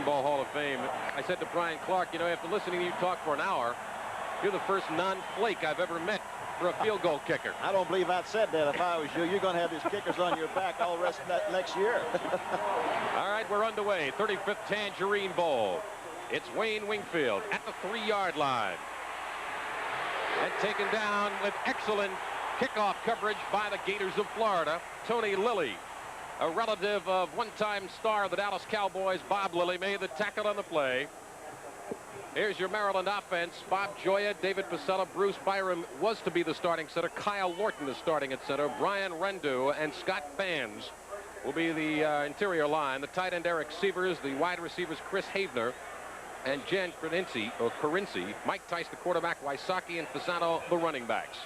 Tangerine Bowl Hall of Fame. I said to Brian Clark, you know, after listening to you talk for an hour, you're the first non-flake I've ever met for a field goal kicker. I don't believe I'd said that if I was you. You're going to have these kickers on your back all the rest of that next year. All right, we're underway. 35th Tangerine Bowl. It's Wayne Wingfield at the 3-yard line. And taken down with excellent kickoff coverage by the Gators of Florida. Tony Lilly, a relative of one-time star of the Dallas Cowboys, Bob Lilly, made the tackle on the play. Here's your Maryland offense. Bob Joya, David Pasella, Bruce Byram was to be the starting center. Kyle Lorton is starting at center. Brian Rendu and Scott Fans will be the interior line. The tight end Eric Sievers, the wide receivers Chris Havener and Jan Carinci, Mike Tice, the quarterback, Wysocki and Fasano, the running backs.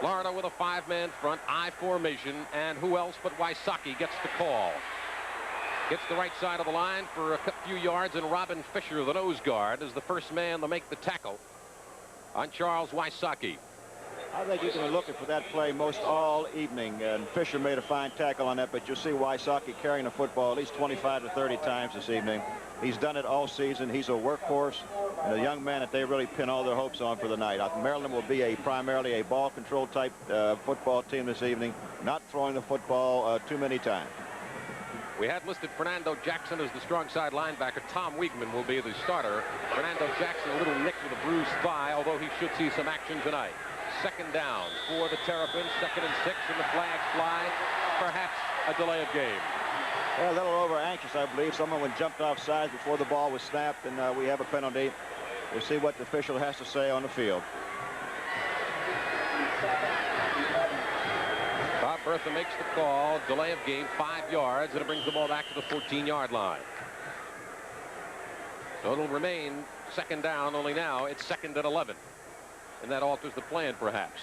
Florida with a 5-man front, I formation, and who else but Wysocki gets the call. Gets the right side of the line for a few yards, and Robin Fisher, the nose guard, is the first man to make the tackle on Charles Wysocki. I think you've been looking for that play most all evening, and Fisher made a fine tackle on that, but you'll see Wysocki carrying the football at least 25 to 30 times this evening. He's done it all season. He's a workhorse and a young man that they really pin all their hopes on for the night. Maryland will be primarily a ball control type football team this evening, not throwing the football too many times. We had listed Fernando Jackson as the strong side linebacker. Tom Wiegman will be the starter. Fernando Jackson a little nicked with a bruised thigh, although he should see some action tonight. Second down for the Terrapins, 2nd and 6, and the flags fly. Perhaps a delay of game. Well, a little over anxious, I believe. Someone jumped off sides before the ball was snapped, and we have a penalty. We'll see what the official has to say on the field. Bob Bertha makes the call. Delay of game, 5 yards, and it brings the ball back to the 14-yard line. So it'll remain second down, only now it's 2nd and 11. And that alters the plan, perhaps.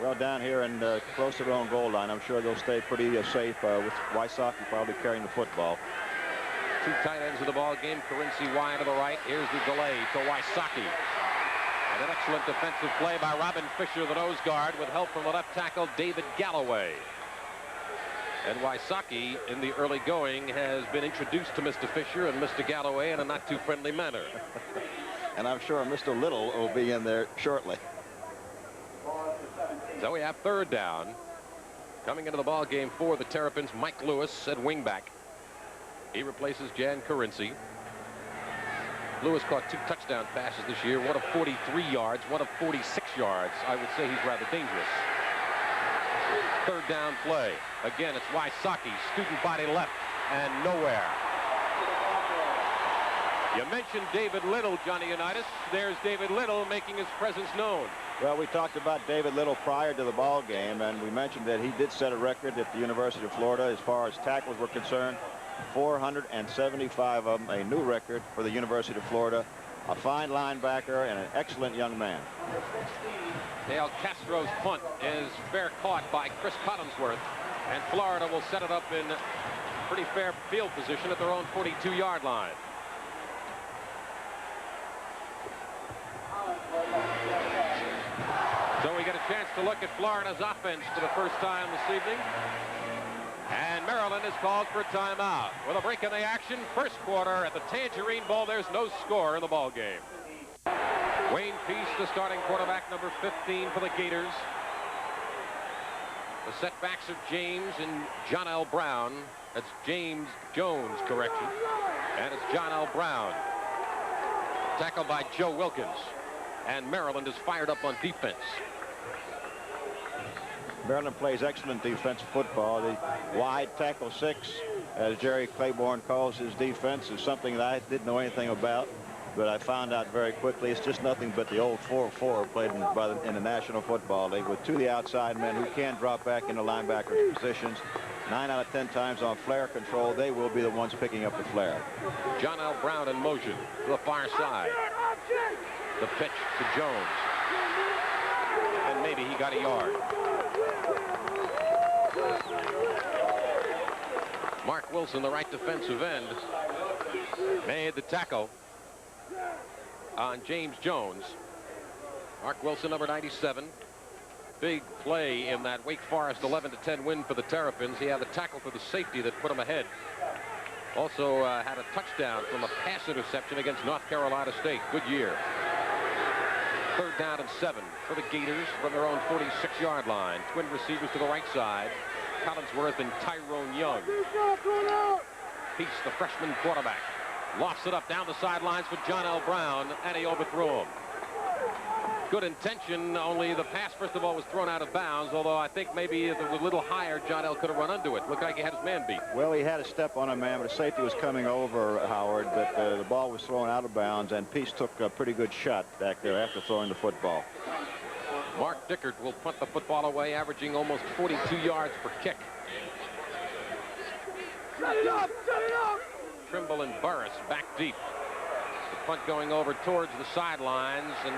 Well, down here and close to their own goal line, I'm sure they'll stay pretty safe with Wysocki probably carrying the football. 2 tight ends of the ball game. Carinci wide to the right. Here's the delay to Wysocki. And an excellent defensive play by Robin Fisher, the nose guard, with help from the left tackle, David Galloway. And Wysocki, in the early going, has been introduced to Mr. Fisher and Mr. Galloway in a not too friendly manner. And I'm sure Mr. Little will be in there shortly. So we have 3rd down. Coming into the ball game for the Terrapins, Mike Lewis at wingback. He replaces Jan Carinci. Lewis caught 2 touchdown passes this year, one of 43 yards, one of 46 yards. I would say he's rather dangerous. 3rd down play. Again, it's Wysocki, student body left, and nowhere. You mentioned David Little, Johnny Unitas. There's David Little making his presence known. Well, we talked about David Little prior to the ball game, and we mentioned that he did set a record at the University of Florida as far as tackles were concerned. 475 of them, a new record for the University of Florida. A fine linebacker and an excellent young man. Dale Castro's punt is fair caught by Chris Collinsworth, and Florida will set it up in pretty fair field position at their own 42-yard line. So we get a chance to look at Florida's offense for the first time this evening. And Maryland is called for a timeout. With a break in the action, first quarter at the Tangerine Bowl. There's no score in the ball game. Wayne Peace, the starting quarterback, number 15 for the Gators. The setbacks of James and John L. Brown. That's James Jones, correction. And it's John L. Brown. Tackled by Joe Wilkins. And Maryland is fired up on defense. Maryland plays excellent defensive football. The wide tackle 6, as Jerry Claiborne calls his defense, is something that I didn't know anything about, but I found out very quickly it's just nothing but the old 4-4 played in the National Football League, with 2 of the outside men who can drop back into linebacker positions. 9 out of 10 times on flare control, they will be the ones picking up the flare. John L. Brown in motion to the far side. The pitch to Jones. And maybe he got a yard. Mark Wilson, the right defensive end, made the tackle on James Jones. Mark Wilson, number 97. Big play in that Wake Forest 11-10 win for the Terrapins. He had the tackle for the safety that put him ahead. Also had a touchdown from a pass interception against North Carolina State. Good year. 3rd down and 7 for the Gators from their own 46-yard line. Twin receivers to the right side. Collinsworth and Tyrone Young. Peace, the freshman quarterback, lofts it up down the sidelines for John L. Brown, and he overthrew him. Good intention, only the pass, first of all, was thrown out of bounds, although I think maybe if it was a little higher, John L. could have run into it. Looked like he had his man beat. Well, he had a step on a man, but the safety was coming over, Howard, but the ball was thrown out of bounds, and Peace took a pretty good shot back there after throwing the football. Mark Dickert will punt the football away, averaging almost 42 yards per kick. Set it up! Set it up! Trimble and Burris back deep. The punt going over towards the sidelines and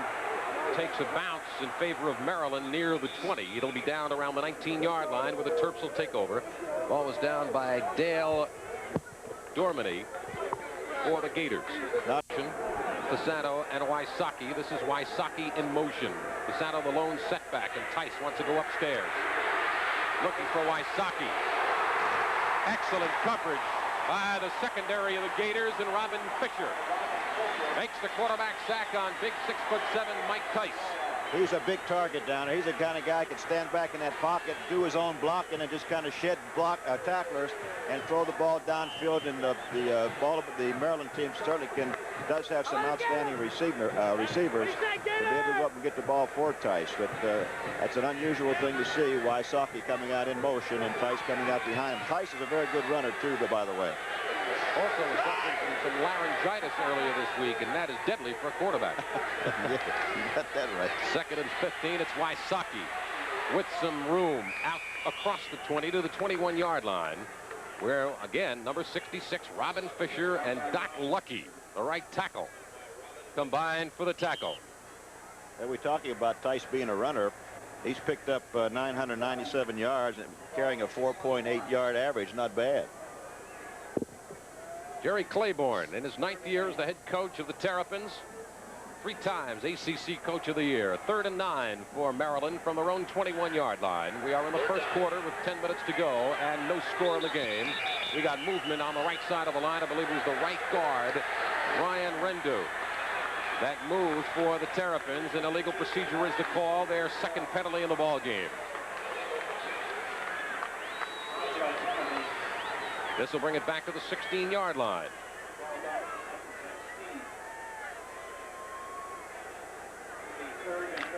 takes a bounce in favor of Maryland near the 20. It'll be down around the 19-yard line where the Terps will take over. Ball was down by Dale Dormany for the Gators. Fasano and Wysocki. This is Wysocki in motion. Fasano the lone setback, and Tice wants to go upstairs. Looking for Wysocki. Excellent coverage by the secondary of the Gators, and Robin Fisher makes the quarterback sack on big 6'7" Mike Tice. He's a big target down there. He's the kind of guy who can stand back in that pocket, do his own blocking, and just kind of shed tacklers and throw the ball downfield. And the Maryland team certainly does have some outstanding receivers to be able to go up and get the ball for Tice. But that's an unusual thing to see. Wysocki coming out in motion and Tice coming out behind him. Tice is a very good runner too, by the way. Also suffering from some laryngitis earlier this week, and that is deadly for a quarterback. Yeah, you got that right. 2nd and 15. It's Wysocki with some room out across the 20 to the 21-yard line, where again number 66 Robin Fisher and Doc Lucky, the right tackle, combined for the tackle. And we're talking about Tice being a runner. He's picked up 997 yards and carrying a 4.8-yard average. Not bad. Jerry Claiborne in his 9th year as the head coach of the Terrapins. 3 times ACC Coach of the Year. 3rd and 9 for Maryland from their own 21-yard line. We are in the first quarter with 10 minutes to go and no score in the game. We got movement on the right side of the line. I believe it was the right guard, Ryan Rendu, that moved for the Terrapins. And illegal procedure is the call. Their 2nd penalty in the ball game. This will bring it back to the 16-yard line.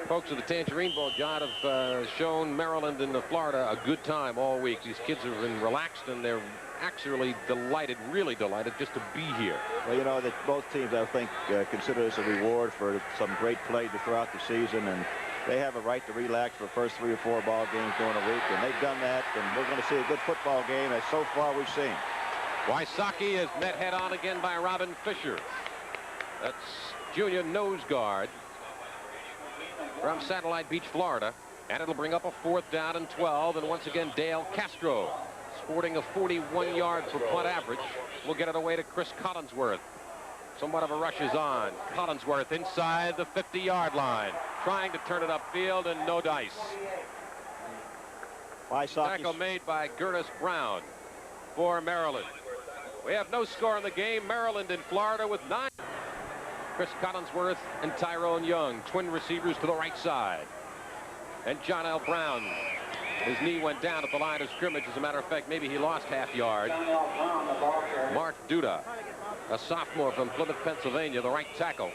Folks of the Tangerine Bowl, John, have shown Maryland and Florida a good time all week. These kids have been relaxed, and they're actually delighted, really delighted, just to be here. Well, you know, that both teams, I think, consider this a reward for some great play throughout the season, and they have a right to relax for the first 3 or 4 ball games during a week, and they've done that, and we're going to see a good football game as so far we've seen. Wysocki is met head-on again by Robin Fisher. That's junior nose guard from Satellite Beach, Florida, and it'll bring up a 4th down and 12, and once again Dale Castro, sporting a 41-yard per punt average, will get it away to Chris Collinsworth. Somewhat of a rush is on. Collinsworth inside the 50-yard line, trying to turn it upfield, and no dice. Tackle made by Gertis Brown for Maryland. We have no score in the game. Maryland and Florida with 9. Chris Collinsworth and Tyrone Young, twin receivers to the right side. And John L. Brown, his knee went down at the line of scrimmage. As a matter of fact, maybe he lost half yard. Mark Duda, a sophomore from Plymouth, Pennsylvania, the right tackle,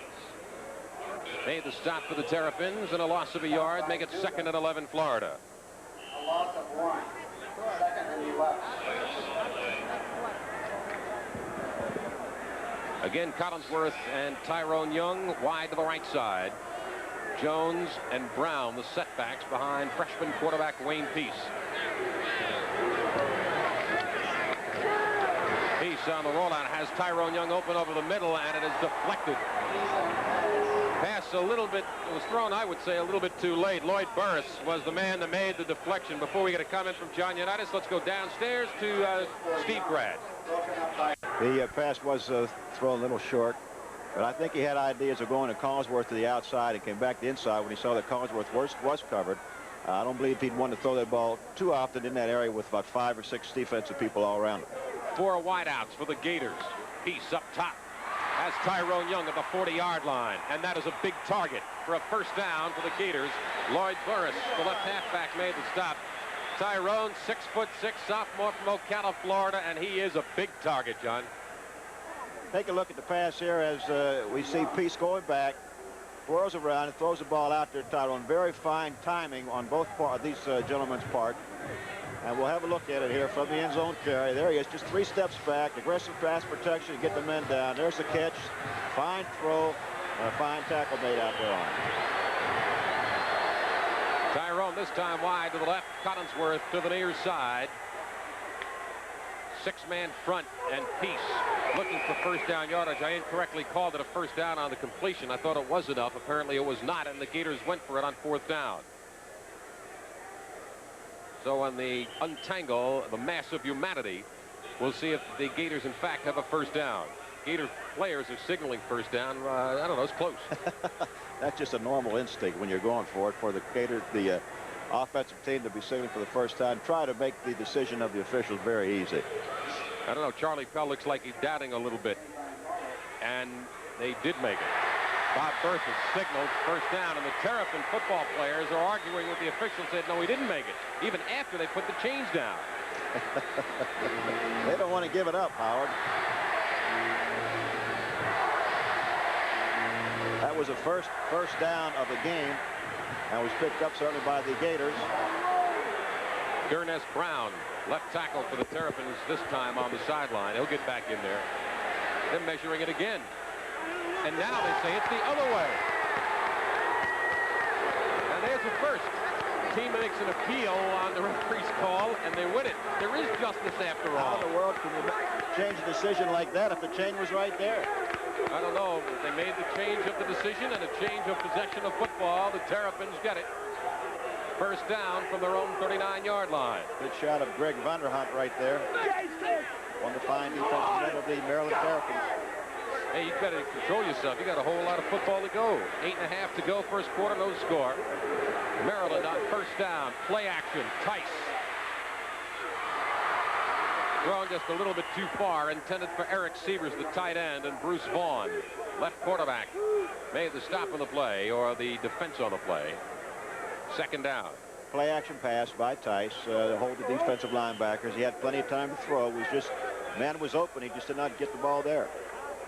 made the stop for the Terrapins, and a loss of a yard, make it 2nd and 11 Florida. A loss of 1. 2nd and 11. Again, Collinsworth and Tyrone Young wide to the right side. Jones and Brown, the setbacks behind freshman quarterback Wayne Peace. Peace on the rollout has Tyrone Young open over the middle, and it is deflected. Pass a little bit, it was thrown, I would say, a little bit too late. Lloyd Burris was the man that made the deflection. Before we get a comment from John Unitas, let's go downstairs to Steve Grad. The pass was thrown a little short, but I think he had ideas of going to Collinsworth to the outside and came back to the inside when he saw that Collinsworth was covered. I don't believe he'd want to throw that ball too often in that area with about 5 or 6 defensive people all around him. 4 wideouts for the Gators. Peace up top has Tyrone Young at the 40-yard line, and that is a big target for a first down for the Gators. Lloyd Burris, the left halfback, made the stop. Tyrone, 6'6", sophomore from Ocala, Florida, and he is a big target, John. Take a look at the pass here as we see Peace going back, whirls around and throws the ball out there to Tyrone. Very fine timing on both these gentlemen's part. And we'll have a look at it here from the end zone carry. There he is, just 3 steps back, aggressive pass protection to get the men down. There's the catch, fine throw, and a fine tackle made out there on him. Tyrone this time wide to the left, Collinsworth to the near side. 6-man front, and Peace looking for first down yardage. I incorrectly called it a first down on the completion. I thought it was enough. Apparently it was not, and the Gators went for it on 4th down. So when they untangle the mass of humanity, we'll see if the Gators in fact have a first down. Gator players are signaling first down. I don't know, it's close. That's just a normal instinct when you're going for it, for the Gators, the offensive team to be signaling for the first time. Try to make the decision of the officials very easy. I don't know, Charlie Pell looks like he's doubting a little bit, and they did make it. Bob Berth has signaled first down, and the Terrapin football players are arguing with the officials, said no, he didn't make it, even after they put the chains down. They don't want to give it up, Howard. That was the first down of the game, and was picked up certainly by the Gators. Gurness Brown, left tackle for the Terrapins, this time on the sideline. He'll get back in there. They're measuring it again. And now they say it's the other way. And there's the first. The team makes an appeal on the referee's call, and they win it. There is justice after all. How in the world can you change a decision like that if the chain was right there? I don't know. They made the change of the decision and a change of possession of football. The Terrapins get it. First down from their own 39-yard line. Good shot of Greg Vanderhunt right there. One of the fine defensive men of the Maryland Terrapins. Hey, you've got to control yourself. You got a whole lot of football to go. 8.5 to go, first quarter, no score. Maryland on first down. Play action. Tice. Thrown just a little bit too far. Intended for Eric Sievers, the tight end, and Bruce Vaughn, left quarterback, made the stop on the play, or the defense on the play. Second down. Play action pass by Tice. Hold the defensive linebackers. He had plenty of time to throw. It was just, man was open. He just did not get the ball there.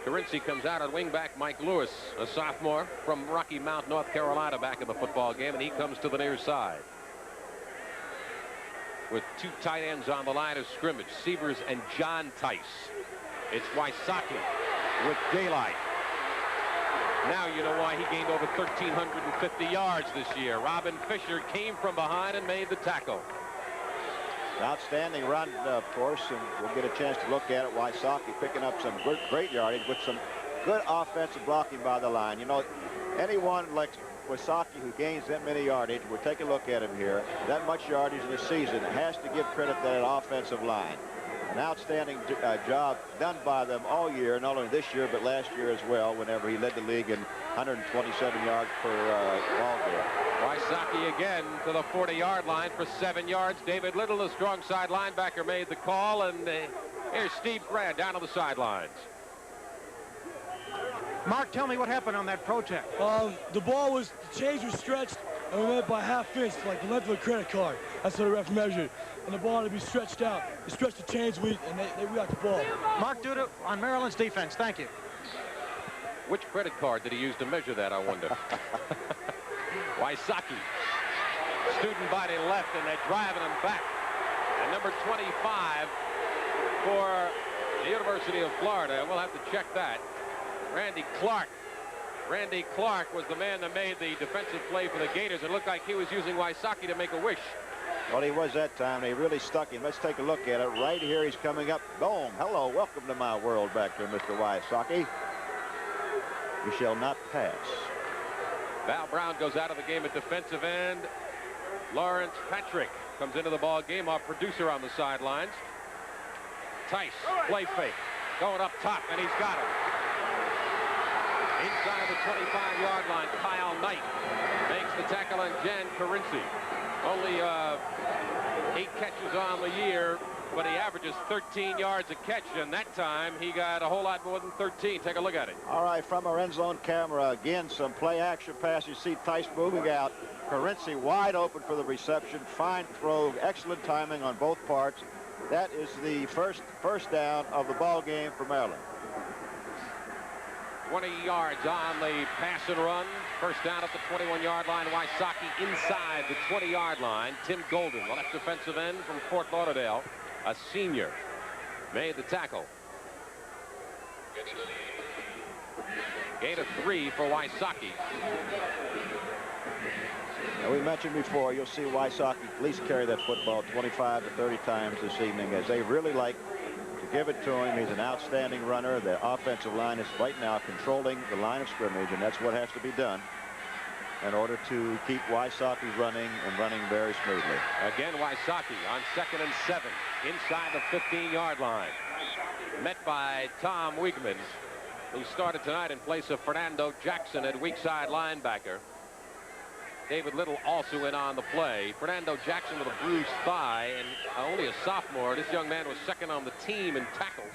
Carinci comes out at wingback. Mike Lewis, a sophomore from Rocky Mount, North Carolina, back in the football game, and he comes to the near side. With 2 tight ends on the line of scrimmage, Sievers and John Tice. It's Wysocki with daylight. Now you know why he gained over 1,350 yards this year. Robin Fisher came from behind and made the tackle. Outstanding run, of course, and we'll get a chance to look at it. Wysocki picking up some great yardage with some good offensive blocking by the line. You know, anyone like Wysocki who gains that many yardage, we'll take a look at him here, that much yardage in a season, has to give credit to that offensive line. An outstanding job done by them all year, not only this year, but last year as well, whenever he led the league in 127 yards per ball game. Wysocki again to the 40-yard line for 7 yards. David Little, the strong side linebacker, made the call, and here's Steve Grant down on the sidelines. Mark, tell me what happened on that protest. The chains were stretched, and we went by ½ inch, like the length of a credit card. That's what the ref measured. And the ball had to be stretched out. They stretched the chains, and they got the ball. Mark Duda on Maryland's defense. Thank you. Which credit card did he use to measure that, I wonder? Wysocki. Student body left, and they're driving him back. And number 25 for the University of Florida. We'll have to check that. Randy Clark. Randy Clark was the man that made the defensive play for the Gators. It looked like he was using Wysocki to make a wish. Well, he was that time. They really stuck him. Let's take a look at it. Right here, he's coming up. Boom. Hello. Welcome to my world back there, Mr. Wysocki. You shall not pass. Val Brown goes out of the game at defensive end. Lawrence Patrick comes into the ball game. Our producer on the sidelines. Tice, play fake. Going up top, and he's got him. Inside the 25-yard line, Kyle Knight makes the tackle on Jan Carinci. Only 8 catches on the year but he averages 13 yards a catch, and that time he got a whole lot more than 13. Take a look at it. All right, from our end zone camera, again, some play action pass. You see Tice moving out. Carinci wide open for the reception. Fine throw, excellent timing on both parts. That is the first down of the ball game for Maryland. 20 yards on the pass and run. First down at the 21-yard line. Wysocki inside the 20-yard line. Tim Golden, the left defensive end from Fort Lauderdale, a senior, made the tackle. Gain of 3 for Wysocki. Now, we mentioned before, you'll see Wysocki at least carry that football 25 to 30 times this evening, as they really like to give it to him. He's an outstanding runner. The offensive line is right now controlling the line of scrimmage, and that's what has to be done in order to keep Wysocki running and running very smoothly. Again, Wysocki on 2nd and 7 inside the 15-yard line. Met by Tom Wiegman, who started tonight in place of Fernando Jackson at weak side linebacker. David Little also in on the play. Fernando Jackson with a bruised thigh, and only a sophomore. This young man was second on the team in tackles.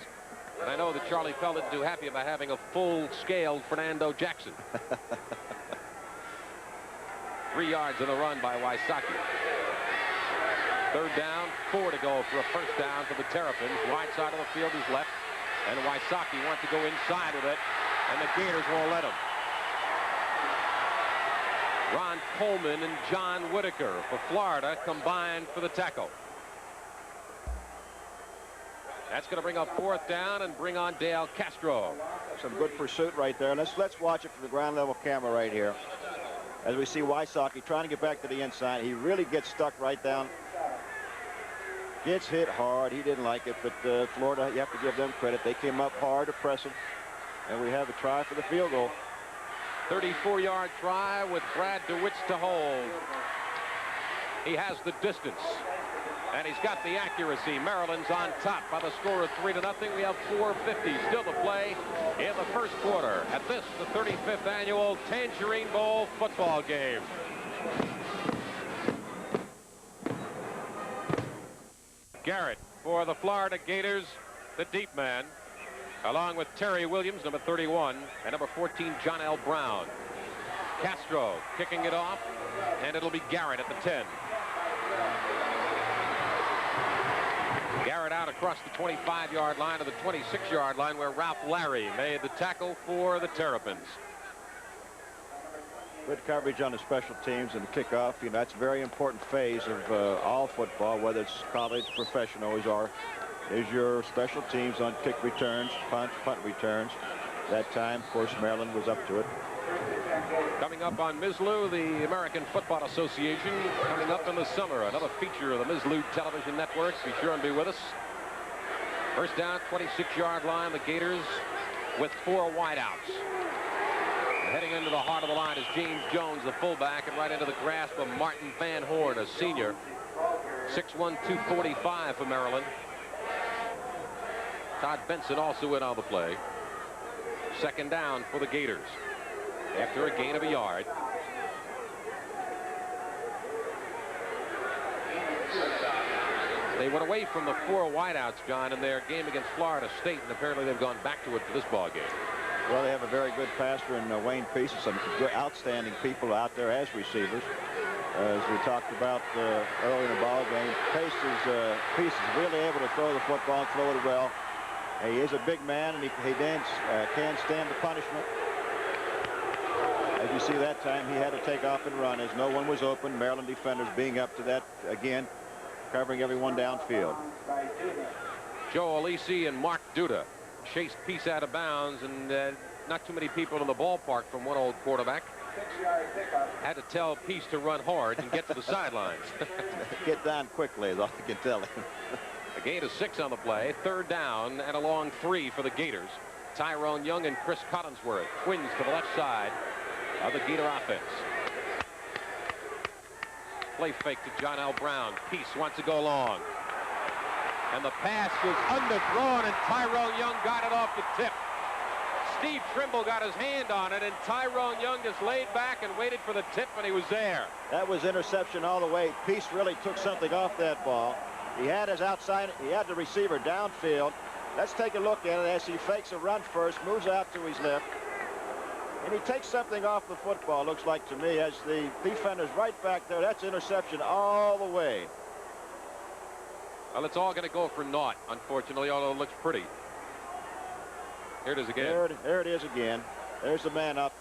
And I know that Charlie Pell isn't too happy about having a full-scale Fernando Jackson. 3 yards in the run by Wysocki. Third down, 4 to go for a first down for the Terrapins. Wide side of the field is left, and Wysocki wants to go inside with it, and the Gators won't let him. Ron Coleman and John Whitaker for Florida combined for the tackle. That's going to bring up 4th down and bring on Dale Castro. Some good pursuit right there. Let's watch it from the ground level camera right here. As we see Wysocki trying to get back to the inside. He really gets stuck right down. Gets hit hard. He didn't like it, but Florida, you have to give them credit. They came up hard to press him, and we have a try for the field goal. 34-yard try with Brad DeWitts to hold. He has the distance, and he's got the accuracy. Maryland's on top by the score of 3-0. We have 4:50 still to play in the first quarter at this, the 35th annual Tangerine Bowl football game. Garrett for the Florida Gators, the deep man, along with Terry Williams, number 31, and number 14, John L. Brown. Castro kicking it off, and it'll be Garrett at the 10. Garrett out across the 25-yard line to the 26-yard line, where Ralph Larry made the tackle for the Terrapins. Good coverage on the special teams and the kickoff. You know, that's a very important phase of all football, whether it's college, professional, is your special teams on kick returns, punt returns. That time, of course, Maryland was up to it. Coming up on MSLU, the American Football Association, coming up in the summer. Another feature of the MSLU television networks. Be sure and be with us. First down, 26-yard line. The Gators with 4 wideouts. Heading into the heart of the line is James Jones, the fullback, and right into the grasp of Martin Van Horn, a senior. 6'1", 245 for Maryland. Todd Benson also in on the play. Second down for the Gators after a gain of a yard. They went away from the 4 wideouts, John, in their game against Florida State, and apparently they've gone back to it for this ball game. Well, they have a very good passer in Wayne Peace, and some outstanding people out there as receivers. As we talked about early in the ball game, Peace is really able to throw the football and throw it well. He is a big man, and he can stand the punishment. As you see that time, he had to take off and run as no one was open. Maryland defenders being up to that again, covering everyone downfield. Joe Alisi and Mark Duda chased Peace out of bounds, and not too many people in the ballpark from one old quarterback. Had to tell Peace to run hard and get to the sidelines. Get down quickly is all I can tell him. A gain of 6 on the play. Third down and a long 3 for the Gators. Tyrone Young and Chris Collinsworth, twins to the left side of the Gator offense. Play fake to John L. Brown. Peace wants to go long. And the pass was underthrown, and Tyrone Young got it off the tip. Steve Trimble got his hand on it, and Tyrone Young just laid back and waited for the tip, and he was there. That was interception all the way. Peace really took something off that ball. He had his outside, he had the receiver downfield. Let's take a look at it as he fakes a run first, moves out to his left. And he takes something off the football, looks like to me, as the defender's right back there. That's interception all the way. Well, it's all going to go for naught, unfortunately, although it looks pretty. Here it is again. There it is again. There's the man up.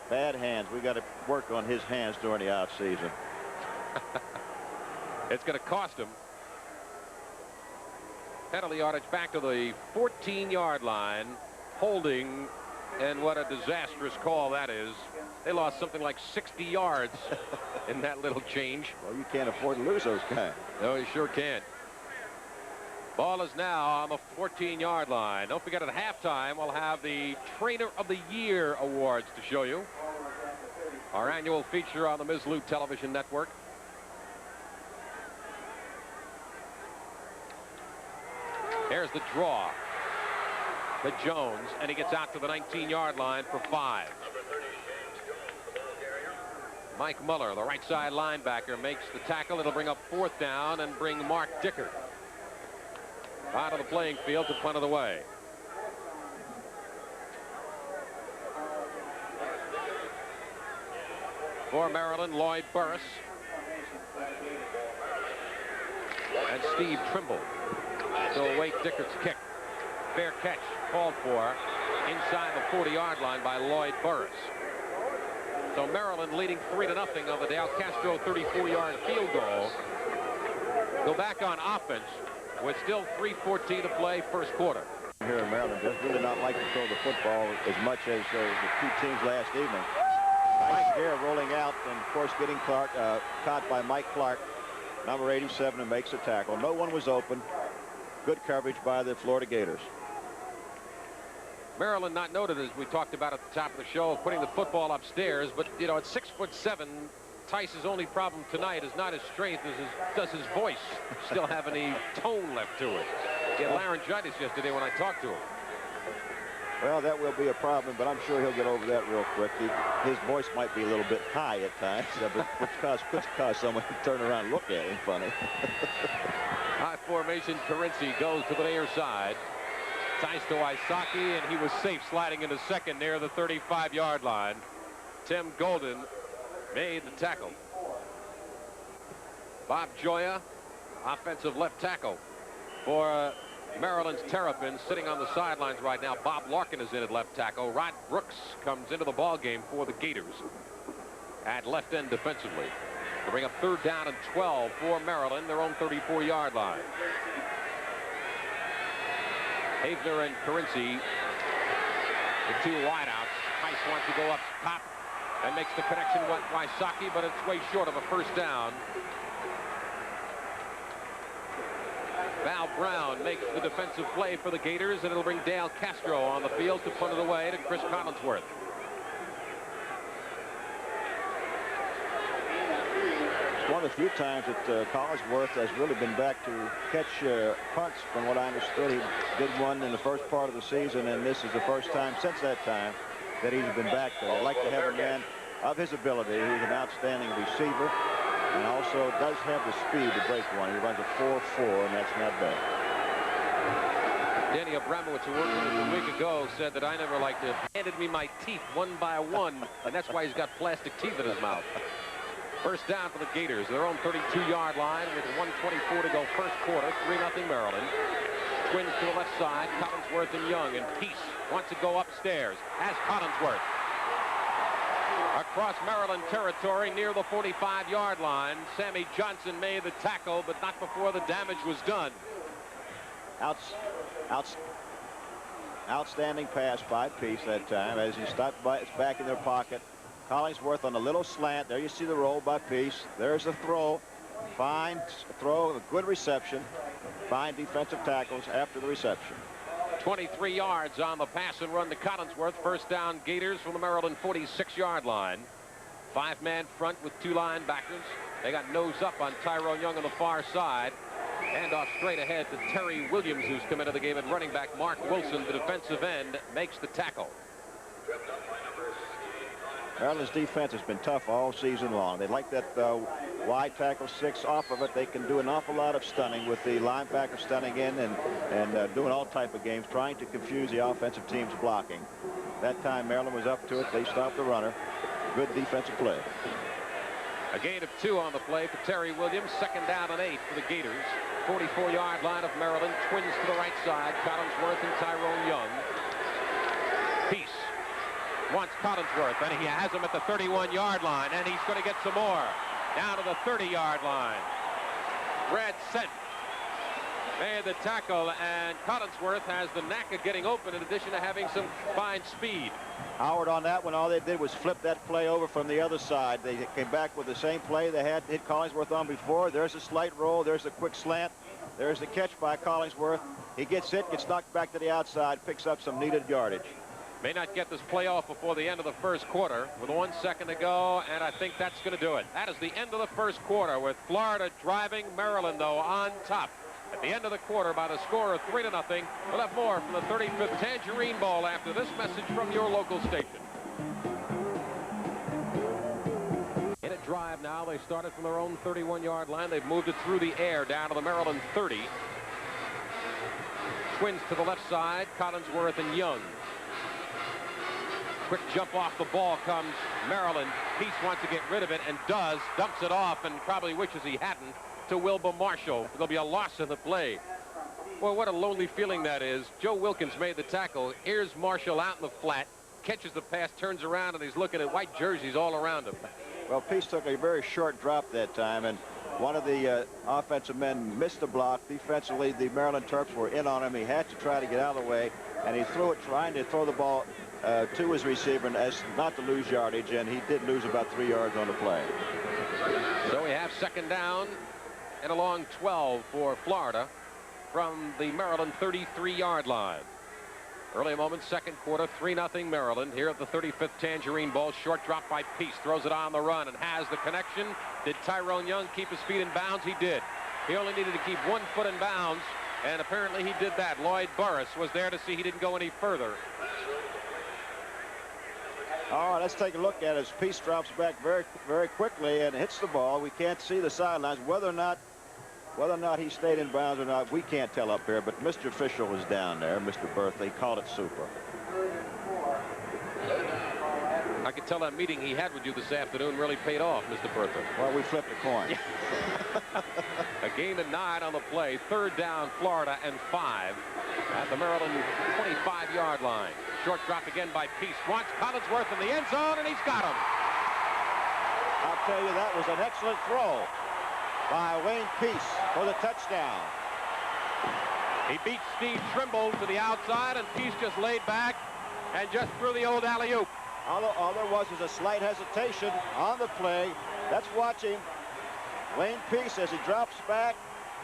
Bad hands. We got to work on his hands during the off season. It's going to cost him. Penalty yardage back to the 14-yard line. Holding, and what a disastrous call that is. They lost something like 60 yards in that little change. Well, you can't afford to lose those guys. No, you sure can't. Ball is now on the 14-yard line. Don't forget, at halftime, we'll have the Trainer of the Year awards to show you. Our annual feature on the Ms. Lou Television Network. Here's the draw to Jones, and he gets out to the 19-yard line for 5. Mike Muller, the right side linebacker, makes the tackle. It'll bring up 4th down and bring Mark Dickert out of the playing field to punt it away. For Maryland, Lloyd Burris and Steve Trimble. So await Dickert's kick. Fair catch called for inside the 40-yard line by Lloyd Burris. So Maryland leading 3-0 on the Dale Castro 34-yard field goal. Go back on offense with still 3:14 to play, first quarter. Here in Maryland just really not like to throw the football as much as the two teams last evening. Mike here rolling out, and of course getting caught by Mike Clark, number 87, who makes a tackle. No one was open. Good coverage by the Florida Gators. Maryland not noted, as we talked about at the top of the show, putting the football upstairs, but you know, at 6'7", Tice's only problem tonight is not his strength, does his voice still have any tone left to it. He had laryngitis yesterday when I talked to him. Well, that will be a problem, but I'm sure he'll get over that real quick. His voice might be a little bit high at times, but could cause someone to turn around and look at him funny. High formation, Carinci goes to the near side. Tice to Wysocki, and he was safe sliding into second near the 35-yard line. Tim Golden made the tackle. Bob Joya, offensive left tackle for Maryland's Terrapins, sitting on the sidelines right now. Bob Larkin is in at left tackle. Rod Brooks comes into the ball game for the Gators at left end defensively. They bring up 3rd down and 12 for Maryland, their own 34-yard line. Havner and Carinci, the two wideouts. Tice wants to go up top and makes the connection with Wysocki, but it's way short of a first down. Val Brown makes the defensive play for the Gators, and it'll bring Dale Castro on the field to punt it away to Chris Collinsworth. It's one of the few times that Collinsworth has really been back to catch punts. From what I understood, he did one in the first part of the season, and this is the first time since that time that he's been back there. I'd like to have a man of his ability. He's an outstanding receiver, and also does have the speed to break one. He runs a 4.4, and that's not bad. Danny Abramowitz, who worked with us a week ago, said that I never liked to handed me my teeth one by one, and that's why he's got plastic teeth in his mouth. First down for the Gators, their own 32-yard line with 1:24 to go first quarter, 3-0 Maryland. Twins to the left side, Collinsworth and Young, and Peace wants to go upstairs as Collinsworth. Across Maryland territory near the 45-yard line, Sammy Johnson made the tackle, but not before the damage was done. Outstanding pass by Peace that time as he stopped by, it's back in their pocket. Collinsworth on a little slant. There you see the roll by Peace. There's the throw. Fine throw, a good reception. Fine defensive tackles after the reception. 23 yards on the pass and run to Collinsworth. First down Gators from the Maryland 46-yard line. 5-man front with 2 linebackers. They got nose up on Tyrone Young on the far side. Hand off straight ahead to Terry Williams, who's come into the game, and running back Mark Wilson, the defensive end, makes the tackle. Maryland's defense has been tough all season long. They like that wide tackle 6 off of it. They can do an awful lot of stunning with the linebacker stunning in and doing all type of games, trying to confuse the offensive team's blocking. That time Maryland was up to it. They stopped the runner. Good defensive play. A gain of 2 on the play for Terry Williams. 2nd down and 8 for the Gators. 44-yard line of Maryland. Twins to the right side. Collinsworth and Tyrone Young. Peace wants Collinsworth, and he has him at the 31-yard line, and he's going to get some more. Down to the 30-yard line. Brad Sent made the tackle, and Collinsworth has the knack of getting open in addition to having some fine speed. Howard on that one, all they did was flip that play over from the other side. They came back with the same play they had hit Collinsworth on before. There's a slight roll. There's a quick slant. There's the catch by Collinsworth. He gets hit, gets knocked back to the outside, picks up some needed yardage. May not get this play off before the end of the first quarter with 1 second to go, and I think that's going to do it. That is the end of the first quarter with Florida driving Maryland, though, on top. At the end of the quarter by the score of 3-0. We'll have more from the 35th Tangerine Bowl after this message from your local station. In a drive now. They started from their own 31-yard line. They've moved it through the air down to the Maryland 30. Twins to the left side, Collinsworth and Young. Quick jump off the ball comes Maryland. Peace wants to get rid of it and does. Dumps it off and probably wishes he hadn't to Wilbur Marshall. There'll be a loss in the play. Boy, what a lonely feeling that is. Joe Wilkins made the tackle. Here's Marshall out in the flat. Catches the pass, turns around, and he's looking at white jerseys all around him. Well, Peace took a very short drop that time, and one of the offensive men missed the block. Defensively, the Maryland Terps were in on him. He had to try to get out of the way, and he threw it trying to throw the ball to his receiver and as not to lose yardage, and he did lose about 3 yards on the play. So we have 2nd down and a long 12 for Florida from the Maryland 33-yard line. Early moments, second quarter, 3-0 Maryland here at the 35th Tangerine Bowl. Short drop by Peace, throws it on the run and has the connection. Did Tyrone Young keep his feet in bounds? He did. He only needed to keep 1 foot in bounds, and apparently he did that. Lloyd Burris was there to see he didn't go any further. All right, let's take a look at it as Peace drops back very, very quickly and hits the ball. We can't see the sidelines. Whether or not he stayed in bounds or not, we can't tell up here. But Mr. Official was down there, Mr. Berth. They called it super. I could tell that meeting he had with you this afternoon really paid off, Mr. Bertha. Well, we flipped a coin. A gain of 9 on the play. 3rd down, Florida, and 5 at the Maryland 25-yard line. Short drop again by Peace. Wants Collinsworth in the end zone, and he's got him. I'll tell you, that was an excellent throw by Wayne Peace for the touchdown. He beat Steve Trimble to the outside, and Peace just laid back and just threw the old alley-oop. All there was a slight hesitation on the play. Let's watch him. Wayne Peace, as he drops back,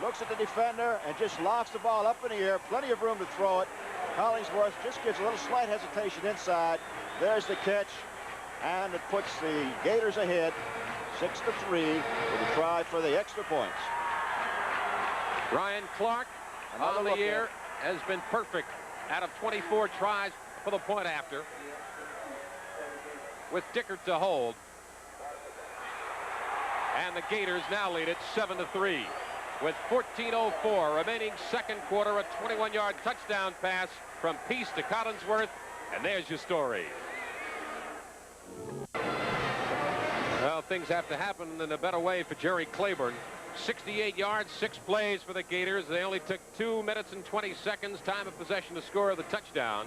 looks at the defender and just lofts the ball up in the air. Plenty of room to throw it. Collinsworth just gives a little slight hesitation inside. There's the catch, and it puts the Gators ahead 6-3 with a try for the extra points. Ryan Clark on the year has been perfect out of 24 tries for the point after, with Dickert to hold. And the Gators now lead it 7-3 with 14:04 remaining second quarter. A 21-yard touchdown pass from Peace to Collinsworth, and there's your story. Well, things have to happen in a better way for Jerry Claiborne. 68 yards, 6 plays for the Gators. They only took 2 minutes and 20 seconds time of possession to score the touchdown.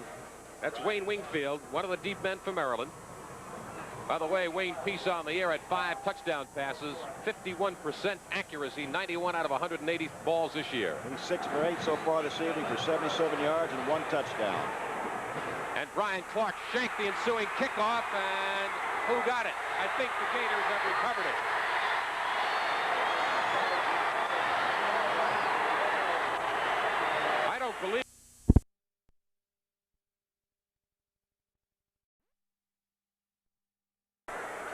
That's Wayne Wingfield, one of the deep men for Maryland. By the way, Wayne Peace on the air at 5 touchdown passes, 51% accuracy, 91 out of 180 balls this year. He's 6 for 8 so far this evening for 77 yards and 1 touchdown. And Brian Clark shanked the ensuing kickoff, and who got it? I think the Gators have recovered it. I don't believe.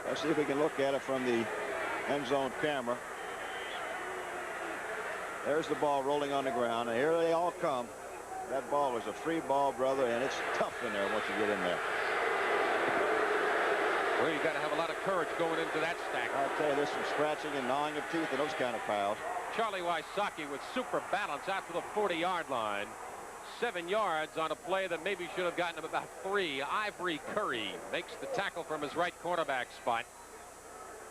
Let's see if we can look at it from the end zone camera. There's the ball rolling on the ground, and here they all come. That ball was a free ball, brother, and it's tough in there once you get in there. Well, you got to have a lot of courage going into that stack. I'll tell you, there's some scratching and gnawing of teeth in those kind of piles. Charlie Wysocki with super balance out to the 40-yard line. 7 yards on a play that maybe should have gotten him about 3. Ivory Curry makes the tackle from his right cornerback spot.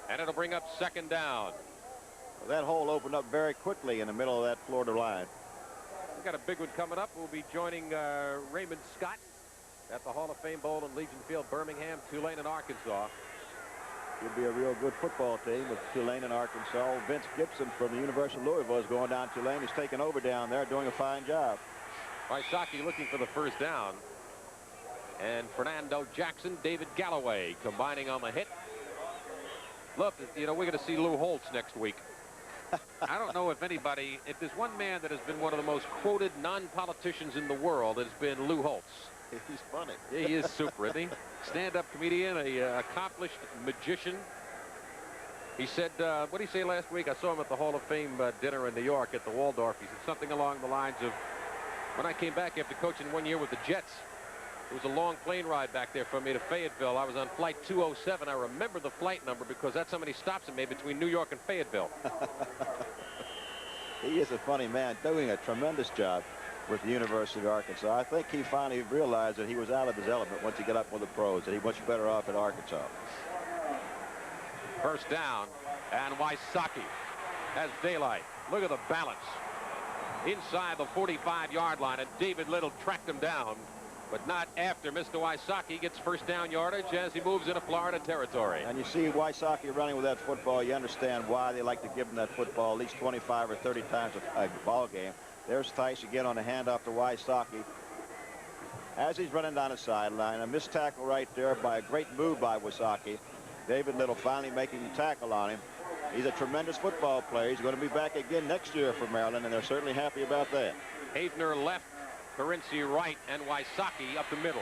And it'll bring up 2nd down. Well, that hole opened up very quickly in the middle of that Florida line. We've got a big one coming up. We'll be joining Raymond Scott at the Hall of Fame Bowl in Legion Field, Birmingham, Tulane, and Arkansas. It'll be a real good football team with Tulane and Arkansas. Vince Gibson from the University of Louisville is going down to Tulane. He's taking over down there, doing a fine job. Wysocki looking for the 1st down. And Fernando Jackson, David Galloway combining on the hit. Look, you know, we're going to see Lou Holtz next week. I don't know if anybody, if there's one man that has been one of the most quoted non-politicians in the world, it's been Lou Holtz. He's funny. Yeah, he is super, isn't he? Stand-up comedian, a accomplished magician. He said, what did he say last week? I saw him at the Hall of Fame dinner in New York at the Waldorf. He said something along the lines of, when I came back after coaching 1 year with the Jets, it was a long plane ride back there from me to Fayetteville. I was on flight 207. I remember the flight number because that's how many stops it made between New York and Fayetteville. He is a funny man, doing a tremendous job with the University of Arkansas. I think he finally realized that he was out of his element once he got up with the pros, that he was much better off at Arkansas. 1st down, and Wysocki has daylight. Look at the balance. Inside the 45-yard line, and David Little tracked him down, but not after Mr. Wysocki gets 1st down yardage as he moves into Florida territory. And you see Wysocki running with that football, you understand why they like to give him that football at least 25 or 30 times a ball game. There's Tice again on a handoff to Wysocki. As he's running down the sideline, a missed tackle right there by a great move by Wysocki. David Little finally making the tackle on him. He's a tremendous football player. He's going to be back again next year for Maryland, and they're certainly happy about that. Havner left, Carinci right, and Wysocki up the middle.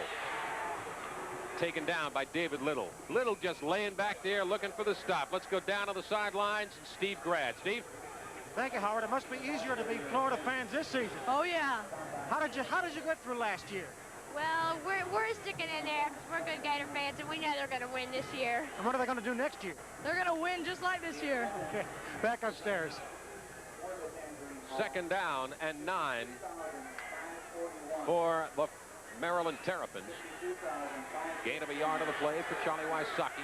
Taken down by David Little. Little just laying back there looking for the stop. Let's go down to the sidelines. Steve Grad. Steve? Thank you, Howard. It must be easier to be Florida fans this season. Oh, yeah. How did you get through last year? Well, we're sticking in there because we're good Gator fans, and we know they're going to win this year. And what are they going to do next year? They're going to win just like this year. Okay, back upstairs. 2nd down and 9 for the Maryland Terrapins. Gain of a yard on the play for Charlie Wysocki.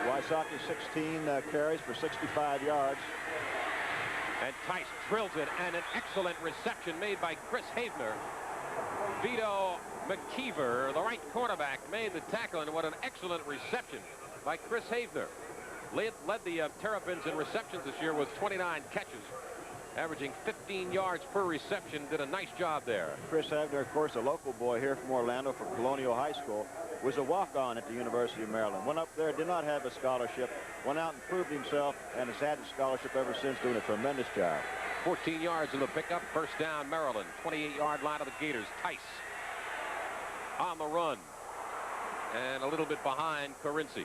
Wysocki 16 carries for 65 yards. And Tice drills it, and an excellent reception made by Chris Havner. Vito McKeever, the right cornerback, made the tackle, and what an excellent reception by Chris Havner. Led the Terrapins in receptions this year with 29 catches, averaging 15 yards per reception. Did a nice job there. Chris Havner, of course, a local boy here from Orlando from Colonial High School, was a walk-on at the University of Maryland. Went up there, did not have a scholarship, went out and proved himself, and has had a scholarship ever since, doing a tremendous job. 14 yards in the pickup. 1st down, Maryland. 28-yard line of the Gators. Tice on the run. And a little bit behind Carinci.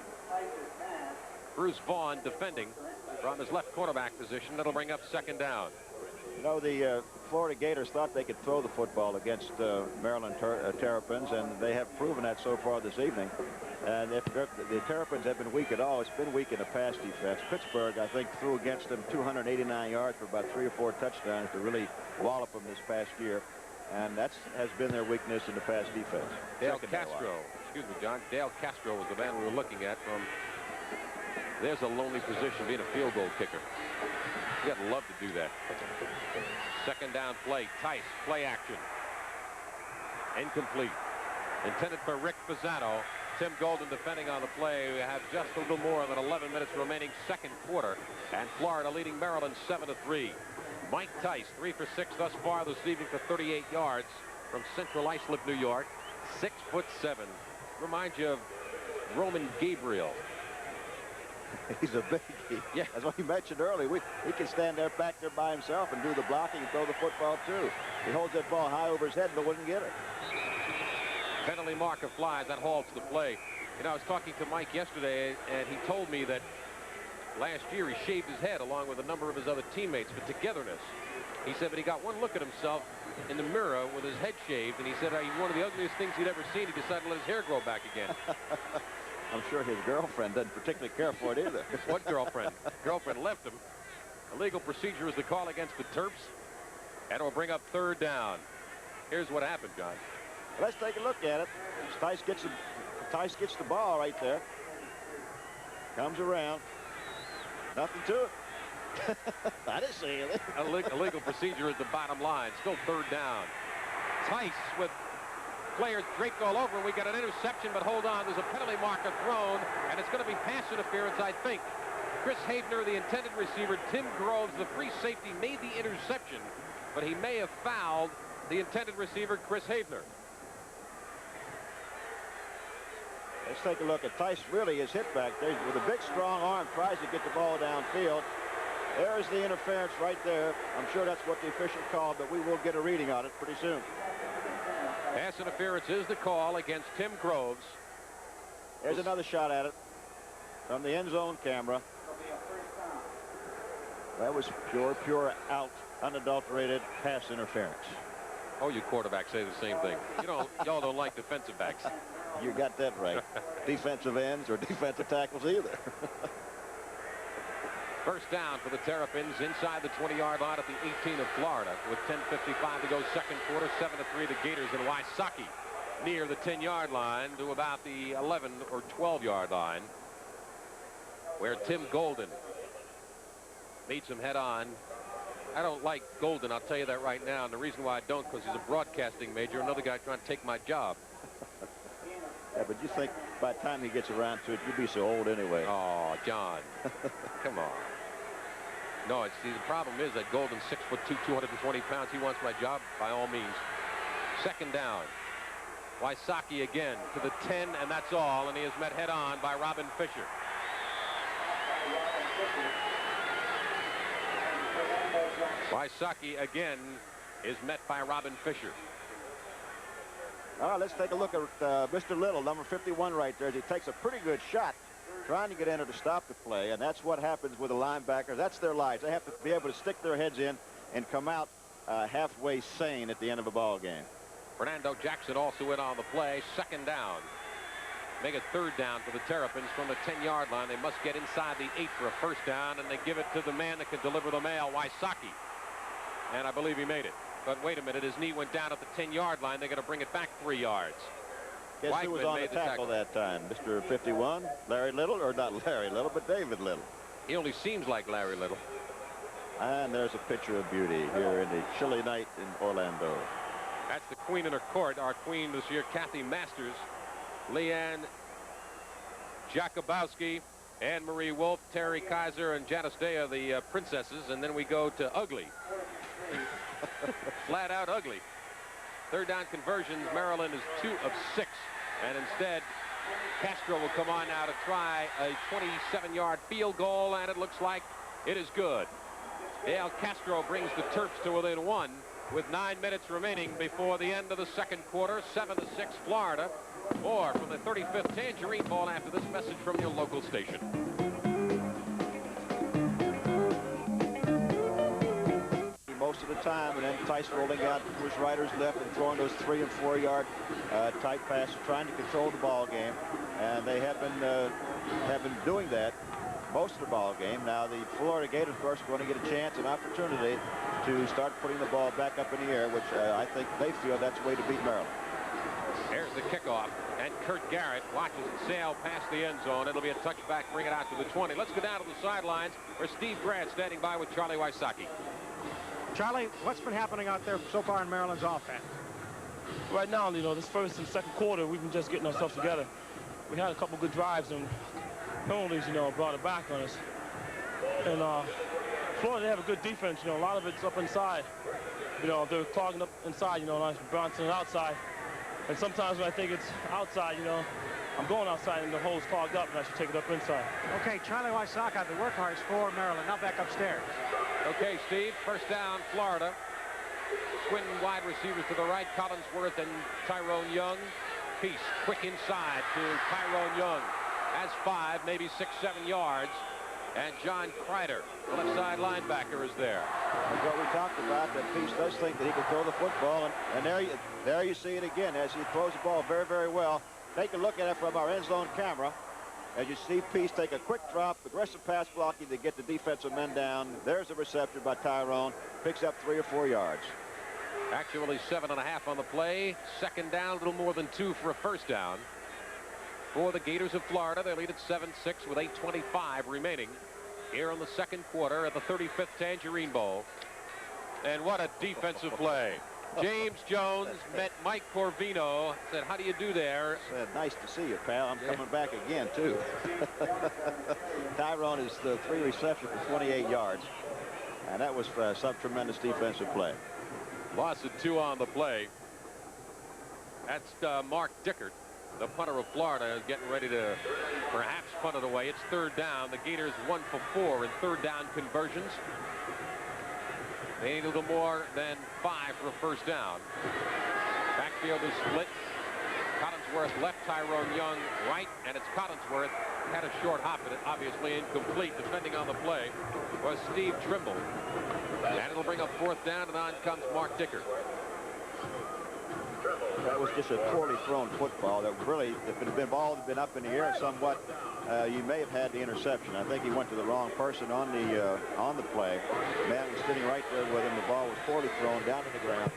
Bruce Vaughn defending from his left quarterback position. That'll bring up 2nd down. You know, the Florida Gators thought they could throw the football against Maryland Terrapins, and they have proven that so far this evening. And if the Terrapins have been weak at all, it's been weak in the pass defense. Pittsburgh, I think, threw against them 289 yards for about 3 or 4 touchdowns to really wallop them this past year. And that has been their weakness in the pass defense. Dale Castro, excuse me, John. Dale Castro was the man we were looking at from. There's a lonely position, being a field goal kicker. You gotta love to do that. 2nd down play. Tice, play action. Incomplete. Intended for Rick Pisano. Tim Golden defending on the play. We have just a little more than 11 minutes remaining, 2nd quarter. And Florida leading Maryland 7-3. Mike Tice, 3 for 6 thus far this evening for 38 yards from Central Islip, New York. 6'7". Reminds you of Roman Gabriel. He's a biggie. Yeah. As what you mentioned earlier, he can stand there back there by himself and do the blocking and throw the football too. He holds that ball high over his head but wouldn't get it. Penalty marker flies. That halts the play. You know, I was talking to Mike yesterday, and he told me that last year he shaved his head along with a number of his other teammates for togetherness. He said, but he got one look at himself in the mirror with his head shaved, and he said one of the ugliest things he'd ever seen. He decided to let his hair grow back again. I'm sure his girlfriend doesn't particularly care for it either. What girlfriend? Girlfriend left him. Illegal procedure is the call against the Terps. And it'll bring up 3rd down. Here's what happened, John. Let's take a look at it. Tice gets the ball right there. Comes around. Nothing to it. I didn't see it. Illegal procedure is the bottom line. Still 3rd down. Tice with players draped all over. We got an interception, but hold on. There's a penalty marker thrown, and it's going to be pass interference, I think. Chris Havener, the intended receiver. Tim Groves, the free safety, made the interception, but he may have fouled the intended receiver, Chris Havener. Let's take a look at Tice. Really is hit back there with a big, strong arm. Tries to get the ball downfield. There's the interference right there. I'm sure that's what the official called, but we will get a reading on it pretty soon. Pass interference is the call against Tim Groves. There's another shot at it from the end zone camera. That was pure out, unadulterated pass interference. Oh, you quarterbacks say the same thing. Y'all don't like defensive backs. You got that right. Defensive ends or defensive tackles either. First down for the Terrapins inside the 20-yard line at the 18 of Florida with 10:55 to go second quarter. 7-3 the Gators, and Wysocki near the 10-yard line to about the 11 or 12-yard line where Tim Golden meets him head on. I don't like Golden, I'll tell you that right now, and the reason why I don't, because he's a broadcasting major, another guy trying to take my job. Yeah, but you think by the time he gets around to it, you'd be so old anyway. Oh, John. Come on. No, the problem is that Golden's 6'2", 220 pounds. He wants my job by all means. Second down. Wysocki again to the 10, and that's all, and he is met head on by Robin Fisher. Wysocki again is met by Robin Fisher. All right, let's take a look at Mr. Little, number 51 right there. He takes a pretty good shot trying to get in there to stop the play, and that's what happens with the linebackers. That's their lives. They have to be able to stick their heads in and come out halfway sane at the end of a ball game. Fernando Jackson also in on the play. Second down. Make it 3rd down for the Terrapins from the 10-yard line. They must get inside the 8 for a first down, and they give it to the man that can deliver the mail, Wysocki. And I believe he made it. But wait a minute, his knee went down at the 10-yard line. They're going to bring it back 3 yards. Guess who was on the tackle that time? Mr. 51, Larry Little, or not Larry Little, but David Little. He only seems like Larry Little. And there's a picture of beauty here in the chilly night in Orlando. That's the queen in her court. Our queen this year, Kathy Masters, Leanne Jakubowski, Anne Marie Wolf, Terry Kaiser, and Janice Day are the princesses. And then we go to ugly. Flat out ugly. 3rd down conversions. Maryland is 2 of 6. And instead, Castro will come on now to try a 27-yard field goal, and it looks like it is good. Dale Castro brings the Terps to within 1 with 9 minutes remaining before the end of the second quarter. 7-6 Florida. More from the 35th Tangerine Bowl after this message from your local station. Most of the time, and then Tice rolling out to his rider's left and throwing those 3- and 4-yard type passes, trying to control the ball game, and they have been doing that most of the ball game. Now the Florida Gators, of course, are going to get a chance, an opportunity to start putting the ball back up in the air, which I think they feel that's the way to beat Maryland. There's the kickoff, and Kurt Garrett watches it sail past the end zone. It'll be a touchback, bring it out to the 20. Let's go down to the sidelines where Steve Grant standing by with Charlie Wysocki. Charlie, what's been happening out there so far in Maryland's offense? Right now, this first and second quarter, we've been just getting ourselves together. We had a couple good drives, and penalties, brought it back on us. And Florida, they have a good defense. A lot of it's up inside. They're clogging up inside, nice Bronson outside. And sometimes when I think it's outside, I'm going outside and the hole's clogged up and I should take it up inside. Okay, Charlie Wysocki, the workhorse for Maryland. Now back upstairs. Okay, Steve, first down, Florida. Twin wide receivers to the right, Collinsworth and Tyrone Young. Peace, quick inside to Tyrone Young. Has 5, maybe 6, 7 yards. And John Kreider, the left side linebacker, is there. That's what we talked about, that Peace does think that he can throw the football. And there you see it again as he throws the ball very, very well. Take a look at it from our end zone camera. as you see Peace take a quick drop, aggressive pass blocking to get the defensive men down. There's a reception by Tyrone. Picks up 3 or 4 yards. Actually 7.5 on the play. Second down, a little more than 2 for a first down. For the Gators of Florida, they lead at 7-6 with 8:25 remaining here in the second quarter at the 35th Tangerine Bowl. And what a defensive play. James Jones met Mike Corvino, said, how do you do there? Said, nice to see you, pal. I'm coming back again, too. Tyrone is the 3 reception for 28 yards. And that was some tremendous defensive play. Loss of 2 on the play. That's Mark Dickert, the punter of Florida, is getting ready to perhaps punt it away. It's third down. The Gators 1 for 4 in third down conversions. They need a little more than 5 for a first down. Backfield is split. Collinsworth left, Tyrone Young right, and it's Collinsworth. Had a short hop at it, obviously incomplete. Defending on the play was Steve Trimble. And it'll bring up fourth down, and on comes Mark Dickert. That was just a poorly thrown football. That really, if it had been ball had been up in the air somewhat, you may have had the interception. I think he went to the wrong person on the play. Man was sitting right there with him. The ball was poorly thrown down to the ground.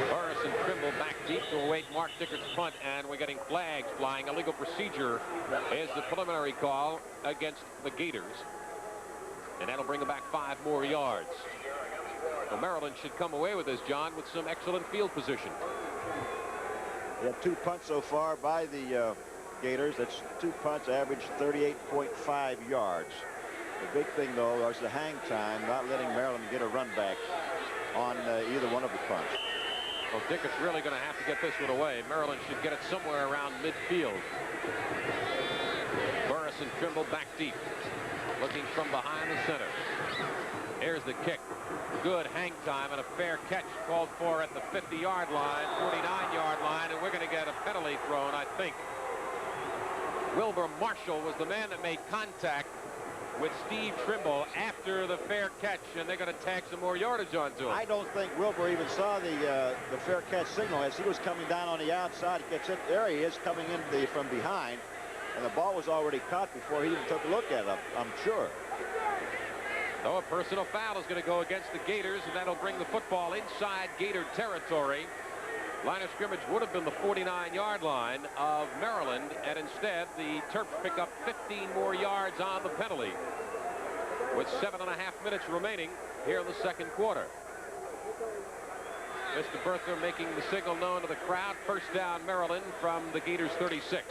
Burris and Trimble back deep to await Mark Dickert's punt, and we're getting flags flying. Illegal procedure is the preliminary call against the Gators. And that'll bring them back 5 more yards. So Maryland should come away with this, John, with some excellent field position. They had 2 punts so far by the Gators. That's 2 punts, average 38.5 yards. The big thing, though, was the hang time, not letting Maryland get a run back on either one of the punts. Well, Dickert's really going to have to get this one away. Maryland should get it somewhere around midfield. Burris and Trimble back deep, looking from behind the center. Here's the kick. Good hang time and a fair catch called for at the 50-yard line, 49-yard line, and we're going to get a penalty thrown, I think. Wilbur Marshall was the man that made contact with Steve Trimble after the fair catch, and they're going to tag some more yardage onto him. I don't think Wilbur even saw the fair catch signal as he was coming down on the outside. He gets it. There he is coming in from behind, and the ball was already caught before he even took a look at it, I'm sure. So a personal foul is going to go against the Gators, and that'll bring the football inside Gator territory. Line of scrimmage would have been the 49-yard line of Maryland, and instead the Terps pick up 15 more yards on the penalty with 7.5 minutes remaining here in the second quarter. Mr. Bertha making the signal known to the crowd. First down, Maryland, from the Gators 36.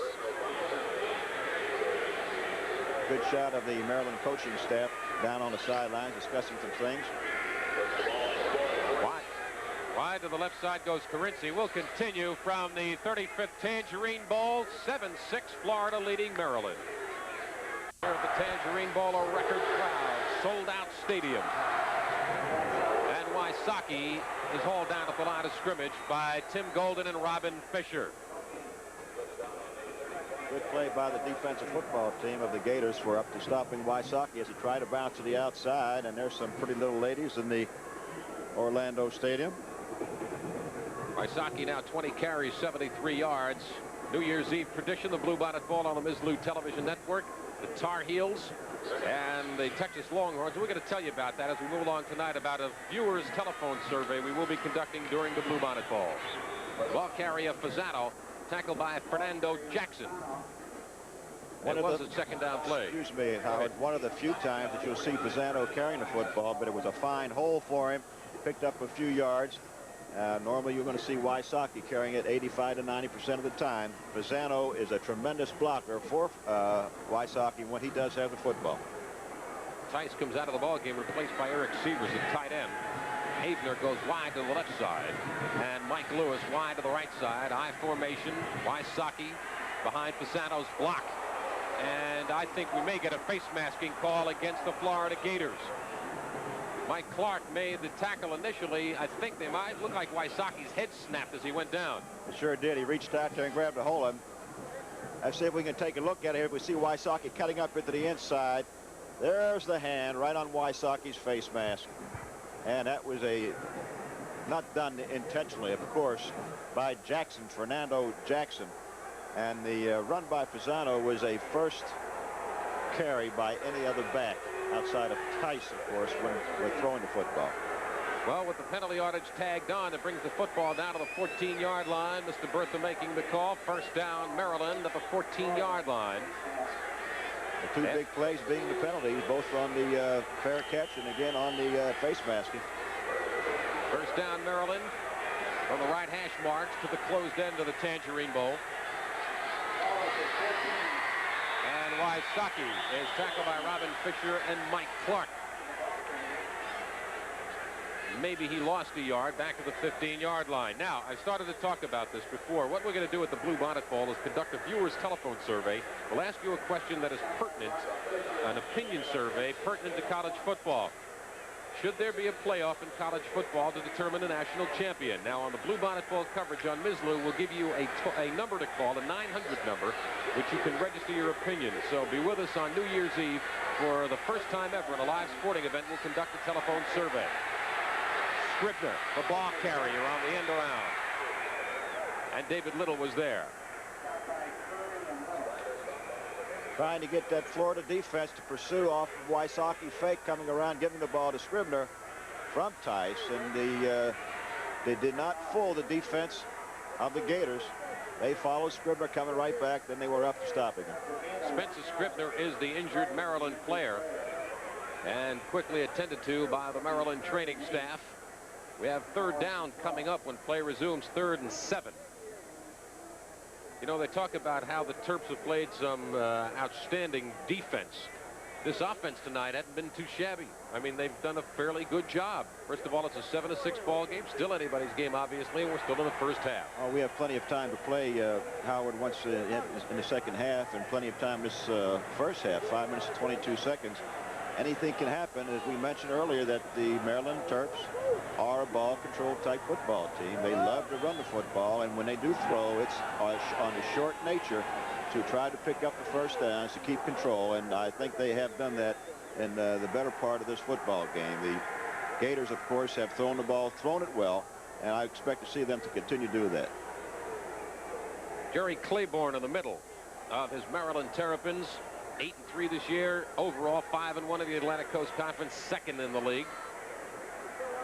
Good shot of the Maryland coaching staff down on the sidelines discussing some things. Wide to the left side goes Carinci. We'll continue from the 35th Tangerine Bowl. 7-6 Florida leading Maryland. Here at the Tangerine Bowl, a record crowd, sold out stadium. And Wysocki is hauled down at the line of scrimmage by Tim Golden and Robin Fisher. Good play by the defensive football team of the Gators for up to stopping Wysocki as he tried to bounce to the outside, and there's some pretty little ladies in the Orlando Stadium. Wysocki now 20 carries, 73 yards. New Year's Eve tradition, the Bluebonnet Ball on the Ms. Lou Television Network. The Tar Heels and the Texas Longhorns. We're going to tell you about that as we move along tonight about a viewers telephone survey we will be conducting during the Bluebonnet Ball. Ball carrier Fasano, tackled by Fernando Jackson. It was a second down play. Excuse me, Howard. One of the few times that you'll see Fasano carrying the football, but it was a fine hole for him. Picked up a few yards. Normally you're going to see Wysocki carrying it 85 to 90% of the time. Fasano is a tremendous blocker for Wysocki when he does have the football. Tice comes out of the ball game, replaced by Eric Sievers at tight end. Havner goes wide to the left side, and Mike Lewis wide to the right side. I formation. Wysocki behind Fasano's block, and I think we may get a face masking call against the Florida Gators. Mike Clark made the tackle initially. I think they might look like Wysocki's head snapped as he went down. It sure did. He reached out there and grabbed a hold of him. Let's see if we can take a look at it here. If we see Wysocki cutting up into the inside, there's the hand right on Wysocki's face mask. And that was not done intentionally, of course, by Jackson, Fernando Jackson. And the run by Fasano was a first carry by any other back outside of Tice, of course, when we're throwing the football. Well, with the penalty yardage tagged on, it brings the football down to the 14-yard line. Mr. Bertha making the call. First down, Maryland at the 14-yard line. The two big plays being the penalties, both on the fair catch and again on the face masking. First down, Maryland from the right hash marks to the closed end of the Tangerine Bowl. And Wysocki is tackled by Robin Fisher and Mike Clark. Maybe he lost a yard back to the 15-yard line. Now, I started to talk about this before. What we're going to do at the Blue Bonnet Bowl is conduct a viewer's telephone survey. We'll ask you a question that is pertinent, an opinion survey pertinent to college football. Should there be a playoff in college football to determine a national champion? Now, on the Blue Bonnet Bowl coverage on Mislu, we'll give you a number to call, a 900 number, which you can register your opinion. So be with us on New Year's Eve for the first time ever in a live sporting event. We'll conduct a telephone survey. Scribner, the ball carrier on the end around. And David Little was there. Trying to get that Florida defense to pursue off of Wysocki fake, coming around, giving the ball to Scribner from Tice. And they did not fool the defense of the Gators. They followed Scribner coming right back. Then they were up to stopping him. Spencer Scribner is the injured Maryland player and quickly attended to by the Maryland training staff. We have third down coming up when play resumes, 3rd and 7. You know, they talk about how the Terps have played some outstanding defense. This offense tonight hadn't been too shabby. I mean, they've done a fairly good job. First of all, it's a 7-6 ball game. Still anybody's game, obviously, and we're still in the first half. Oh, we have plenty of time to play, Howard, once in the second half, and plenty of time this first half, 5 minutes and 22 seconds. Anything can happen. As we mentioned earlier, that the Maryland Terps are a ball control type football team. They love to run the football, and when they do throw, it's on a short nature to try to pick up the first downs to keep control, and I think they have done that in the better part of this football game. The Gators, of course, have thrown the ball, thrown it well, and I expect to see them to continue to do that. Jerry Claiborne in the middle of his Maryland Terrapins. 8-3 this year. Overall, 5-1 in the Atlantic Coast Conference, 2nd in the league.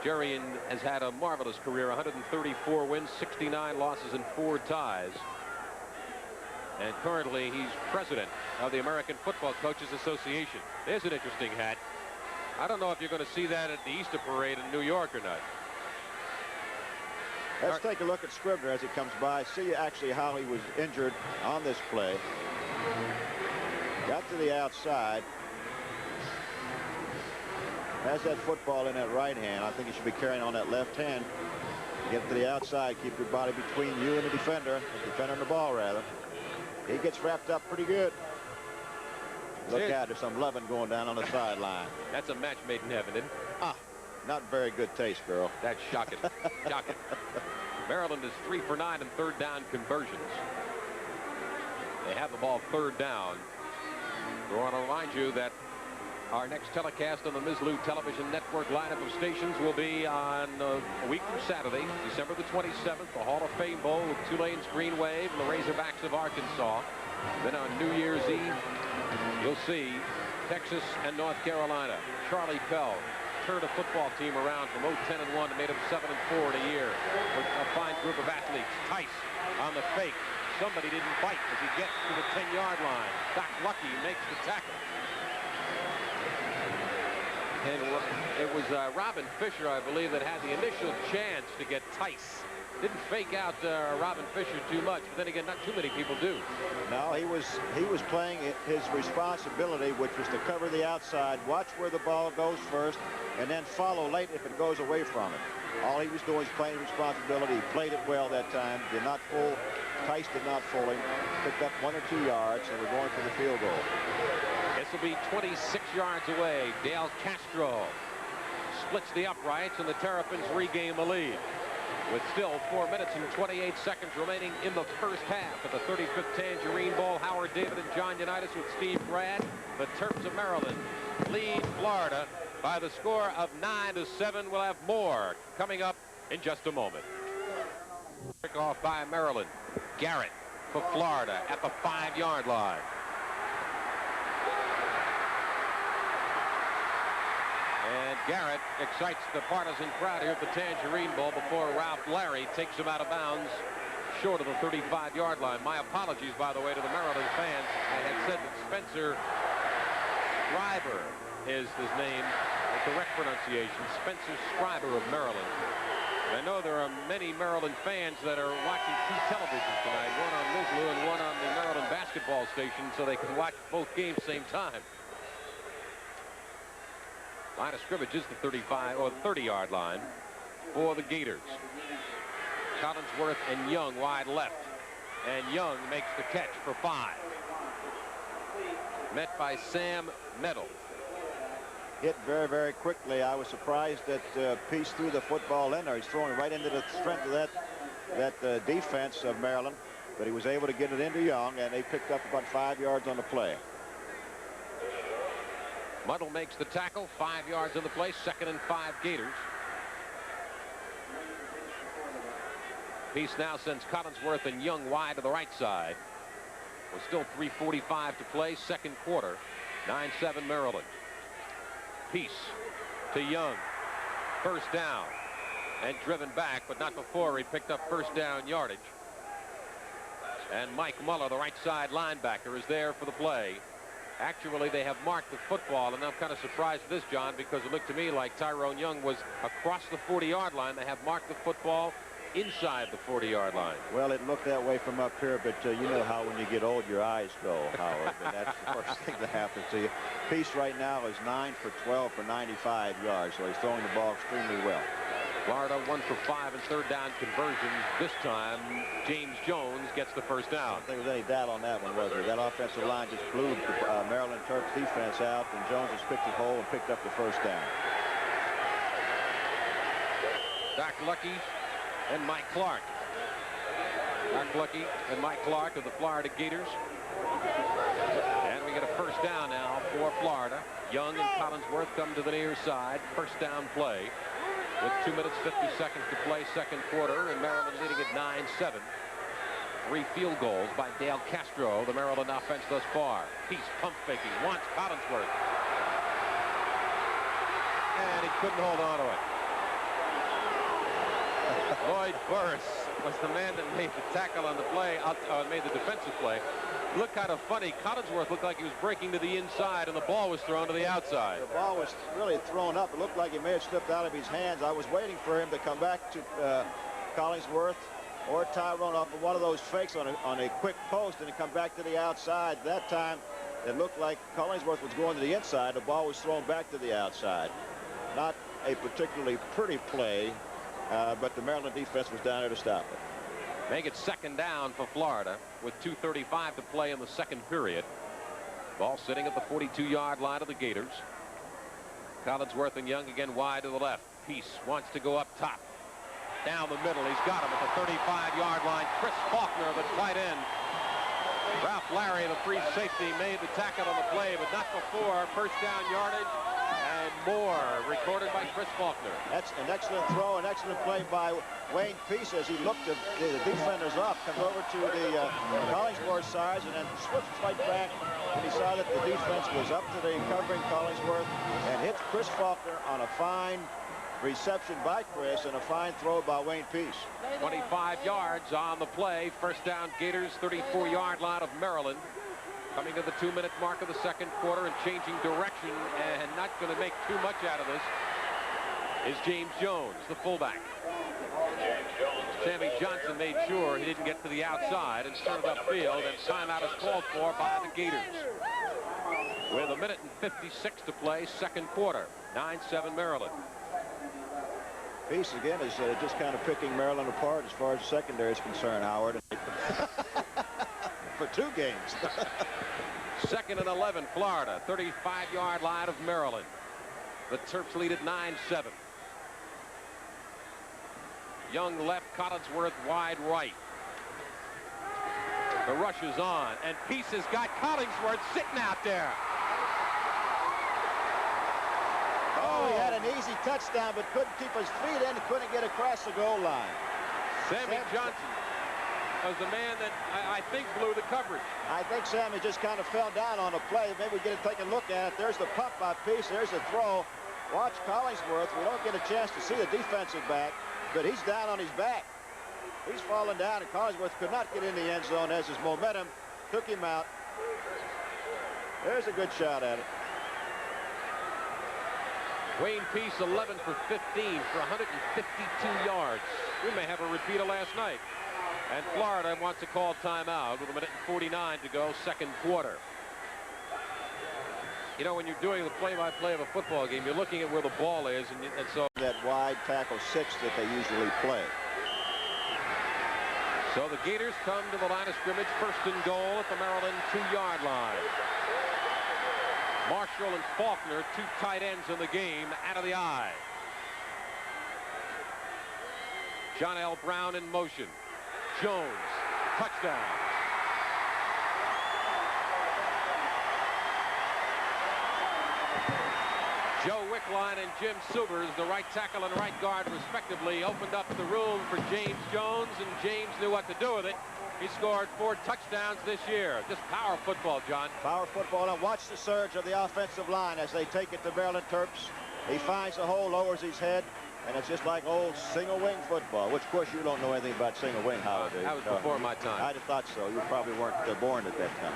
Jerry has had a marvelous career, 134 wins, 69 losses, and 4 ties. And currently, he's president of the American Football Coaches Association. There's an interesting hat. I don't know if you're going to see that at the Easter Parade in New York or not. Let's take a look at Scribner as he comes by. See actually how he was injured on this play. Got to the outside. Has that football in that right hand. I think he should be carrying on that left hand. Get to the outside. Keep your body between you and the defender and the ball, rather. He gets wrapped up pretty good. Look out, there's some loving going down on the sideline. That's a match made in heaven, isn't it? Ah, not very good taste, girl. That's shocking. Shocking. Maryland is 3 for 9 in third down conversions. They have the ball third down. We want to remind you that our next telecast on the Mislu Television Network lineup of stations will be on a week from Saturday, December the 27th, the Hall of Fame Bowl with Tulane's Green Wave and the Razorbacks of Arkansas. Then on New Year's Eve, you'll see Texas and North Carolina. Charlie Pell turned a football team around from 0-10-1 and made them 7-4 in a year with a fine group of athletes. Tice on the fake. Somebody didn't bite as he gets to the 10-yard line. Doc Lucky makes the tackle. And it was Robin Fisher, I believe, that had the initial chance to get Tice. Didn't fake out Robin Fisher too much, but then again, not too many people do. No, he was playing his responsibility, which was to cover the outside, watch where the ball goes first, and then follow late if it goes away from it. All he was doing was playing responsibility. He played it well that time. Did not fool. Tice did not fool him. Picked up 1 or 2 yards, and we're going for the field goal. This will be 26 yards away. Dale Castro splits the uprights, and the Terrapins regain the lead. With still 4 minutes and 28 seconds remaining in the first half of the 35th Tangerine Bowl. Howard David and John Unitas with Steve Brad. The Terps of Maryland lead Florida by the score of 9-7. We'll have more coming up in just a moment. Kickoff by Maryland. Garrett for Florida at the 5-yard line. And Garrett excites the partisan crowd here at the Tangerine Bowl before Ralph Larry takes him out of bounds short of the 35-yard line. My apologies, by the way, to the Maryland fans. I had said that Spencer Schreiber is his name, the correct pronunciation, Spencer Schreiber of Maryland. And I know there are many Maryland fans that are watching two televisions tonight, one on Lizlu and one on the Maryland basketball station, so they can watch both games same time. Line of scrimmage is the 35 or 30-yard line for the Gators. Collinsworth and Young wide left, and Young makes the catch for 5. Met by Sam Meadow. Hit very, very quickly. I was surprised that Peace threw the football in there. He's throwing right into the strength of that defense of Maryland, but he was able to get it into Young, and they picked up about 5 yards on the play. Muddle makes the tackle, 5 yards on the play, 2nd and 5 Gators. Peace now sends Collinsworth and Young wide to the right side. With still 3:45 to play, second quarter, 9-7 Maryland. Peace to Young, first down, and driven back, but not before he picked up first down yardage. And Mike Muller, the right side linebacker, is there for the play. Actually, they have marked the football, and I'm kind of surprised at this, John, because it looked to me like Tyrone Young was across the 40-yard line. They have marked the football inside the 40-yard line. Well, it looked that way from up here, but you know how when you get old, your eyes go, Howard, and that's the first thing that happens to you. Peace right now is 9 for 12 for 95 yards, so he's throwing the ball extremely well. Florida 1 for 5 and third down conversions. This time, James Jones gets the first down. I don't think there was any doubt on that one, was there? That offensive line just blew the Maryland Terps defense out, and Jones just picked the hole and picked up the first down. Doc Lucky and Mike Clark. Doc Lucky and Mike Clark of the Florida Gators. And we get a first down now for Florida. Young and Collinsworth come to the near side. First down play. With 2 minutes, 50 seconds to play, second quarter, and Maryland leading at 9-7. 3 field goals by Dale Castro, the Maryland offense thus far. Peace pump faking, wants Collinsworth. And he couldn't hold on to it. Lloyd Burris was the man that made the tackle on the play, made the defensive play. Looked kind of funny. Collinsworth looked like he was breaking to the inside, and the ball was thrown to the outside. The ball was really thrown up. It looked like it may have slipped out of his hands. I was waiting for him to come back to Collinsworth or Tyrone off of one of those fakes on a quick post and to come back to the outside. That time, it looked like Collinsworth was going to the inside. The ball was thrown back to the outside. Not a particularly pretty play, but the Maryland defense was down there to stop it. Make it second down for Florida with 2:35 to play in the second period. Ball sitting at the 42-yard line of the Gators. Collinsworth and Young again wide to the left. Peace wants to go up top. Down the middle. He's got him at the 35-yard line. Chris Faulkner, the tight end. Ralph Larry, the free safety, made the tackle on the play, but not before. First down yardage. And more recorded by Chris Faulkner. That's an excellent throw, an excellent play by Wayne Peace as he looked the defenders up, comes over to the Collinsworth side and then switches right back when he saw that the defense was up to the covering Collinsworth and hits Chris Faulkner on a fine reception by Chris and a fine throw by Wayne Peace. 25 yards on the play. First down Gators, 34-yard line of Maryland. Coming to the 2-minute mark of the second quarter and changing direction and not going to make too much out of this is James Jones, the fullback. Sammy Johnson made sure he didn't get to the outside and started upfield, and timeout is called for by the Gators. With 1 minute and 56 to play, second quarter, 9-7 Maryland. Peace again is just kind of picking Maryland apart as far as the secondary is concerned, Howard. For 2 games. Second and 11, Florida, 35-yard line of Maryland. The Terps lead at 9-7. Young left, Collinsworth wide right. The rush is on, and Peace has got Collinsworth sitting out there. Oh, he had an easy touchdown, but couldn't keep his feet in and couldn't get across the goal line. Sammy Johnson was the man that I think blew the coverage. I think Sammy just kind of fell down on the play. Maybe we take a look at it. There's the pump by Peace. There's the throw. Watch Collingsworth. We don't get a chance to see the defensive back, but he's down on his back. He's falling down, and Collingsworth could not get in the end zone as his momentum took him out. There's a good shot at it. Wayne Peace 11 for 15 for 152 yards. We may have a repeat of last night. And Florida wants to call timeout with 1:49 to go, second quarter. You know, when you're doing the play-by-play of a football game, you're looking at where the ball is, and so that wide tackle 6 that they usually play. So the Gators come to the line of scrimmage, first and goal at the Maryland 2-yard line. Marshall and Faulkner, 2 tight ends in the game, out of the eye. John L. Brown in motion. Jones, touchdown. Joe Wickline and Jim Silvers, the right tackle and right guard respectively, opened up the room for James Jones, and James knew what to do with it. He scored 4 touchdowns this year. Just power football, John. Power football. And watch the surge of the offensive line as they take it to Maryland Terps. He finds the hole, lowers his head, and it's just like old single-wing football, which, of course, you don't know anything about single-wing, Howard. That was before my time. I'd have thought so. You probably weren't born at that time.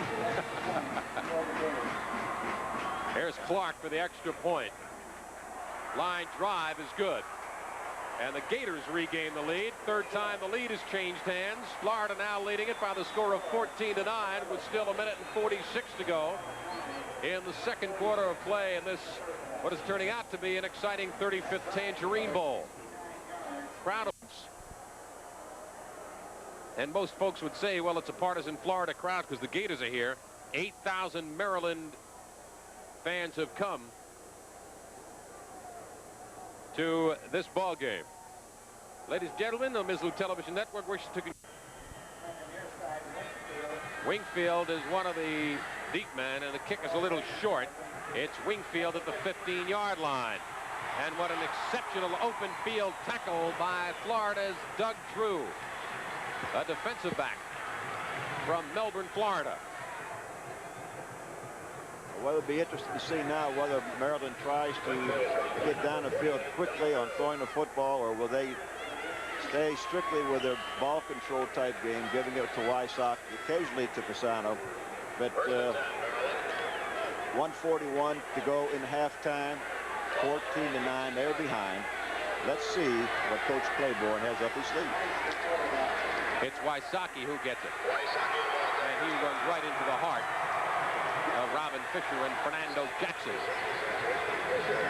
Here's Clark for the extra point. Line drive is good. And the Gators regain the lead. Third time the lead has changed hands. Florida now leading it by the score of 14-9 with still 1:46 to go in the second quarter of play in this, what is turning out to be an exciting 35th Tangerine Bowl. Crowd. And most folks would say, well, it's a partisan Florida crowd because the Gators are here. 8,000 Maryland fans have come to this ball game. Ladies and gentlemen, the Mizzou Television Network wishes to. Wingfield is one of the deep men, and the kick is a little short. It's Wingfield at the 15-yard line. And what an exceptional open field tackle by Florida's Doug Drew, a defensive back from Melbourne, Florida. Well, it'll be interesting to see now whether Maryland tries to get down the field quickly on throwing the football, or will they stay strictly with their ball control type game, giving it to Wysocki, occasionally to Pisano. But 1:41 to go in halftime, 14-9, they're behind. Let's see what Coach Claiborne has up his sleeve. It's Wysocki who gets it. And he runs right into the heart of Robin Fisher and Fernando Jackson.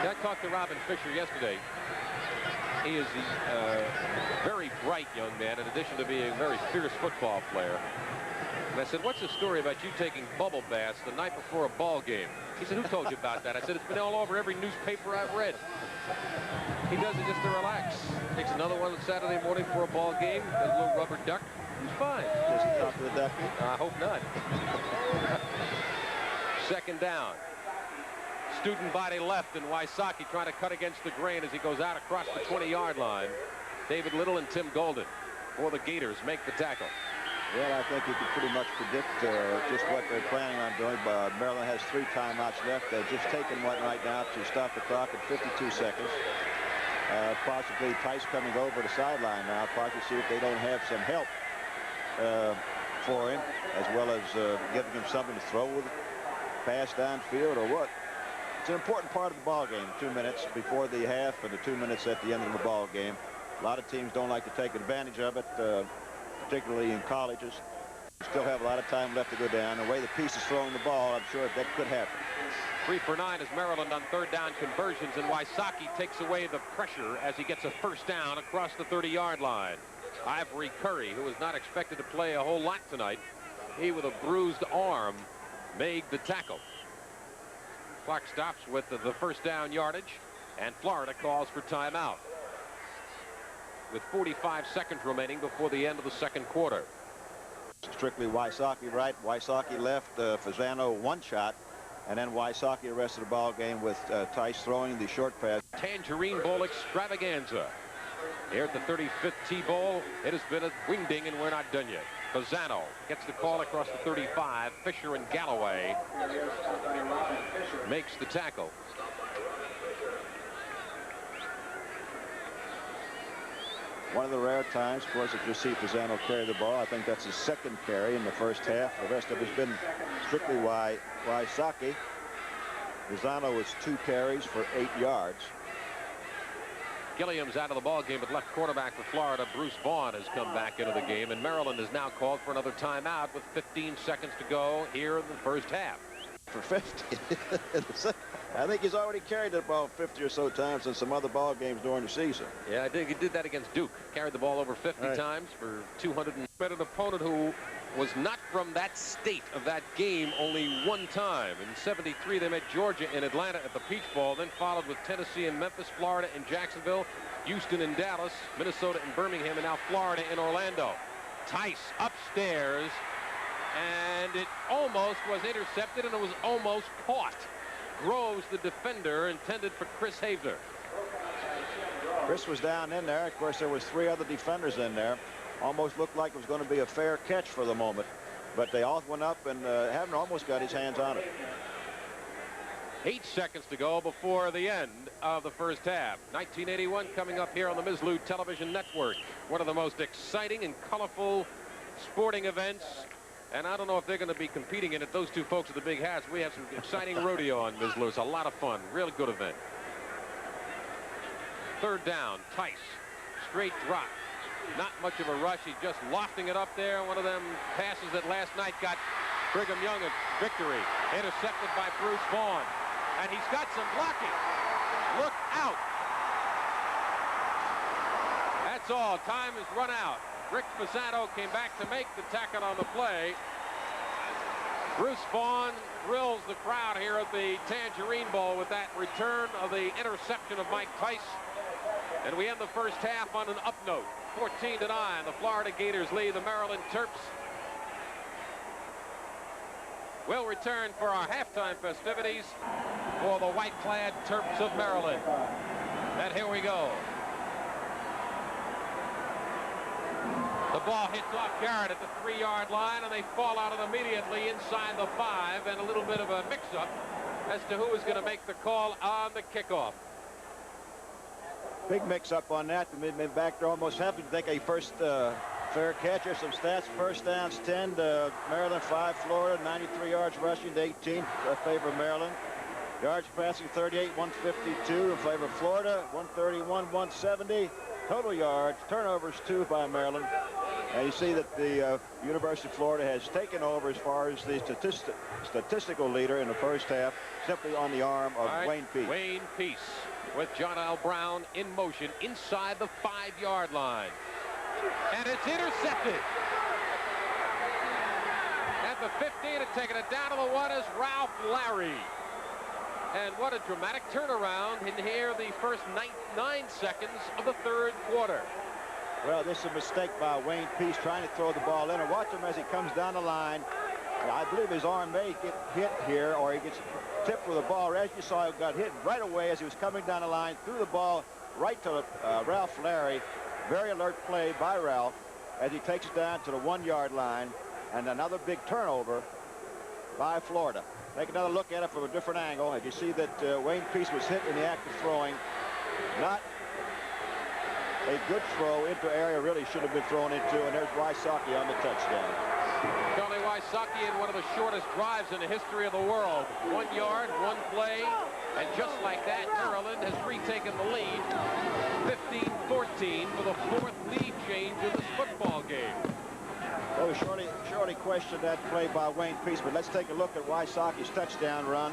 I talked to Robin Fisher yesterday. He is a very bright young man, in addition to being a very fierce football player. And I said, what's the story about you taking bubble baths the night before a ball game? He said, who told you about that? I said, it's been all over every newspaper I've read. He does it just to relax. Takes another one on Saturday morning for a ball game, does a little rubber duck. He's fine. Doesn't talk to the ducky? I hope not. Second down. Student body left, and Wysocki trying to cut against the grain as he goes out across the 20-yard line. David Little and Tim Golden for the Gators make the tackle. Well, I think you can pretty much predict just what they're planning on doing. But Maryland has 3 timeouts left. They've just taken one right now to stop the clock at 52 seconds. Possibly Tice coming over the sideline now, possibly see if they don't have some help for him, as well as giving him something to throw with, pass downfield or what. It's an important part of the ball game. 2 minutes before the half and the 2 minutes at the end of the ball game. A lot of teams don't like to take advantage of it, particularly in colleges. Still have a lot of time left to go down. The way the piece is throwing the ball, I'm sure that could happen. 3 for 9 is Maryland on third down conversions, and Wysocki takes away the pressure as he gets a first down across the 30-yard line. Ivory Curry, who was not expected to play a whole lot tonight, he with a bruised arm made the tackle. Clock stops with the first down yardage, and Florida calls for timeout with 45 seconds remaining before the end of the second quarter. Strictly Wysocki right, Wysocki left, Fasano one shot, and then Wysocki the rest of the ball game with Tice throwing the short pass. Tangerine Bowl extravaganza. Here at the 35th T-Bowl, it has been a wing-ding, and we're not done yet. Fasano gets the call across the 35. Fisher and Galloway makes the tackle. One of the rare times, of course, that you see Fasano carry the ball. I think that's his second carry in the first half. The rest of it has been strictly Wysocki. Fasano was 2 carries for 8 yards. Gilliam's out of the ball game, but left quarterback for Florida, Bruce Vaughn, has come back into the game, and Maryland is now called for another timeout with 15 seconds to go here in the first half. For 50. I think he's already carried the ball 50 or so times in some other ball games during the season. Yeah, I think he did that against Duke. Carried the ball over 50 times for 200. But an opponent who was not from that state of that game only one time. In '73, they met Georgia in Atlanta at the Peach Bowl, then followed with Tennessee and Memphis, Florida and Jacksonville, Houston and Dallas, Minnesota and Birmingham, and now Florida and Orlando. Tice upstairs, and it almost was intercepted, and it was almost caught. Groves, the defender, intended for Chris Havener. Chris was down in there. Of course, there was 3 other defenders in there. Almost looked like it was going to be a fair catch for the moment, but they all went up, and Havener almost got his hands on it. 8 seconds to go before the end of the first half. 1981 coming up here on the Mizlou Television Network. One of the most exciting and colorful sporting events. And I don't know if they're going to be competing in it. Those 2 folks with the big hats. We have some exciting rodeo on Mizlou. It's a lot of fun. Really good event. 3rd down. Tice. Straight drop. Not much of a rush. He's just lofting it up there. One of them passes that last night got Brigham Young a victory. Intercepted by Bruce Vaughn. And he's got some blocking. Look out. That's all. Time has run out. Rick Fasano came back to make the tackle on the play. Bruce Vaughn thrills the crowd here at the Tangerine Bowl with that return of the interception of Mike Tice. And we end the first half on an up note. 14-9. The Florida Gators lead the Maryland Terps. We'll return for our halftime festivities for the white-clad Terps of Maryland. And here we go. The ball hits off Garrett at the 3-yard line, and they fall out of immediately inside the 5, and a little bit of a mix-up as to who is going to make the call on the kickoff. Big mix-up on that. The mid-back there almost happened to take a first fair catch. Here's some stats. First downs 10 to Maryland, 5 Florida, 93 yards rushing to 18 in favor of Maryland. Yards passing 38, 152 in favor of Florida, 131, 170. Total yards, turnovers 2 by Maryland. And you see that the University of Florida has taken over as far as the statistical leader in the first half, simply on the arm of Wayne Peace. Wayne Peace with John L. Brown in motion inside the 5-yard line. And it's intercepted. At the 15, and taking it down to the 1 is Ralph Larry. And what a dramatic turnaround in here the first 9 seconds of the 3rd quarter. Well, this is a mistake by Wayne Peace trying to throw the ball in. And watch him as he comes down the line. I believe his arm may get hit here, or he gets tipped with the ball. As you saw, he got hit right away as he was coming down the line, threw the ball right to Ralph Larry. Very alert play by Ralph as he takes it down to the 1-yard line. And another big turnover by Florida. Take another look at it from a different angle. As you see that Wayne Peace was hit in the act of throwing. Not a good throw into area really should have been thrown into. And there's Wysocki on the touchdown. Charlie Wysocki in one of the shortest drives in the history of the world. 1 yard, 1 play. And just like that, Maryland has retaken the lead. 15-14 for the 4th lead change in this football game. Well, we surely questioned that play by Wayne Peace, but let's take a look at Wysocki's touchdown run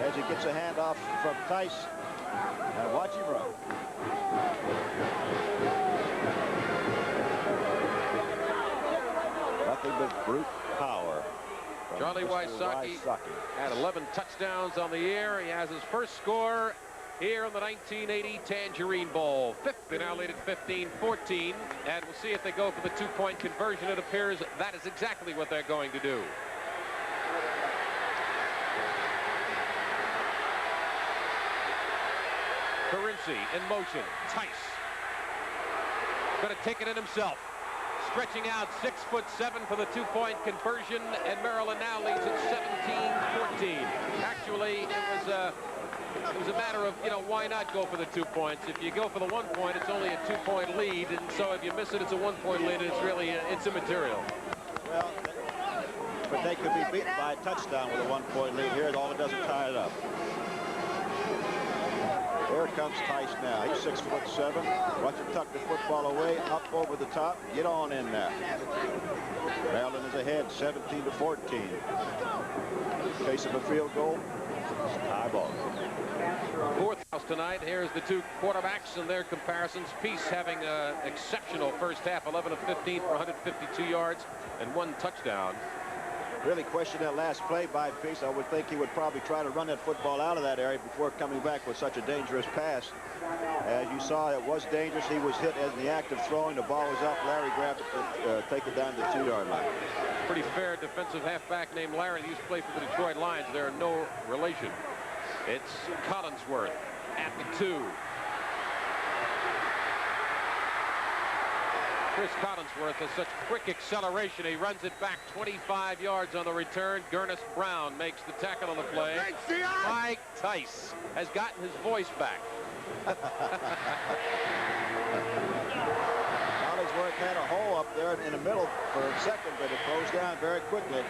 as he gets a handoff from Tice. And watch him run. Nothing but brute power. Charlie Wysocki had 11 touchdowns on the year. He has his first score here in the 1980 Tangerine Bowl. They now lead at 15-14, and we'll see if they go for the 2-point conversion. It appears that is exactly what they're going to do. Carinci in motion. Tice going to take it in himself. stretching out 6'7" for the two-point conversion, and Maryland now leads at 17-14. Actually, it was a matter of, why not go for the 2 points? If you go for the 1 point, it's only a 2-point lead, and so if you miss it, it's a 1-point lead, and it's really, it's immaterial. Well, but they could be beaten by a touchdown with a 1-point lead here. All it does is tie it up. Here comes Tice now. He's 6'7". Watch him tuck the football away, up over the top. Get on in there. Maryland is ahead, 17-14. In case of a field goal, high ball. Fourth house tonight. Here's the two quarterbacks and their comparisons. Peace having an exceptional first half, 11 of 15 for 152 yards and 1 touchdown. Really question that last play by Peace. I would think he would probably try to run that football out of that area before coming back with such a dangerous pass. As you saw, it was dangerous. He was hit as in the act of throwing. The ball was up. Larry grabbed it to take it down to the 2-yard line. Pretty fair defensive halfback named Larry. He used to play for the Detroit Lions. They're no relation. It's Collinsworth at the 2. Chris Collinsworth has such quick acceleration. He runs it back 25 yards on the return. Gurnis Brown makes the tackle on the play. Mike Tice has gotten his voice back. Collinsworth had a hole up there in the middle for a second, but it closed down very quickly.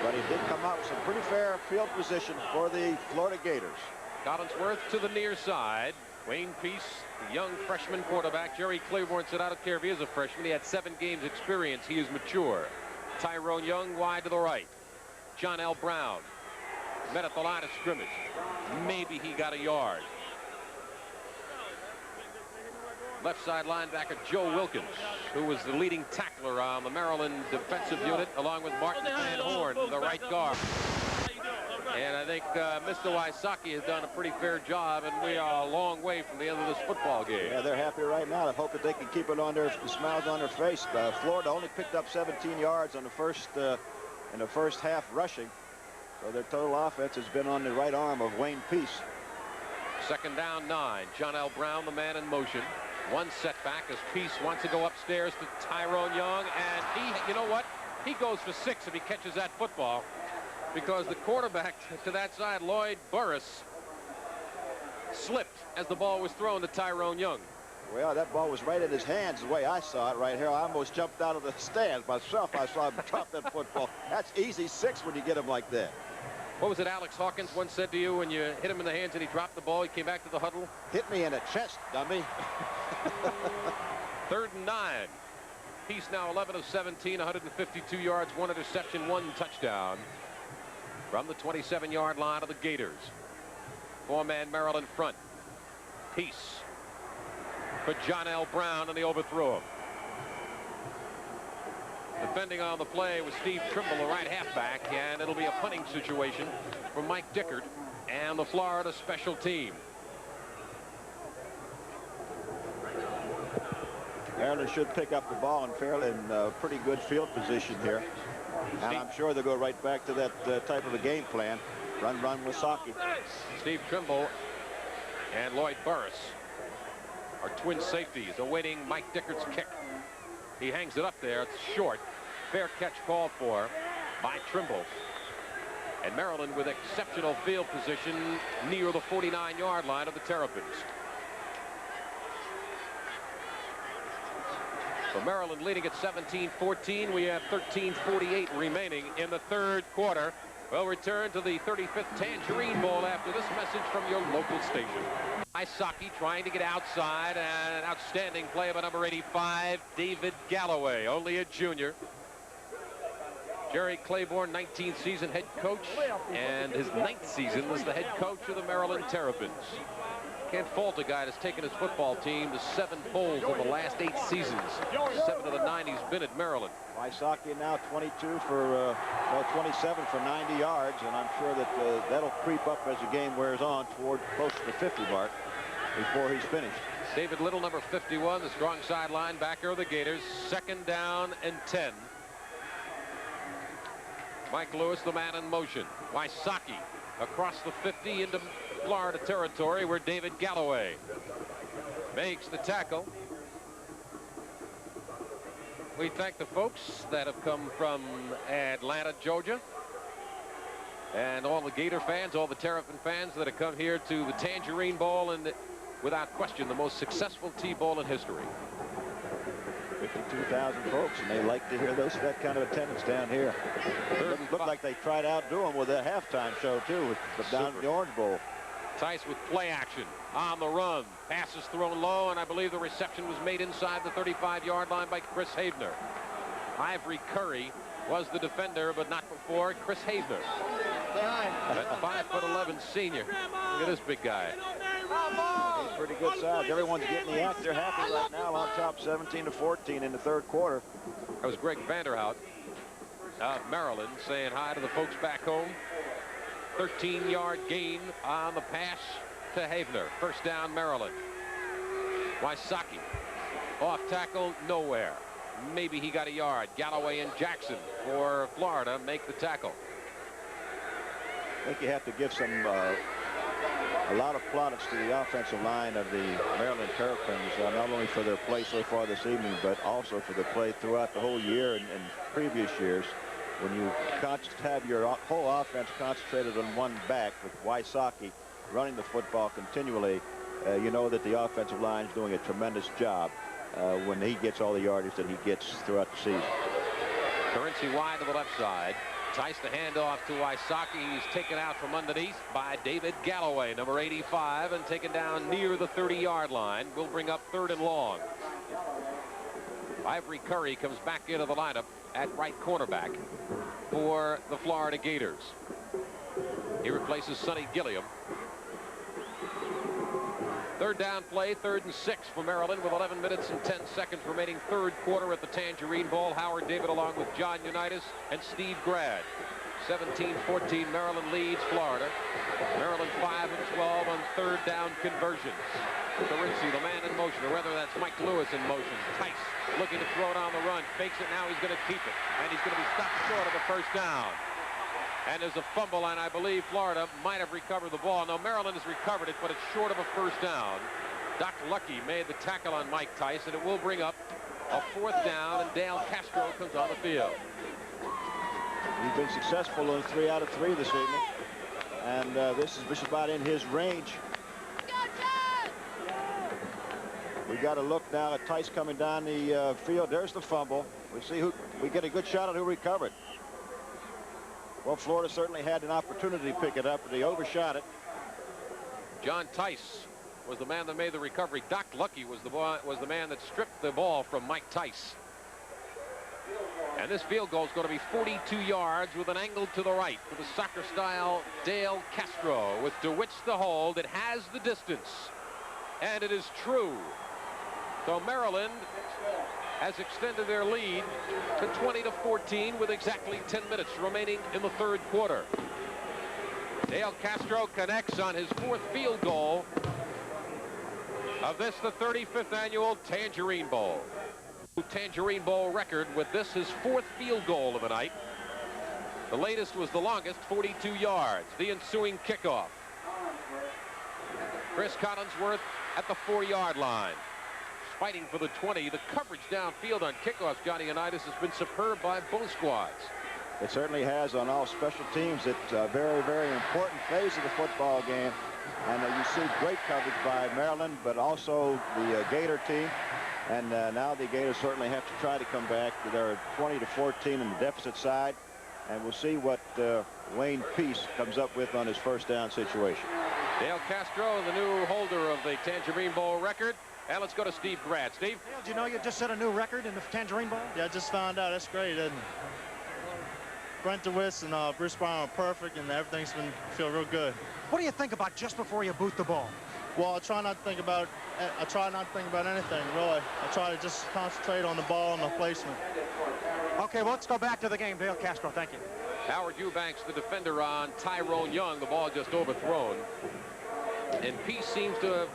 But he did come out with some pretty fair field position for the Florida Gators. Collinsworth to the near side. Wayne Peace, the young freshman quarterback. Jerry Claiborne said, I don't care if he is a freshman. He had 7 games experience. He is mature. Tyrone Young wide to the right. John L. Brown met at the line of scrimmage. Maybe he got a yard. Left side linebacker Joe Wilkins, who was the leading tackler on the Maryland defensive unit, along with Martin Van Horn, the right guard. And I think Mr. Wysocki has done a pretty fair job, and we are a long way from the end of this football game. Yeah, they're happy right now. I hope that they can keep it on their smiles on their face. Florida only picked up 17 yards on the first half rushing. So their total offense has been on the right arm of Wayne Peace. Second down 9. John L. Brown, the man in motion. 1 setback as Peace wants to go upstairs to Tyrone Young, and you know what? He goes for 6 if he catches that football, because the quarterback to that side, Lloyd Burris, slipped as the ball was thrown to Tyrone Young. Well, that ball was right in his hands the way I saw it right here. I almost jumped out of the stands myself. I saw him drop that football. That's easy 6 when you get him like that. What was it Alex Hawkins once said to you when you hit him in the hands and he dropped the ball? He came back to the huddle. Hit me in the chest, dummy. 3rd and 9. Peace now 11 of 17, 152 yards, 1 interception, 1 touchdown. From the 27-yard line of the Gators. 4-man Maryland front. Peace for John L. Brown, and they overthrow him. Defending on the play was Steve Trimble, the right halfback, and it'll be a punting situation for Mike Dickert and the Florida special team. Maryland should pick up the ball in pretty good field position here. And I'm sure they'll go right back to that type of a game plan. Run, Wysocki. Steve Trimble and Lloyd Burris are twin safeties awaiting Mike Dickert's kick. He hangs it up there. It's short. Fair catch called for by Trimble. And Maryland with exceptional field position near the 49-yard line of the Terrapins. So Maryland leading at 17-14. We have 13:48 remaining in the 3rd quarter. We'll return to the 35th Tangerine Bowl after this message from your local station. Wysocki trying to get outside, and an outstanding play by number 85, David Galloway, only a junior. Jerry Claiborne, 19th season head coach, and his 9th season as the head coach of the Maryland Terrapins. Can't fault a guy that's taken his football team to 7 bowls in the last 8 seasons. 7 of the 9 he's been at Maryland. Wysocki now 27 for 90 yards, and I'm sure that that'll creep up as the game wears on toward close to the 50 mark before he's finished. David Little, number 51, the strong side linebacker of the Gators. 2nd down and 10. Mike Lewis, the man in motion. Wysocki across the 50 into Florida territory, where David Galloway makes the tackle. We thank the folks that have come from Atlanta, Georgia, and all the Gator fans, all the Terrapin fans that have come here to the Tangerine Bowl, and without question the most successful T-Bowl in history. 52,000 folks, and they like to hear that kind of attendance down here. Looked like they tried to outdo them with a halftime show too, down at the Orange Bowl. Tice with play action on the run. Passes thrown low, and I believe the reception was made inside the 35-yard line by Chris Havener. Ivory Curry was the defender, but not before Chris Havener. That 5'11" senior. Look at this big guy. He's pretty good size. Everyone's getting the act. They're happy right now on top 17-14 in the third quarter. That was Greg Vanderhout of Maryland saying hi to the folks back home. 13-yard gain on the pass to Havener. First down, Maryland. Wysocki off tackle, nowhere. Maybe he got a yard. Galloway and Jackson for Florida make the tackle. I think you have to give a lot of plaudits to the offensive line of the Maryland Terrapins, not only for their play so far this evening, but also for the play throughout the whole year and previous years. When you have your whole offense concentrated on one back with Wysocki running the football continually, you know that the offensive line is doing a tremendous job when he gets all the yardage that he gets throughout the season. Currency wide to the left side. Tice the handoff to Wysocki. He's taken out from underneath by David Galloway, number 85, and taken down near the 30-yard line. Will bring up 3rd and long. Ivory Curry comes back into the lineup at right cornerback for the Florida Gators. He replaces Sonny Gilliam. 3rd down play, 3rd and 6 for Maryland with 11 minutes and 10 seconds remaining. 3rd quarter at the Tangerine Bowl. Howard David along with John Unitas and Steve Grad. 17-14, Maryland leads Florida. Maryland 5 and 12 on 3rd down conversions. Currency, the man in motion, or whether that's Mike Lewis in motion. Tice looking to throw it on the run. Fakes it, now he's going to keep it. And he's going to be stopped short of the first down. And there's a fumble, and I believe Florida might have recovered the ball. No, Maryland has recovered it, but it's short of a first down. Doc Lucky made the tackle on Mike Tice, and it will bring up a 4th down, and Dale Castro comes on the field. He's been successful in 3 out of 3 this evening, and this is about in his range. We got to look now at Tice coming down the field. There's the fumble. We see who. We get a good shot at who recovered. Well, Florida certainly had an opportunity to pick it up, but they overshot it. John Tice was the man that made the recovery. Doc Lucky was the man that stripped the ball from Mike Tice. And this field goal is going to be 42 yards with an angle to the right for the soccer-style Dale Castro. With DeWitt's the hold, it has the distance, and it is true. So Maryland has extended their lead to 20-14 with exactly 10 minutes remaining in the 3rd quarter. Dale Castro connects on his 4th field goal of this, the 35th annual Tangerine Bowl. Tangerine Bowl record with this, his 4th field goal of the night. The latest was the longest, 42 yards. The ensuing kickoff. Chris Collinsworth at the 4-yard line. Fighting for the 20. The coverage downfield on kickoffs, Johnny Unitas, has been superb by both squads. It certainly has on all special teams. It's a very, very important phase of the football game. And you see great coverage by Maryland, but also the Gator team. And now the Gators certainly have to try to come back. They're 20-14 in the deficit side. And we'll see what Wayne Peace comes up with on his first down situation. Dale Castro, the new holder of the Tangerine Bowl record. And let's go to Steve Grad. Steve? Dale, did you know you just set a new record in the Tangerine Bowl? Yeah, I just found out. That's great. And Brent DeWitt and Bruce Brown are perfect, and everything's been feel real good. What do you think about just before you boot the ball? Well, I try not to think about anything, really. I try to just concentrate on the ball and the placement. Okay, well, let's go back to the game. Dale Castro, thank you. Howard Eubanks, the defender on Tyrone Young. The ball just overthrown. And Peace seems to have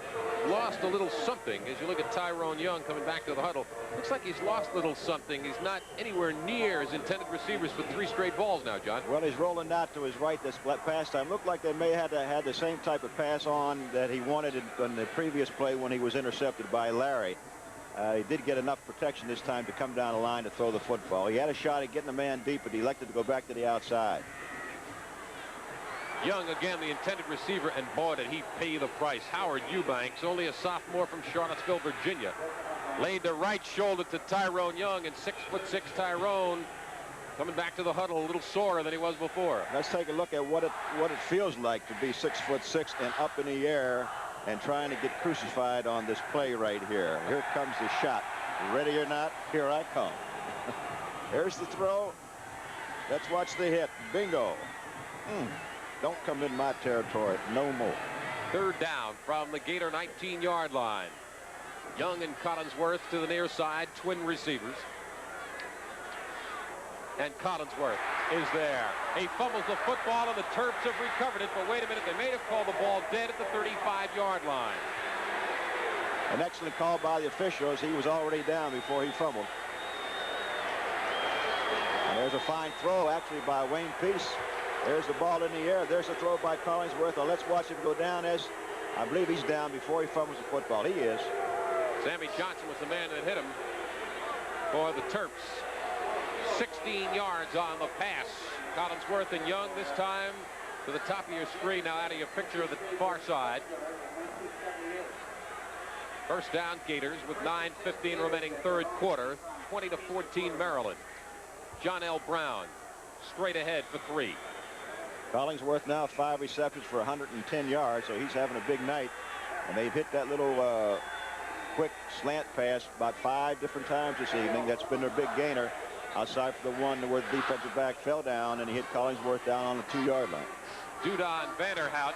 lost a little something. As you look at Tyrone Young coming back to the huddle, looks like he's lost a little something. He's not anywhere near his intended receivers for 3 straight balls now, John. Well, he's rolling out to his right this pass time. Looked like they may have had the same type of pass on that he wanted in the previous play when he was intercepted by Larry. He did get enough protection this time to come down the line to throw the football. He had a shot at getting the man deep, but he elected to go back to the outside. Young again, the intended receiver, and boy, did he pay the price. Howard Eubanks, only a sophomore from Charlottesville, Virginia, laid the right shoulder to Tyrone Young, and 6'6" Tyrone coming back to the huddle a little sorer than he was before. Let's take a look at what it feels like to be 6'6" and up in the air and trying to get crucified on this play right here. Here comes the shot. Ready or not, here I come. Here's the throw. Let's watch the hit. Bingo. Don't come in my territory no more. Third down from the Gator 19-yard line. Young and Collinsworth to the near side, twin receivers. And Collinsworth is there. He fumbles the football, and the Terps have recovered it. But wait a minute, they may have called the ball dead at the 35-yard line. An excellent call by the officials. He was already down before he fumbled. And there's a fine throw, actually, by Wayne Peace. There's the ball in the air. There's a throw by Collinsworth. Now let's watch him go down, as I believe he's down before he fumbles the football. He is. Sammy Johnson was the man that hit him for the Terps. 16 yards on the pass. Collinsworth and Young this time to the top of your screen. Now out of your picture of the far side. First down, Gators, with 9:15 remaining third quarter. 20-14 Maryland. John L. Brown straight ahead for 3. Collinsworth now 5 receptions for 110 yards, so he's having a big night. And they've hit that little quick slant pass about 5 different times this evening. That's been their big gainer, outside for the one where the defensive back fell down and he hit Collinsworth down on the 2-yard line. Dudon and Vanderhout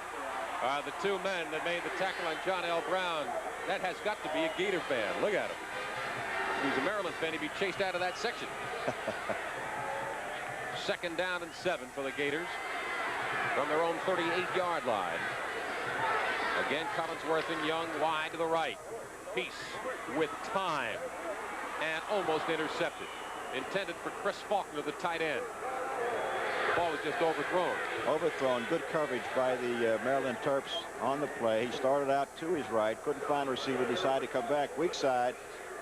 are the two men that made the tackle on John L. Brown. That has got to be a Gator fan. Look at him. If he's a Maryland fan, he'd be chased out of that section. Second down and 7 for the Gators from their own 38-yard line. Again, Collinsworth and Young wide to the right. Peace with time and almost intercepted. Intended for Chris Faulkner, the tight end. The ball was just overthrown. Overthrown. Good coverage by the Maryland Terps on the play. He started out to his right, couldn't find a receiver, decided to come back weak side.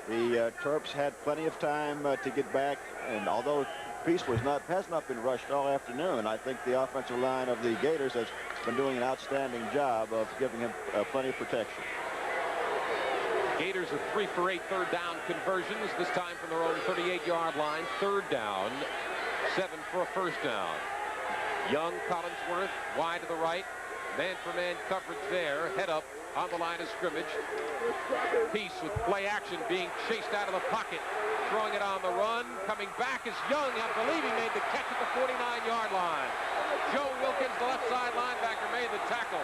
The Terps had plenty of time to get back, and although Peace has not been rushed all afternoon, I think the offensive line of the Gators has been doing an outstanding job of giving him plenty of protection. Gators are 3 for 8 third down conversions, this time from their own 38-yard line. Third down, 7 for a first down. Young, Collinsworth wide to the right, man-for-man coverage there, head up on the line of scrimmage. Peace with play action, being chased out of the pocket, throwing it on the run. Coming back is Young. I believe he made the catch at the 49-yard line. Joe Wilkins, the left side linebacker, made the tackle.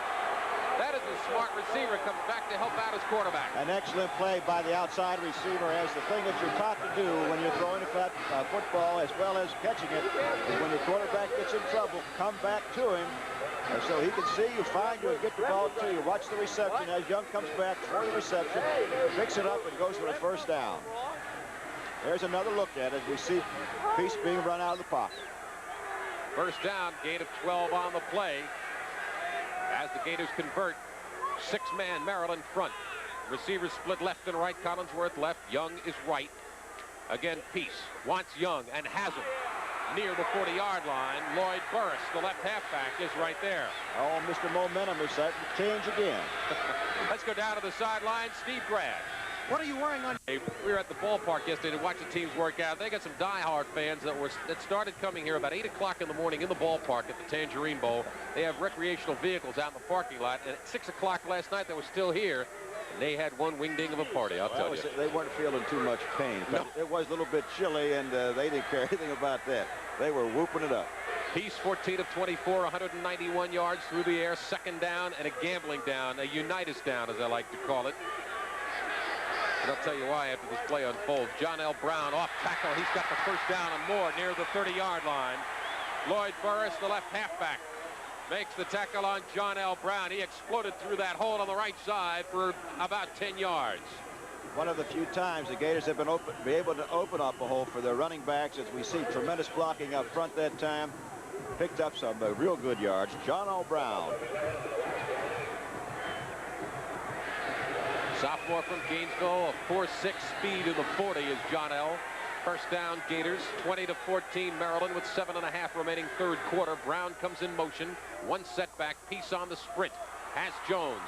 That is a smart receiver, comes back to help out his quarterback. An excellent play by the outside receiver, as the thing that you're taught to do when you're throwing a football as well as catching it is when your quarterback gets in trouble, come back to him. And so he can see you, find you, and get the ball to you. Watch the reception as Young comes back for the reception, picks it up, and goes for a first down. There's another look at it. We see Peace being run out of the pocket. First down, gain of 12 on the play. As the Gators convert, 6-man Maryland front. Receivers split left and right. Collinsworth left, Young is right. Again, Peace wants Young and has him near the 40-yard line. Lloyd Burris, the left halfback, is right there. Oh, Mr. Momentum is starting to change again. Let's go down to the sideline. Steve Grad. What are you wearing on? We were at the ballpark yesterday to watch the teams work out. They got some diehard fans that started coming here about 8 o'clock in the morning in the ballpark at the Tangerine Bowl. They have recreational vehicles out in the parking lot. And at 6 o'clock last night, they were still here. And they had one wing-ding of a party, I'll tell you. They weren't feeling too much pain. No. It was a little bit chilly, and they didn't care anything about that. They were whooping it up. Peace 14 of 24, 191 yards through the air. Second down and a gambling down, a unitas down, as I like to call it. And I'll tell you why after this play unfolds. John L. Brown off tackle. He's got the first down and more near the 30-yard line. Lloyd Burris, the left halfback, makes the tackle on John L. Brown. He exploded through that hole on the right side for about 10 yards. One of the few times the Gators have been able to open up a hole for their running backs, as we see tremendous blocking up front that time. Picked up some real good yards. John L. Brown. Sophomore from Gainesville, a 4.6 speed in the 40 is John L. First down, Gators, 20-14 Maryland with 7.5 remaining third quarter. Brown comes in motion. One setback, Peace on the sprint. Has Jones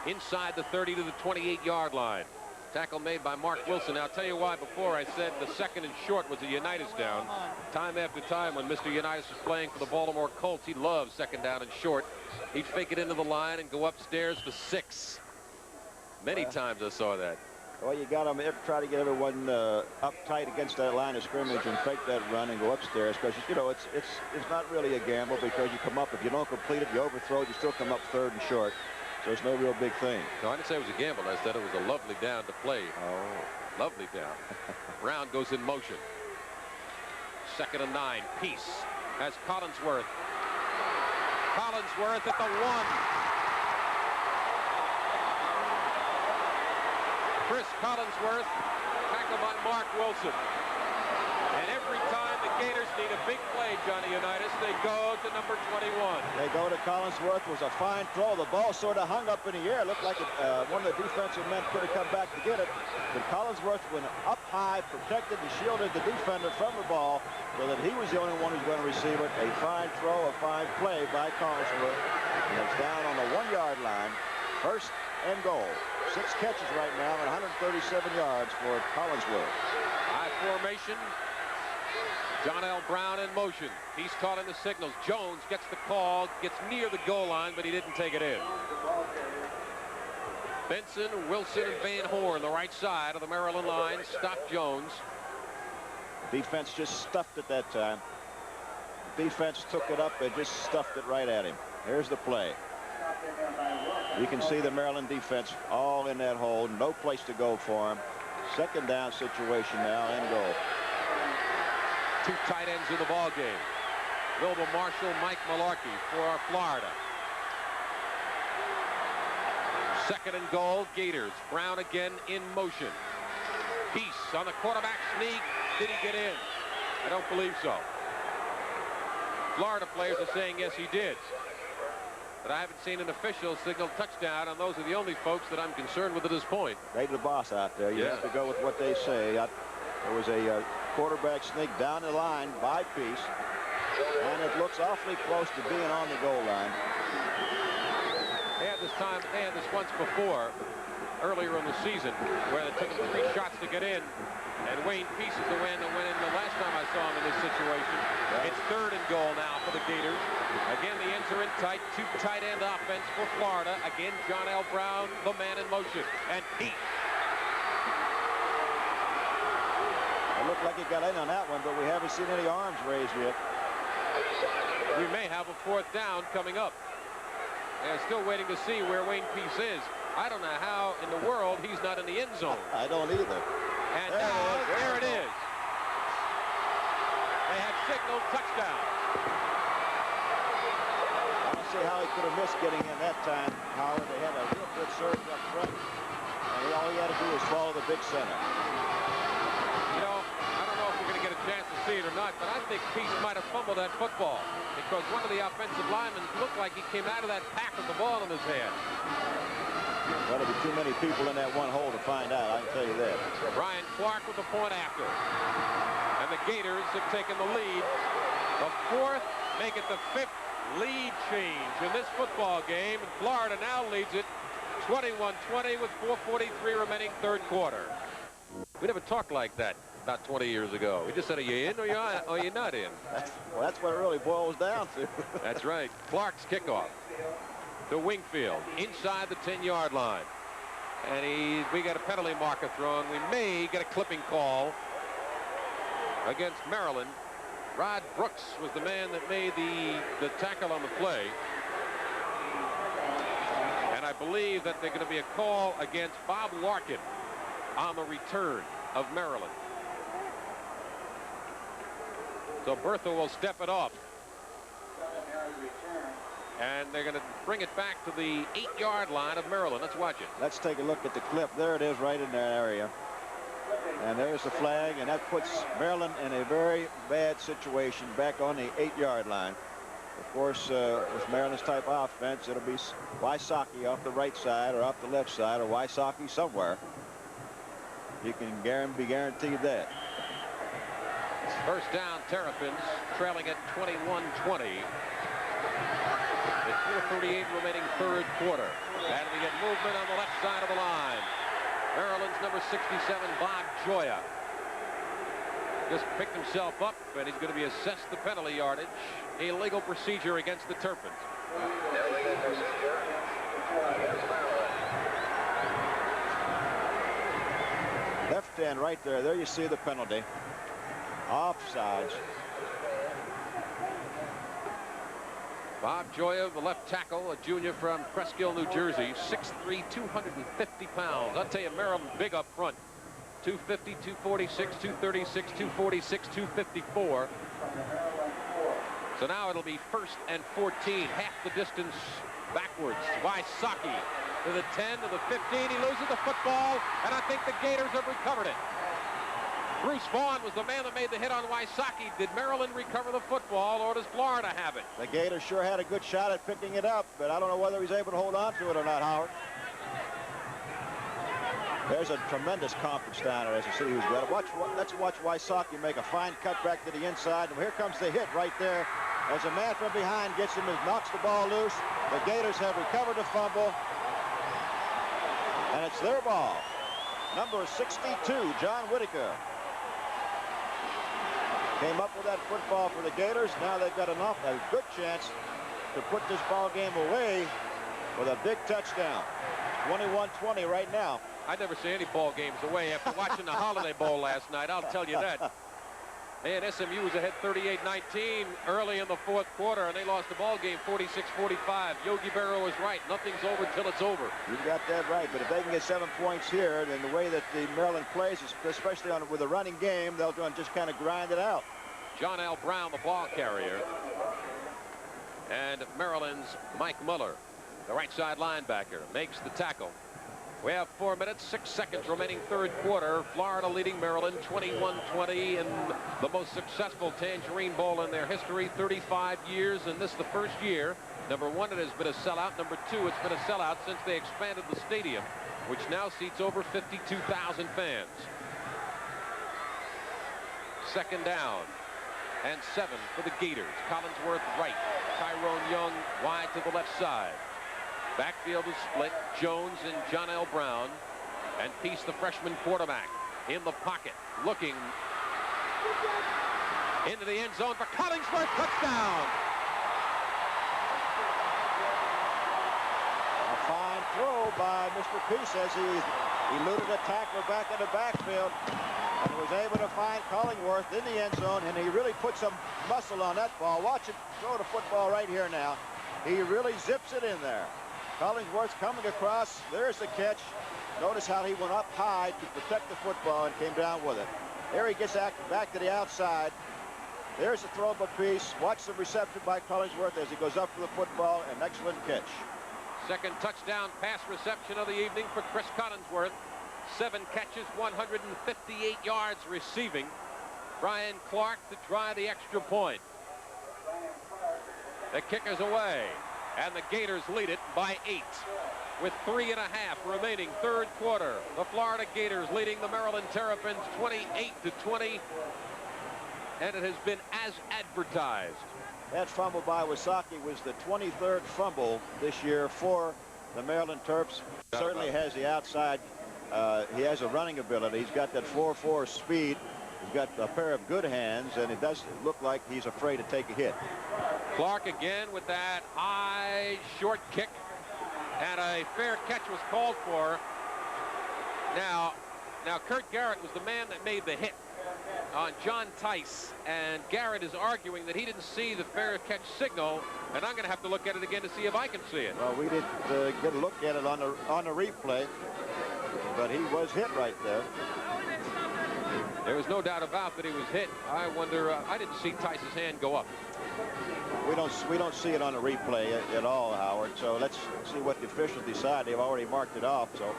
inside the 30 to the 28-yard line. Tackle made by Mark Wilson. Now, I'll tell you why before I said the second and short was a Unitas down. Time after time when Mr. Unitas was playing for the Baltimore Colts, he loved second down and short. He'd fake it into the line and go upstairs for 6. Many times I saw that. Well, you got to try to get everyone up tight against that line of scrimmage and fake that run and go upstairs, because, you know, it's not really a gamble, because you come up, if you don't complete it, you overthrow it, you still come up third and short. So it's no real big thing. No, I didn't say it was a gamble. I said it was a lovely down to play. Oh. Lovely down. Brown goes in motion. 2nd and 9. Peace has Collinsworth. Collinsworth at the 1. Chris Collinsworth, tackled by Mark Wilson. And every time the Gators need a big play, Johnny Unitas, they go to number 21. They go to Collinsworth. It was a fine throw. The ball sort of hung up in the air. Looked like one of the defensive men could have come back to get it. But Collinsworth went up high, protected and shielded the defender from the ball so that he was the only one who's going to receive it. A fine throw, a fine play by Collinsworth. And it's down on the 1-yard line. 1st and goal. 6 catches right now and 137 yards for Collinsworth. High formation. John L. Brown in motion. He's calling the signals. Jones gets the call, gets near the goal line, but he didn't take it in. Benson, Wilson, and Van Horn, the right side of the Maryland line, stop Jones. Defense just stuffed it that time. Defense took it up and just stuffed it right at him. Here's the play. You can see the Maryland defense all in that hole. No place to go for him. 2nd down situation now and goal. 2 tight ends in the ball game. Wilbur Marshall, Mike Malarkey for Florida. 2nd and goal, Gators. Brown again in motion. Peace on the quarterback sneak. Did he get in? I don't believe so. Florida players are saying yes, he did. But I haven't seen an official signal touchdown, and those are the only folks that I'm concerned with at this point. They're the boss out there. You have to go with what they say. There was a quarterback sneak down the line by Peace, and it looks awfully close to being on the goal line. They had this once before, earlier in the season, where it took him 3 shots to get in, and Wayne Peace is the man that went in the last time I saw him in this situation. It's 3rd and goal now for the Gators. Again, the ends are in tight. 2 tight end offense for Florida. Again, John L. Brown, the man in motion, and Peace. It looked like he got in on that one, but we haven't seen any arms raised yet. We may have a 4th down coming up. They're still waiting to see where Wayne Peace is. I don't know how in the world he's not in the end zone. I don't either. And there it is. They have signaled touchdown. I don't see how he could have missed getting in that time, Howard. They had a real good surge up front, and all he had to do was follow the big center. You know, I don't know if we're going to get a chance to see it or not, but I think Peace might have fumbled that football because one of the offensive linemen looked like he came out of that pack with the ball in his hand. Well, there'll be too many people in that one hole to find out, I can tell you that. Brian Clark with the point after. And the Gators have taken the lead. The 4th, make it the 5th lead change in this football game. And Florida now leads it 21-20 with 4:43 remaining third quarter. We never talked like that about 20 years ago. We just said, are you in or you're not in? Well, that's what it really boils down to. That's right. Clark's kickoff to Wingfield inside the 10-yard line. And we got a penalty marker thrown. We may get a clipping call against Maryland. Rod Brooks was the man that made the tackle on the play. And I believe that there's going to be a call against Bob Larkin on the return of Maryland. So Bertha will step it off. And they're going to bring it back to the 8-yard line of Maryland. Let's watch it. Let's take a look at the clip. There it is right in that area. And there's the flag, and that puts Maryland in a very bad situation back on the 8-yard line. Of course, with Maryland's type of offense, it'll be Wysocki off the right side or off the left side, or Wysocki somewhere. You can be guaranteed that. First down, Terrapins trailing at 21-20. With 4:38 remaining third quarter. And we get movement on the left side of the line. Maryland's number 67, Bob Joya, just picked himself up, and he's going to be assessed the penalty yardage. Illegal procedure against the Terrapins. Left end right there. There you see the penalty. Offsides. Bob Joya, the left tackle, a junior from Cresskill, New Jersey, 6'3", 250 pounds. I'll tell you, Maryland big up front. 250, 246, 236, 246, 254. So now it'll be 1st and 14, half the distance backwards. Wysocki to the 10, to the 15. He loses the football, and I think the Gators have recovered it. Bruce Vaughn was the man that made the hit on Wysocki. Did Maryland recover the football, or does Florida have it? The Gators sure had a good shot at picking it up, but I don't know whether he's able to hold on to it or not, Howard. There's a tremendous confidence down there as you see who's got it. Let's watch Wysocki make a fine cut back to the inside. And here comes the hit right there. As a man from behind gets him and knocks the ball loose. The Gators have recovered the fumble. And it's their ball. Number 62, John Whitaker, came up with that football for the Gators. Now they've got a good chance to put this ball game away with a big touchdown. 21-20 right now. I never see any ball games away. After watching the Holiday Bowl last night, I'll tell you that. And SMU was ahead 38-19 early in the fourth quarter, and they lost the ball game 46-45. Yogi Berra was right. Nothing's over till it's over. You got that right, but if they can get 7 points here, then the way that the Maryland plays, especially with a running game, they'll just kind of grind it out. John L. Brown, the ball carrier, and Maryland's Mike Muller, the right side linebacker, makes the tackle. We have 4 minutes, 6 seconds remaining third quarter. Florida leading Maryland 21-20 in the most successful Tangerine Bowl in their history, 35 years, and this is the first year. Number one, it has been a sellout. Number two, it's been a sellout since they expanded the stadium, which now seats over 52,000 fans. Second down and 7 for the Gators. Collinsworth right, Tyrone Young wide to the left side. Backfield is split. Jones and John L. Brown. And Peace, the freshman quarterback, in the pocket, looking into the end zone for Collinsworth. Touchdown! A fine throw by Mr. Peace as he eluded a tackler back in the backfield and was able to find Collinsworth in the end zone, and he really put some muscle on that ball. Watch it throw the football right here now. He really zips it in there. Collinsworth coming across. There's the catch. Notice how he went up high to protect the football and came down with it. Here he gets back to the outside. There's the throw by Peace. Watch the reception by Collinsworth as he goes up for the football. An excellent catch. Second touchdown pass reception of the evening for Chris Collinsworth. 7 catches, 158 yards receiving. Brian Clark to try the extra point. The kick is away, and the Gators lead it by 8 with 3.5 remaining third quarter. The Florida Gators leading the Maryland Terrapins 28-20, and it has been as advertised. That fumble by Wysocki was the 23rd fumble this year for the Maryland Terps. Certainly has the outside. He has a running ability. He's got that 4.4 speed. He's got a pair of good hands, and it does look like he's afraid to take a hit. Clark again with that high short kick, and a fair catch was called for. Now Kurt Garrett was the man that made the hit on John Tice, and Garrett is arguing that he didn't see the fair catch signal, and I'm going to have to look at it again to see if I can see it. Well, we didn't get a look at it on the replay, but he was hit right there. There was no doubt about that he was hit. I wonder, I didn't see Tice's hand go up. We don't see it on the replay at all, Howard. So let's see what the officials decide. They've already marked it off, so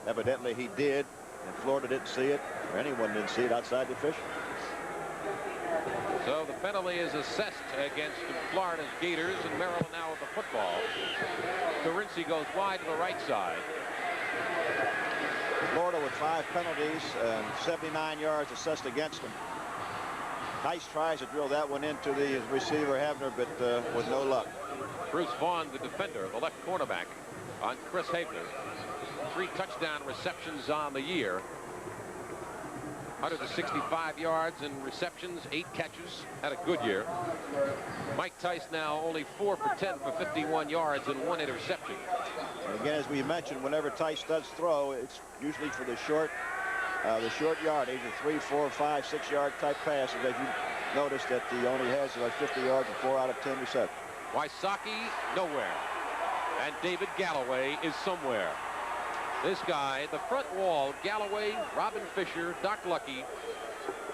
evidently he did, and Florida didn't see it, or anyone didn't see it outside the officials. So the penalty is assessed against Florida's Gators, and Maryland now with the football. Carinci goes wide to the right side. Florida with 5 penalties and 79 yards assessed against them. Nice tries to drill that one into the receiver, Havner, but with no luck. Bruce Vaughn, the defender, the left cornerback, on Chris Havner. 3 touchdown receptions on the year. 165 yards in receptions, 8 catches. Had a good year. Mike Tice now only 4 for 10 for 51 yards and 1 interception. And again, as we mentioned, whenever Tice does throw, it's usually for the short yardage, the 3, 4, 5, 6 yard type passes. As you notice that he only has about 50 yards and 4 out of 10 receptions. Wysocki nowhere, and David Galloway is somewhere. This guy, the front wall, Galloway, Robin Fisher, Doc Lucky,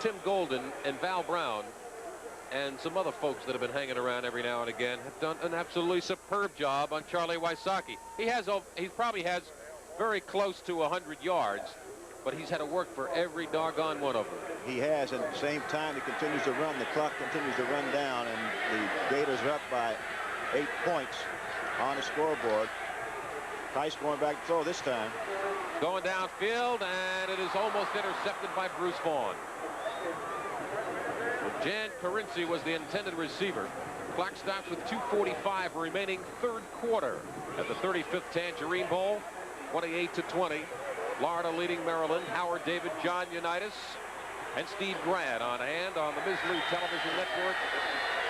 Tim Golden, and Val Brown, and some other folks that have been hanging around every now and again, have done an absolutely superb job on Charlie Wysocki. He probably has very close to 100 yards, but he's had to work for every doggone one of them. He has, and at the same time, he continues to run. The clock continues to run down, and the Gators are up by 8 points on the scoreboard. Tice going back to throw this time. Going downfield, and it is almost intercepted by Bruce Vaughn. Jan Carinci was the intended receiver. Clock stops with 2:45 remaining, 3rd quarter at the 35th Tangerine Bowl. 28-20. Florida leading Maryland. Howard David, John Unitas, and Steve Grant on hand on the Ms. Lou Television Network.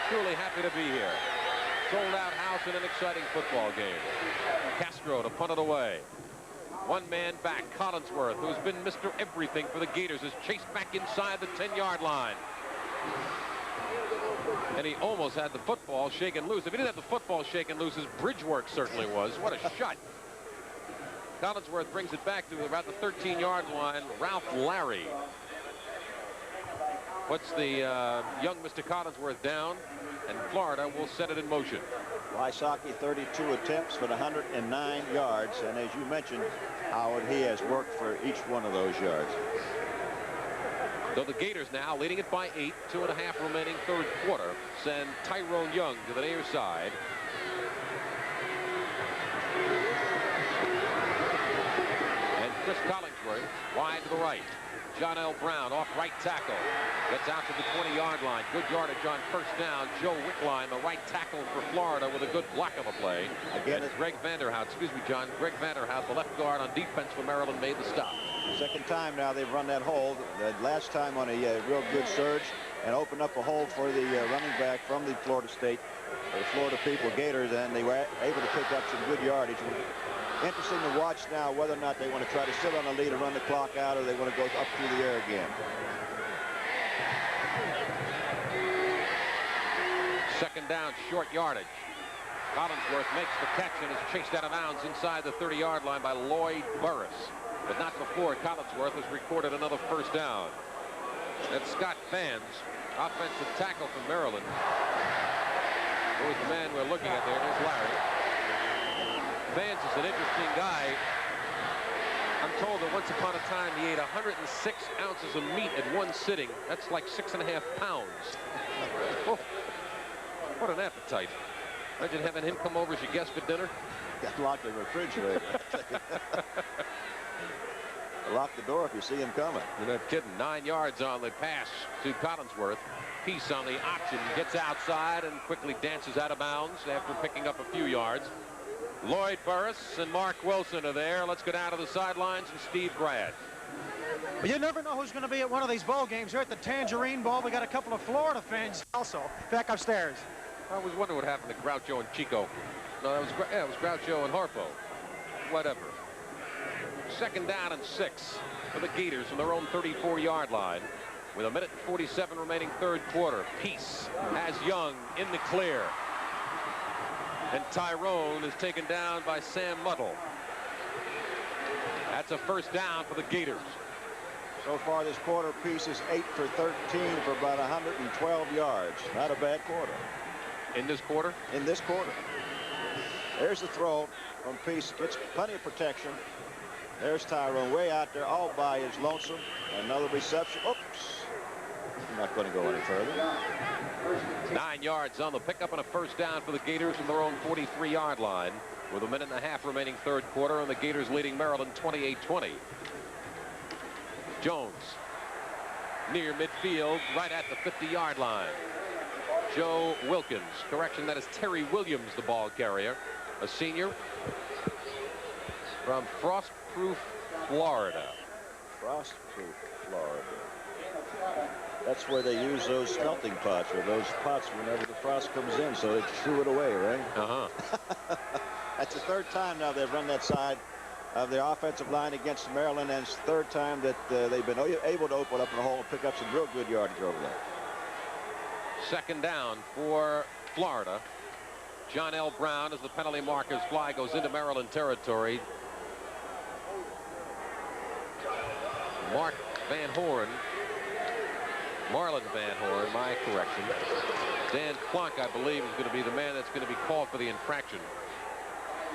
Truly happy to be here. Sold out house in an exciting football game. Castro to punt it away. One man back, Collinsworth, who's been Mr. Everything for the Gators, is chased back inside the 10-yard line. And he almost had the football shaken loose. If he didn't have the football shaken loose, his bridge work certainly was. What a shot. Collinsworth brings it back to about the 13-yard line. Ralph Larry puts the young Mr. Collinsworth down, and Florida will set it in motion. Wysocki 32 attempts for 109 yards, and as you mentioned, Howard, he has worked for each one of those yards. So the Gators now leading it by 8, 2.5 remaining, 3rd quarter. Send Tyrone Young to the near side. And Chris Collinsworth wide to the right. John L. Brown off right tackle. Gets out to the 20-yard line. Good yardage on 1st down. Joe Wickline, the right tackle for Florida, with a good block of a play. Again, and Greg Vanderhout, excuse me, John. Greg Vanderhout, the left guard on defense for Maryland, made the stop. Second time now they've run that hole. The last time on a real good surge and opened up a hole for the running back from the Florida State, the Florida people, Gators, and they were able to pick up some good yardage. Interesting to watch now whether or not they want to try to sit on the lead and run the clock out, or they want to go up through the air again. Second down, short yardage. Collinsworth makes the catch and is chased out of bounds inside the 30-yard line by Lloyd Burris. But not before Collinsworth has recorded another 1st down. That's Scott Fans, offensive tackle from Maryland. Who's the man we're looking at there? There's Larry. Fans is an interesting guy. I'm told that once upon a time he ate 106 ounces of meat at one sitting. That's like 6.5 pounds. Oh, what an appetite. Imagine having him come over as your guest for dinner. Got locked in the refrigerator. Lock the door if you see him coming. You're not kidding. 9 yards on the pass to Collinsworth. Peace on the option. Gets outside and quickly dances out of bounds after picking up a few yards. Lloyd Burris and Mark Wilson are there. Let's go down to the sidelines and Steve Grant. Well, you never know who's going to be at one of these bowl games. Here at the Tangerine Bowl, we got a couple of Florida fans also back upstairs. I was wondering what happened to Groucho and Chico. No, it was Groucho and Harpo. Whatever. 2nd down and 6 for the Gators from their own 34-yard line. With 1:47 remaining, 3rd quarter. Peace has Young in the clear. And Tyrone is taken down by Sam Muddle. That's a 1st down for the Gators. So far this quarter, Peace is 8 for 13 for about 112 yards. Not a bad quarter. In this quarter? In this quarter. There's the throw from Peace. Gets plenty of protection. There's Tyrone way out there all by his lonesome. Another reception. Oops. not going to go any further. 9 yards on the pickup and a first down for the Gators from their own 43-yard line with a minute and a half remaining third quarter, and the Gators leading Maryland 28-20. Jones near midfield, right at the 50-yard line. Joe Wilkins, correction, that is Terry Williams, the ball carrier, a senior from Frostproof, Florida. Frostproof, Florida. That's where they use those smelting pots, or those pots whenever the frost comes in, so they threw it away, right? Uh-huh. That's the third time now they've run that side of the offensive line against Maryland, and it's the third time that they've been able to open up in the hole and pick up some real good yardage over there. Second down for Florida. John L. Brown, as the penalty marker's fly goes into Maryland territory. Mark Van Horn. Marlon Van Horn, my correction. Dan Plunk, I believe, is going to be the man that's going to be called for the infraction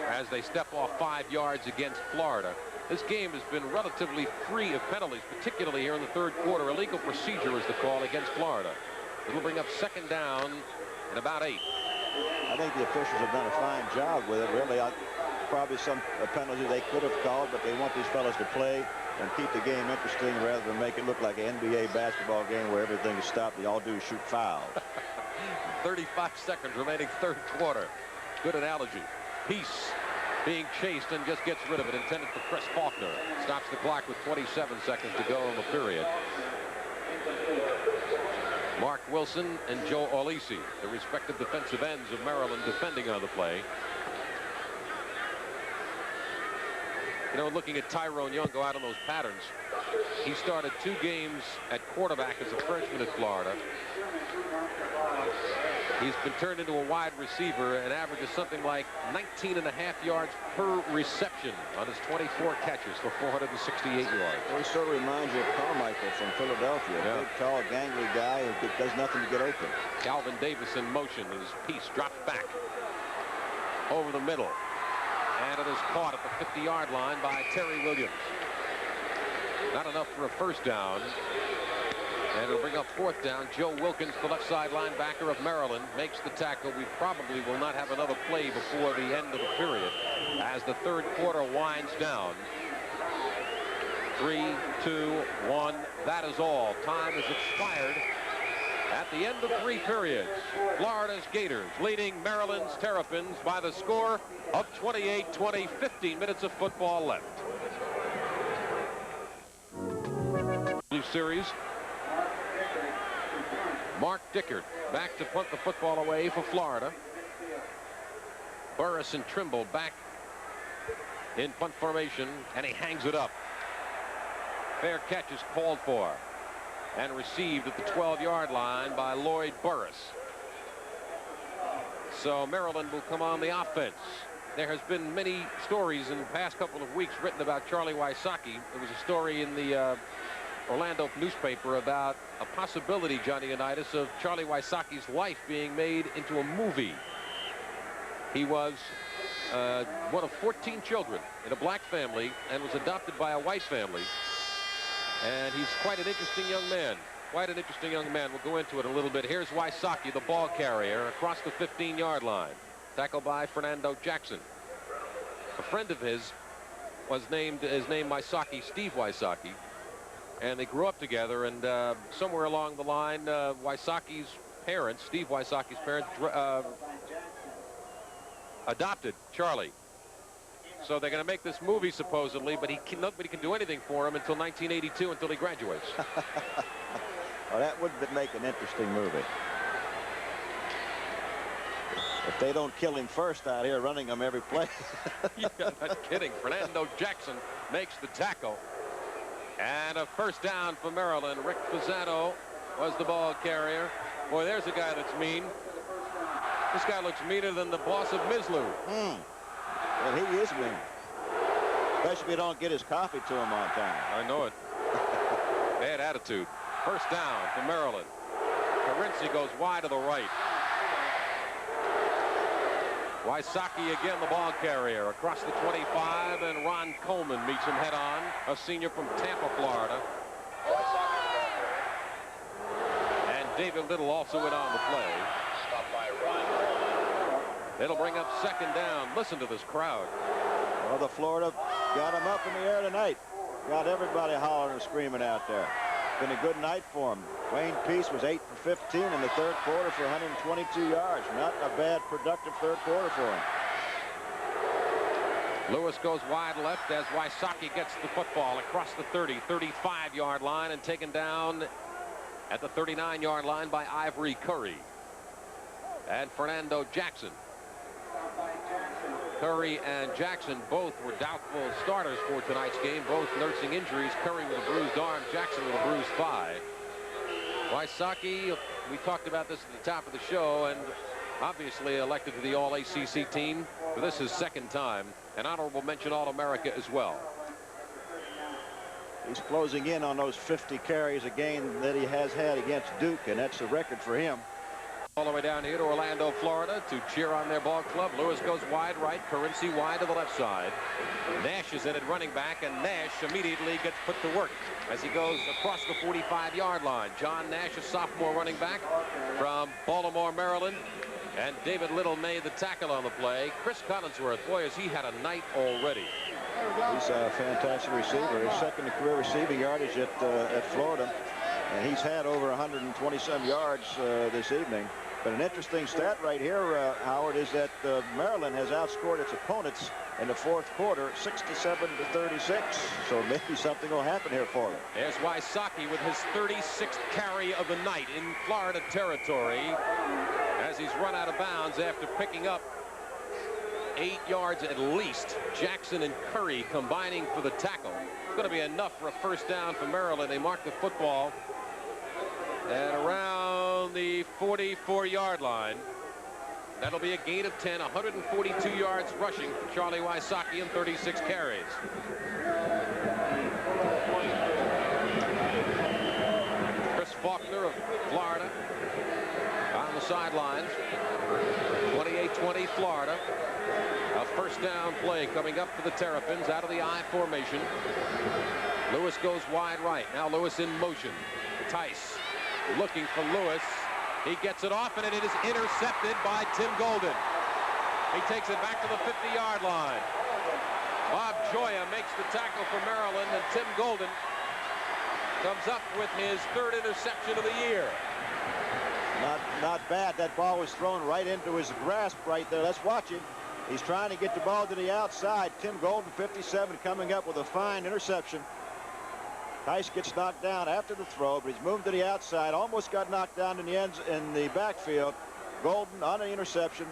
as they step off 5 yards against Florida. This game has been relatively free of penalties, particularly here in the third quarter. Illegal procedure is the call against Florida. It'll bring up second down and about 8. I think the officials have done a fine job with it, really. Probably some penalty they could have called, but they want these fellas to play and keep the game interesting rather than make it look like an NBA basketball game where everything is stopped. They all do is shoot fouls. 35 seconds remaining third quarter. Good analogy. Peace being chased and just gets rid of it. Intended for Chris Faulkner. Stops the clock with 27 seconds to go in the period. Mark Wilson and Joe Orlisi, the respective defensive ends of Maryland, defending on the play. You know, looking at Tyrone Young go out on those patterns, he started 2 games at quarterback as a freshman at Florida. He's been turned into a wide receiver and averages something like 19.5 yards per reception on his 24 catches for 468 yards. Well, he sort of reminds you of Carmichael from Philadelphia. Yeah. Big, tall, gangly guy who does nothing to get open. Calvin Davis in motion. His piece dropped back over the middle. And it is caught at the 50-yard line by Terry Williams. Not enough for a first down. And it'll bring up fourth down. Joe Wilkins, the left side linebacker of Maryland, makes the tackle. We probably will not have another play before the end of the period as the third quarter winds down. 3, 2, 1. That is all. Time has expired at the end of 3 periods. Florida's Gators leading Maryland's Terrapins by the score of 28-20. 15 minutes of football left. Series. Mark Dickert back to punt the football away for Florida. Burris and Trimble back in punt formation, and he hangs it up. Fair catch is called for and received at the 12-yard line by Lloyd Burris. So Maryland will come on the offense. There has been many stories in the past couple of weeks written about Charlie Wysocki. There was a story in the Orlando newspaper about a possibility, Johnny Unitas, of Charlie Wysocki's life being made into a movie. He was one of 14 children in a black family and was adopted by a white family. And he's quite an interesting young man. Quite an interesting young man. We'll go into it a little bit. Here's Wysocki, the ball carrier, across the 15-yard line. Tackled by Fernando Jackson. A friend of his was named Wysocki, Steve Wysocki. And they grew up together, and somewhere along the line, Wysocki's parents, Steve Wysocki's parents, adopted Charlie. So they're going to make this movie, supposedly, but nobody can do anything for him until 1982, until he graduates. Well, that would make an interesting movie. If they don't kill him first out here running him every play. Yeah, not kidding. Fernando Jackson makes the tackle. And a first down for Maryland. Rick Fasano was the ball carrier. Boy, there's a guy that's mean. This guy looks meaner than the boss of Mislu. Well, he is mean. Especially if you don't get his coffee to him on time. I know it. Bad attitude. First down for Maryland. Carinci goes wide to the right. Wysocki again, the ball carrier, across the 25, and Ron Coleman meets him head on, a senior from Tampa, Florida. David Little also in on the play. It'll bring up second down. Listen to this crowd. Well, the Florida got them up in the air tonight. Got everybody hollering and screaming out there. Been a good night for him. Wayne Peace was 8 for 15 in the third quarter for 122 yards. Not a bad, productive third quarter for him. Lewis goes wide left as Wysocki gets the football across the 30, 35-yard line and taken down at the 39-yard line by Ivory Curry and Fernando Jackson. Curry and Jackson both were doubtful starters for tonight's game, both nursing injuries. Curry with a bruised arm, Jackson with a bruised thigh. Wysocki, we talked about this at the top of the show, and obviously elected to the All-ACC team. But this is his second time. An honorable mention All-America as well. He's closing in on those 50 carries a game that he has had against Duke, and that's the record for him. All the way down here to Orlando, Florida to cheer on their ball club. Lewis goes wide right, Currency wide to the left side. Nash is in at running back, and Nash immediately gets put to work as he goes across the 45-yard line. John Nash, a sophomore running back from Baltimore, Maryland. And David Little made the tackle on the play. Chris Collinsworth, boy, has he had a night already. He's a fantastic receiver. His second career receiving yardage at Florida. And he's had over 120-some yards this evening. But an interesting stat right here, Howard, is that Maryland has outscored its opponents in the fourth quarter 67-36. So maybe something will happen here for them. There's Wysocki with his 36th carry of the night in Florida territory as he's run out of bounds after picking up 8 yards at least. Jackson and Curry combining for the tackle. It's going to be enough for a first down for Maryland. They mark the football at around the 44-yard line. That'll be a gain of 10, 142 yards rushing for Charlie Wysocki and 36 carries. Chris Faulkner of Florida on the sidelines. 28-20 Florida. A first down play coming up for the Terrapins out of the I formation. Lewis goes wide right. Now Lewis in motion. Tice looking for Lewis. He gets it off, and it is intercepted by Tim Golden. He takes it back to the 50-yard line. Bob Joya makes the tackle for Maryland, and Tim Golden comes up with his third interception of the year. Not bad. That ball was thrown right into his grasp right there. Let's watch it. He's trying to get the ball to the outside. Tim Golden, 57, coming up with a fine interception. Tice gets knocked down after the throw, but he's moved to the outside. Almost got knocked down in the backfield. Golden on an interception.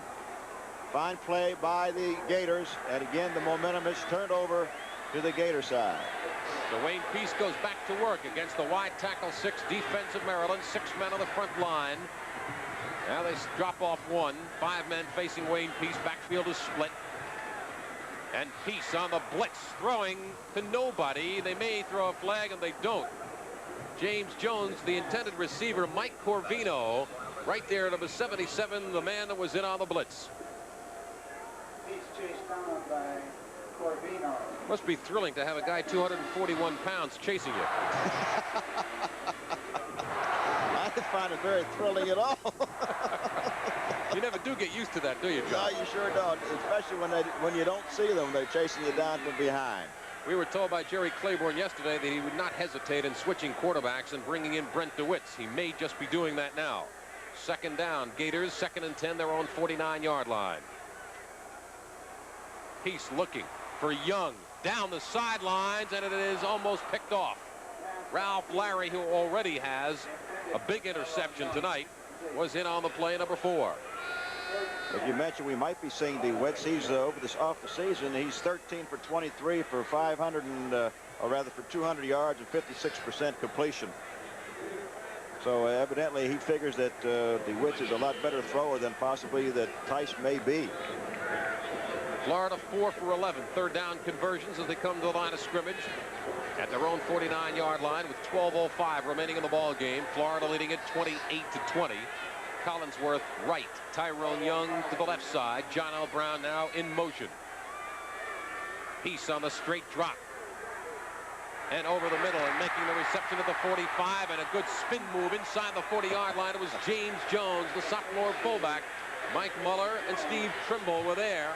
Fine play by the Gators, and again the momentum is turned over to the Gator side. So Wayne Peace goes back to work against the wide tackle 6 defense of Maryland. 6 men on the front line. Now they drop off 1. 5 men facing Wayne Peace. Backfield is split. And Peace on the blitz, throwing to nobody. They may throw a flag, and they don't. James Jones, the intended receiver, Mike Corvino, right there at number 77, the man that was in on the blitz. He's chased down by Corvino. Must be thrilling to have a guy 241 pounds chasing you. I didn't find it very thrilling at all. You never do get used to that, do you, John? No, you sure don't, especially when you don't see them. They're chasing you down from behind. We were told by Jerry Claiborne yesterday that he would not hesitate in switching quarterbacks and bringing in Brent DeWitts. He may just be doing that now. Second down, Gators, 2nd and 10, their own 49-yard line. Peace looking for Young down the sidelines, and it is almost picked off. Ralph Larry, who already has a big interception tonight, was in on the play, number 4. As you mentioned, we might be seeing DeWitts. He's over this off the season. He's 13 for 23 for 500 and, or rather for 200 yards and 56% completion. So evidently he figures that DeWitts is a lot better thrower than possibly that Tice may be. Florida 4 for 11 third down conversions as they come to the line of scrimmage at their own 49-yard line with 12:05 remaining in the ball game. Florida leading it 28-20. Collinsworth right, Tyrone Young to the left side. John L. Brown now in motion. Peace on the straight drop. and over the middle and making the reception at the 45 and a good spin move inside the 40-yard line. It was James Jones, the sophomore fullback. Mike Muller and Steve Trimble were there,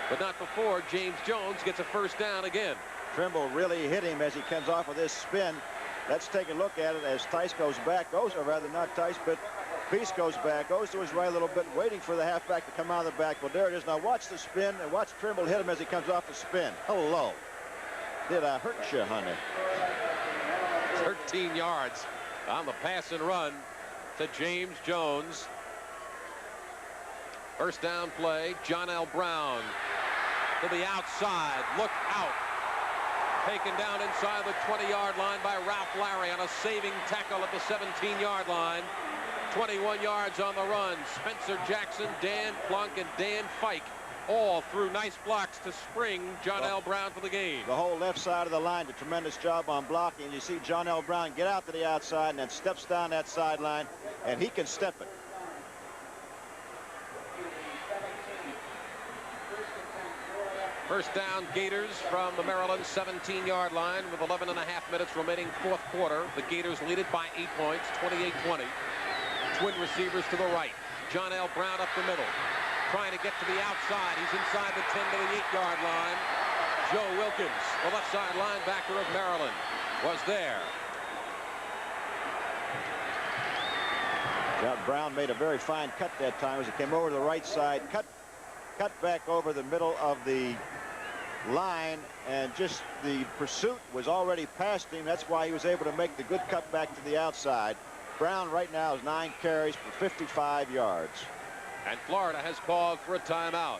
but not before James Jones gets a first down again. Trimble really hit him as he comes off of this spin. Let's take a look at it as Tice goes back, or rather not Tice, but Peace goes back, goes to his right a little bit, waiting for the halfback to come out of the back. Well, there it is. Now watch the spin and watch Trimble hit him as he comes off the spin. Hello. Did I hurt you, honey? 13 yards on the pass and run to James Jones. First down play, John L. Brown to the outside. Look out. Taken down inside the 20-yard line by Ralph Larry on a saving tackle at the 17-yard line. 21 yards on the run. Spencer Jackson, Dan Plunk, and Dan Fike all threw nice blocks to spring John L. Brown for the game. The whole left side of the line did a tremendous job on blocking. You see John L. Brown get out to the outside and then steps down that sideline, and he can step it. First down, Gators from the Maryland 17-yard line with 11 and a half minutes remaining, fourth quarter. The Gators lead it by 8 points, 28-20. Twin receivers to the right. John L. Brown up the middle, trying to get to the outside. He's inside the 10 to the 8-yard line. Joe Wilkins, the left side linebacker of Maryland, was there. John Brown made a very fine cut that time as he came over to the right side, cut back over the middle of the line, and just the pursuit was already past him. That's why he was able to make the good cut back to the outside. Brown right now has 9 carries for 55 yards. And Florida has called for a timeout.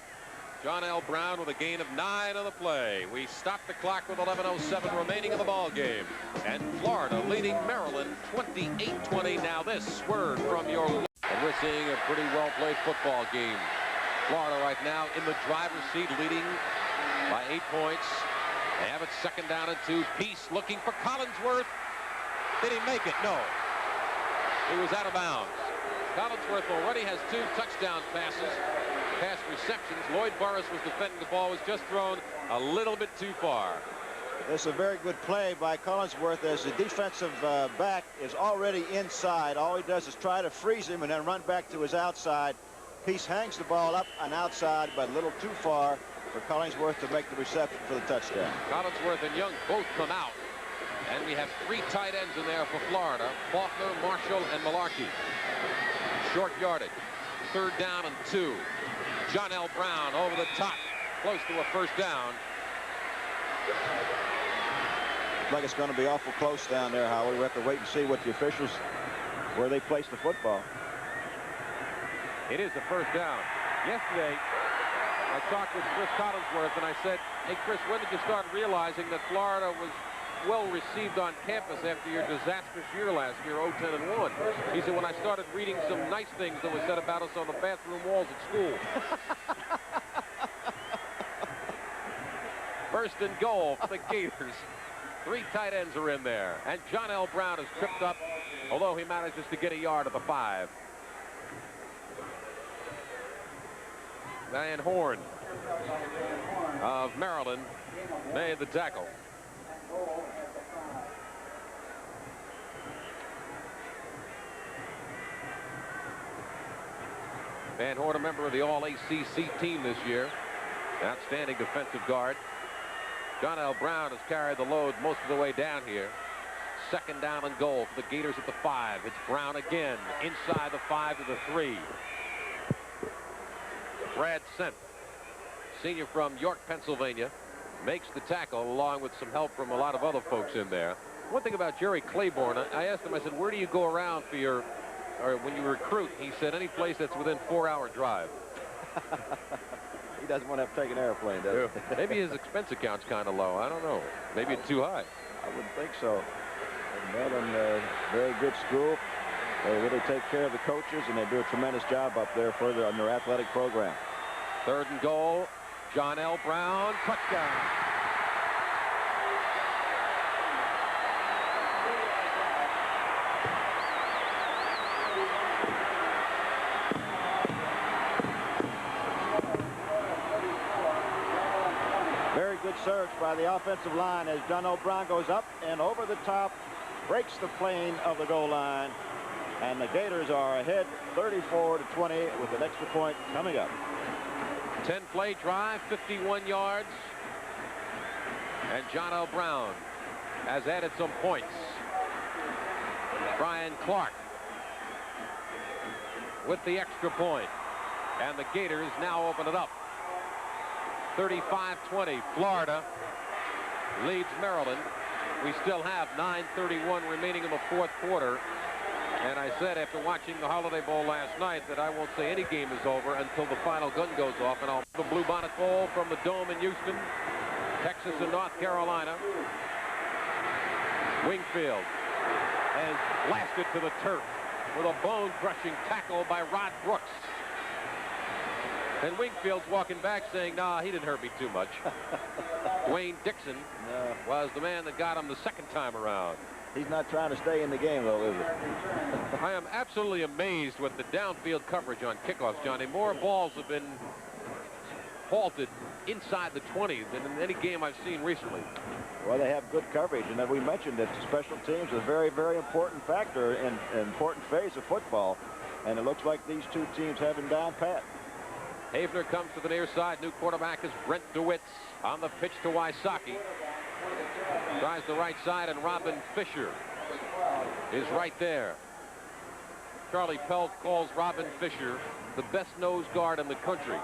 John L. Brown with a gain of 9 on the play. We stop the clock with 11:07 remaining in the ball game. And Florida leading Maryland 28-20. Now this word from your... And we're seeing a pretty well-played football game. Florida right now in the driver's seat, leading by 8 points. They have it second down and 2. Peace looking for Collinsworth. Did he make it? No. He was out of bounds. Collinsworth already has 2 touchdown passes, pass receptions. Lloyd Burris was defending the ball, was just thrown a little bit too far. This is a very good play by Collinsworth as the defensive back is already inside. All he does is try to freeze him and then run back to his outside. Peace hangs the ball up and outside, but a little too far for Collinsworth to make the reception for the touchdown. Collinsworth and Young both come out. And we have 3 tight ends in there for Florida. Faulkner, Marshall, and Malarkey. Short yardage. Third down and 2. John L. Brown over the top. Close to a first down. Looks like it's going to be awful close down there, Howard. We have to wait and see what the officials, where they place the football. It is a first down. Yesterday, I talked with Chris Collinsworth, and I said, hey, Chris, when did you start realizing that Florida was well received on campus after your disastrous year last year, 0-10-1? He said, when I started reading some nice things that were said about us on the bathroom walls at school. First and goal for the Gators. 3 tight ends are in there. And John L. Brown is tripped up, although he manages to get a yard at the 5. Van Horn of Maryland made the tackle. Van Horn, a member of the All-ACC team this year. Outstanding defensive guard. John L. Brown has carried the load most of the way down here. Second down and goal for the Gators at the 5. It's Brown again, inside the 5 to the 3. Brad Sent, senior from York, Pennsylvania, makes the tackle along with some help from a lot of other folks in there. One thing about Jerry Claiborne, I asked him, I said, where do you go around for your, or when you recruit? He said, any place that's within 4-hour drive. He doesn't want to have to take an airplane, does he? Maybe his expense account's kind of low. I don't know. Maybe it's too high. I wouldn't think so. Maryland, very good school. They really take care of the coaches, and they do a tremendous job up there further on their athletic program. Third and goal. John L. Brown, touchdown. Very good surge by the offensive line as John O'Brien goes up and over the top, breaks the plane of the goal line, and the Gators are ahead 34-20 with an extra point coming up. 10-play drive, 51 yards, and John O'Brien has added some points. Brian Clark with the extra point, and the Gators now open it up. 35-20, Florida leads Maryland. We still have 9:31 remaining in the fourth quarter. And I said after watching the Holiday Bowl last night that I won't say any game is over until the final gun goes off. And I'll the Bluebonnet Bowl from the Dome in Houston, Texas and North Carolina. Wingfield has blasted to the turf with a bone-crushing tackle by Rod Brooks. And Wingfield's walking back saying, nah, he didn't hurt me too much. Dwayne Dixon was the man that got him the second time around. He's not trying to stay in the game, though, is he? I am absolutely amazed with the downfield coverage on kickoffs, Johnny. More balls have been halted inside the 20 than in any game I've seen recently. Well, they have good coverage, and as we mentioned, that special teams is a very, very important factor in an important phase of football, and it looks like these two teams have him down pat. Havener comes to the near side. New quarterback is Brent DeWitts on the pitch to Wysocki. Tries the right side, and Robin Fisher is right there. Charlie Pelt calls Robin Fisher the best nose guard in the country.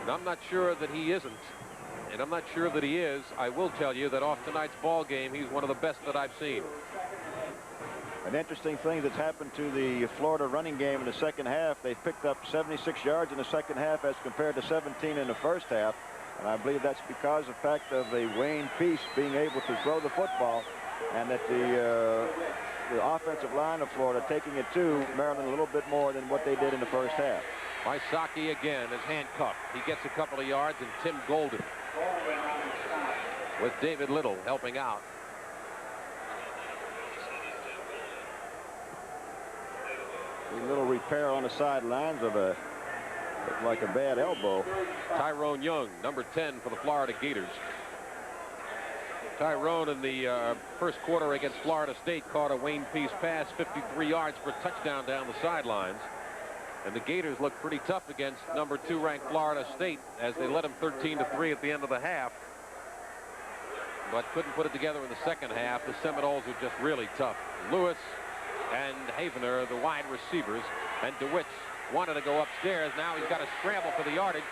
And I'm not sure that he isn't. And I'm not sure that he is. I will tell you that off tonight's ball game, he's one of the best that I've seen. An interesting thing that's happened to the Florida running game in the second half. They've picked up 76 yards in the second half as compared to 17 in the first half. And I believe that's because of the fact of the Wayne Peace being able to throw the football, and that the offensive line of Florida taking it to Maryland a little bit more than what they did in the first half. Wysocki again is handcuffed. He gets a couple of yards, and Tim Golden with David Little helping out. A little repair on the sidelines of a like a bad elbow. Tyrone Young, number 10 for the Florida Gators. Tyrone in the first quarter against Florida State caught a Wayne Peace pass, 53 yards for a touchdown down the sidelines. And the Gators looked pretty tough against number 2 ranked Florida State as they led them 13-3 at the end of the half, but couldn't put it together in the second half. The Seminoles are just really tough. Lewis and Havener, the wide receivers, and DeWitts wanted to go upstairs. Now he's got to scramble for the yardage.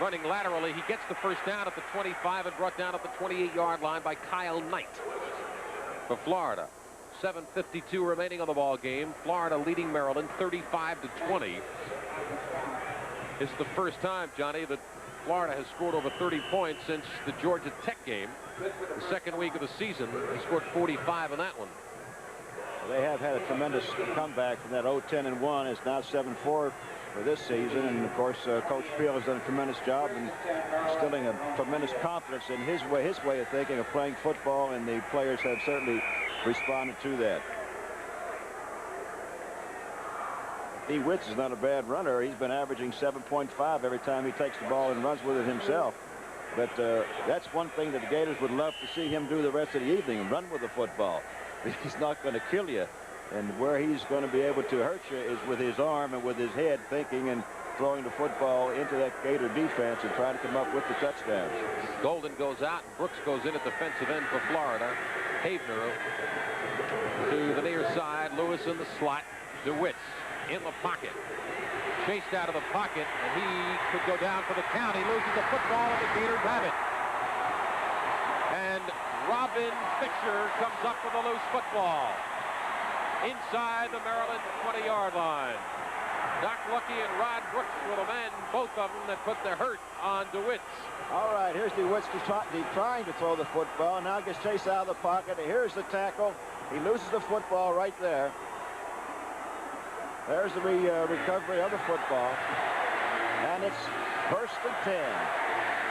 Running laterally, he gets the first down at the 25 and brought down at the 28-yard line by Kyle Knight for Florida. 7:52 remaining on the ball game. Florida leading Maryland 35-20. It's the first time, Johnny, that Florida has scored over 30 points since the Georgia Tech game. The second week of the season, they scored 45 in that one. They have had a tremendous comeback from that 0-10-1. It's now 7-4 for this season, and of course Coach Field has done a tremendous job in instilling a tremendous confidence in his way of thinking of playing football, and the players have certainly responded to that. DeWitts is not a bad runner. He's been averaging 7.5 every time he takes the ball and runs with it himself. But that's one thing that the Gators would love to see him do the rest of the evening, run with the football. He's not going to kill you, and where he's going to be able to hurt you is with his arm and with his head, thinking and throwing the football into that Gator defense and trying to come up with the touchdowns. Golden goes out, and Brooks goes in at defensive end for Florida. Havener to the near side. Lewis in the slot. DeWitts in the pocket. Chased out of the pocket, and he could go down for the count. He loses the football, and the Gators have it. And Robin Fisher comes up with a loose football inside the Maryland 20-yard line. Doc Lucky and Rod Brooks were the men, both of them, that put the hurt on DeWitts. All right, here's DeWitts trying to throw the football. Now gets chased out of the pocket. Here's the tackle. He loses the football right there. There's the recovery of the football. And it's first and 10.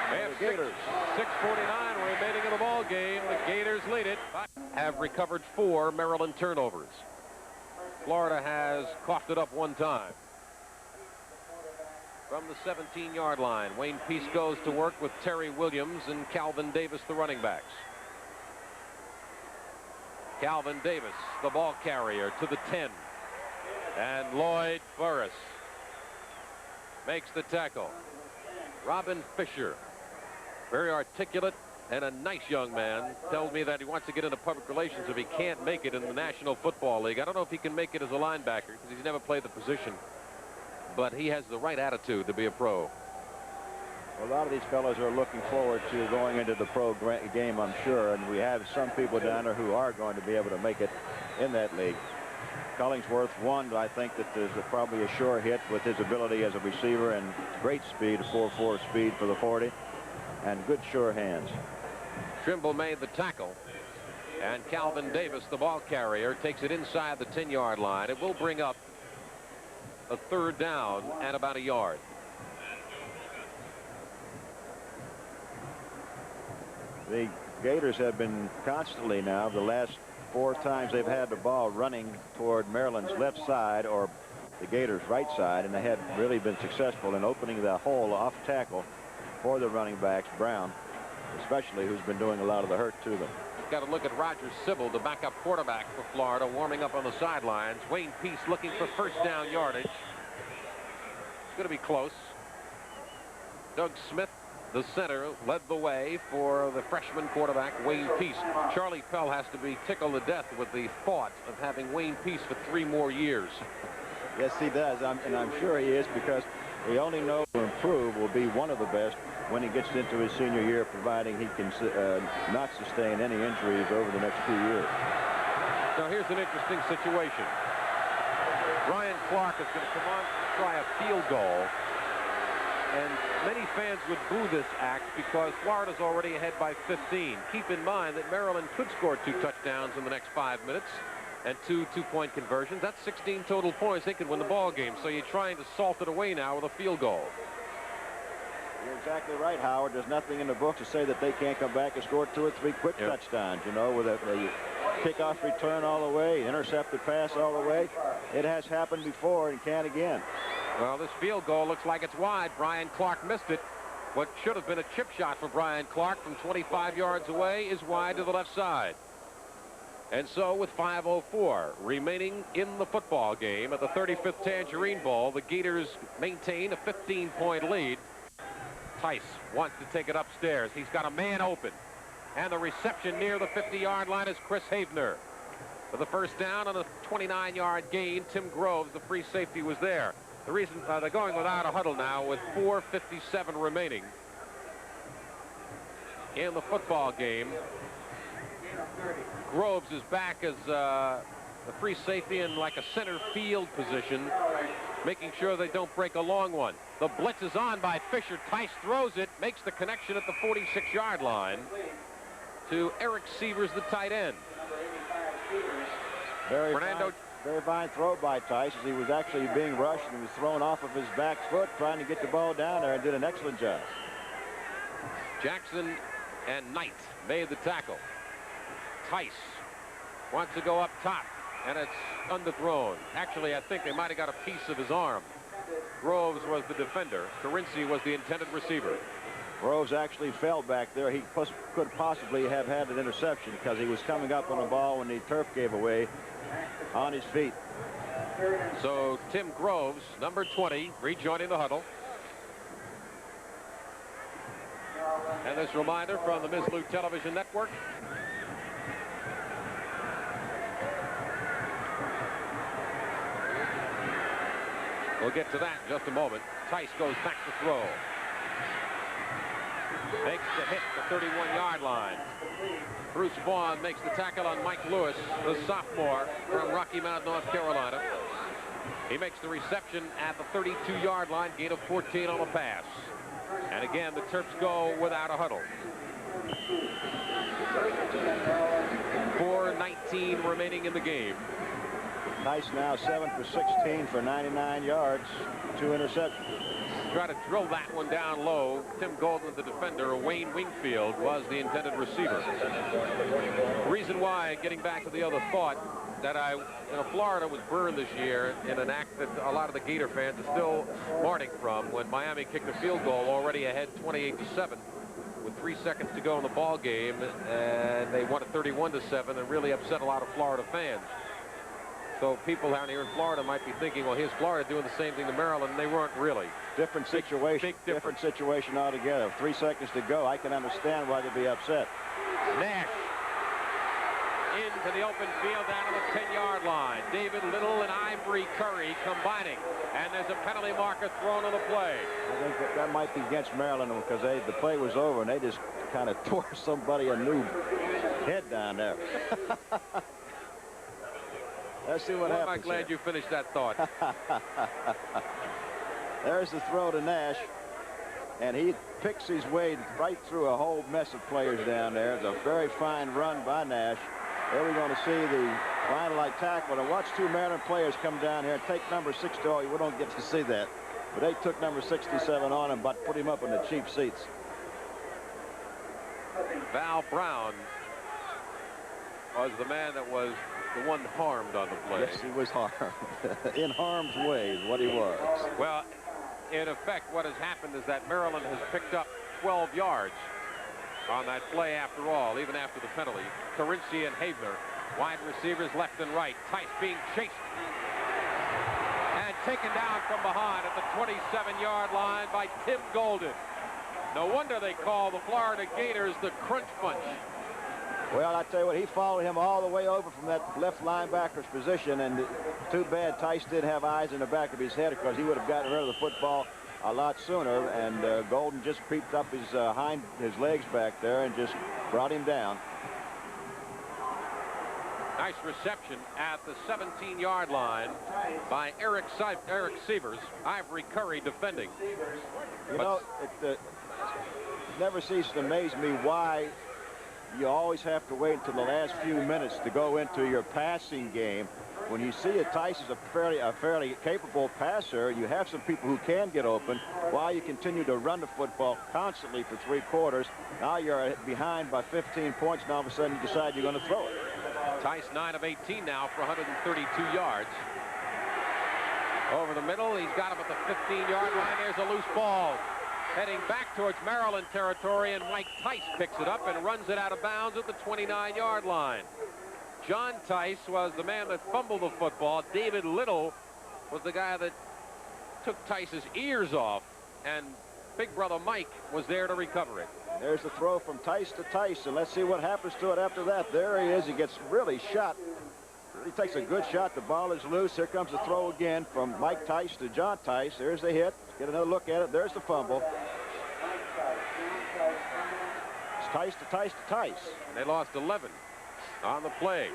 The Gators. 6:49 remaining in the ball game. The Gators lead it. Have recovered 4 Maryland turnovers. Florida has coughed it up one time. from the 17-yard line. Wayne Peace goes to work with Terry Williams and Calvin Davis, the running backs. Calvin Davis, the ball carrier, to the 10. And Lloyd Burris makes the tackle. Robin Fisher, very articulate and a nice young man, tells me that he wants to get into public relations if he can't make it in the National Football League. I don't know if he can make it as a linebacker because he's never played the position, but he has the right attitude to be a pro. A lot of these fellows are looking forward to going into the pro game, I'm sure, and we have some people down there who are going to be able to make it in that league. Collingsworth won, I think that there's probably a sure hit with his ability as a receiver and great speed, a 4.4 speed for the 40, and good sure hands. Trimble made the tackle, and Calvin Davis, the ball carrier, takes it inside the 10-yard line. It will bring up a third down and about a yard. The Gators have been constantly now, the last 4 times they've had the ball running toward Maryland's left side or the Gators' right side, and they had really been successful in opening the hole off tackle for the running backs, Brown especially, who's been doing a lot of the hurt to them. Got to look at Roger Sybil, the backup quarterback for Florida, warming up on the sidelines. Wayne Peace looking for first down yardage. It's going to be close. Doug Smith, the center, led the way for the freshman quarterback, Wayne Peace. Charlie Pell has to be tickled to death with the thought of having Wayne Peace for 3 more years. Yes, he does, and I'm sure he is, because he only knows to improve will be one of the best when he gets into his senior year, providing he can not sustain any injuries over the next 2 years. Now here's an interesting situation. Brian Clark is going to come on and try a field goal, and many fans would boo this act because Florida's already ahead by 15. Keep in mind that Maryland could score 2 touchdowns in the next 5 minutes and 2 two-point conversions. That's 16 total points. They could win the ball game. So you're trying to salt it away now with a field goal. You're exactly right, Howard. There's nothing in the book to say that they can't come back and score 2 or 3 quick touchdowns, you know, with a kickoff return all the way, intercepted pass all the way. It has happened before and can again. Well, this field goal looks like it's wide. Brian Clark missed it. What should have been a chip shot for Brian Clark from 25 yards away is wide to the left side. And so with 5:04 remaining in the football game at the 35th Tangerine Bowl, the Gators maintain a 15-point lead. Tice wants to take it upstairs. He's got a man open. And the reception near the 50-yard line is Chris Havener. For the first down on a 29-yard gain, Tim Groves, the free safety, was there. The reason they're going without a huddle now with 4:57 remaining in the football game. Groves is back as the free safety in like a center field position, making sure they don't break a long one. The blitz is on by Fisher. Tice throws it, makes the connection at the 46-yard line to Eric Sievers, the tight end. Very fine throw by Tice, as he was actually being rushed and was thrown off of his back foot trying to get the ball down there, and did an excellent job. Jackson and Knight made the tackle. Tice wants to go up top, and it's underthrown. Actually, I think they might have got a piece of his arm. Groves was the defender. Carinci was the intended receiver. Groves actually fell back there. He could possibly have had an interception because he was coming up on a ball when the turf gave away on his feet. So Tim Groves, number 20, rejoining the huddle. And this reminder from the Ms. Lou Television Network. We'll get to that in just a moment. Tice goes back to throw. Makes the hit at the 31-yard line. Bruce Vaughn makes the tackle on Mike Lewis, the sophomore from Rocky Mount, North Carolina. He makes the reception at the 32-yard line, gain of 14 on the pass. And again, the Terps go without a huddle. 4:19 remaining in the game. Tice now 7 for 16 for 99 yards, 2 interceptions. Try to drill that one down low. Tim Golden, the defender. Wayne Wingfield was the intended receiver. The reason why, getting back to the other thought, that Florida was burned this year in an act that a lot of the Gator fans are still smarting from when Miami kicked a field goal already ahead 28-7 with 3 seconds to go in the ball game, and they won it 31-7 and really upset a lot of Florida fans. So people down here in Florida might be thinking, well, here's Florida doing the same thing to Maryland, and they weren't really. Different situation. Different situation altogether. 3 seconds to go. I can understand why they'd be upset. Nash into the open field down to the 10-yard line. David Little and Ivory Curry combining, and there's a penalty marker thrown on the play. I think that might be against Maryland because the play was over and they just kind of tore somebody a new head down there. Let's see what happens. I'm glad you finished that thought. There's the throw to Nash, and he picks his way right through a whole mess of players down there. It's a very fine run by Nash. There we're going to see the line-like tackle. And watch 2 Maryland players come down here and take number 6 to all. We don't get to see that. But they took number 67 on him, but put him up in the cheap seats. Val Brown was the man that was the one harmed on the play. Yes, he was harmed. In harm's way is what he was. Well, in effect, what has happened is that Maryland has picked up 12 yards on that play after all, even after the penalty. Carinci and Havener, wide receivers left and right. Tice being chased and taken down from behind at the 27-yard line by Tim Golden. No wonder they call the Florida Gators the Crunch Bunch. Well, I tell you what, he followed him all the way over from that left linebacker's position, and too bad Tice did have eyes in the back of his head because he would have gotten rid of the football a lot sooner, and Golden just creeped up his legs back there and just brought him down. Nice reception at the 17-yard line by Eric Sievers. Ivory Curry defending. You know, it never ceases to amaze me why you always have to wait until the last few minutes to go into your passing game. When you see Tice is a fairly capable passer, you have some people who can get open while you continue to run the football constantly for 3 quarters. Now you're behind by 15 points, and all of a sudden you decide you're going to throw it. Tice 9 of 18 now for 132 yards. Over the middle, he's got him at the 15-yard line. There's a loose ball heading back towards Maryland territory, and Mike Tice picks it up and runs it out of bounds at the 29-yard line. John Tice was the man that fumbled the football. David Little was the guy that took Tice's ears off, and big brother Mike was there to recover it. There's the throw from Tice to Tice, and let's see what happens to it after that. There he is. He gets really shot. Really takes a good shot. The ball is loose. Here comes the throw again from Mike Tice to John Tice. There's the hit. Get another look at it. There's the fumble. It's Tice to Tice to Tice. And they lost 11 on the play.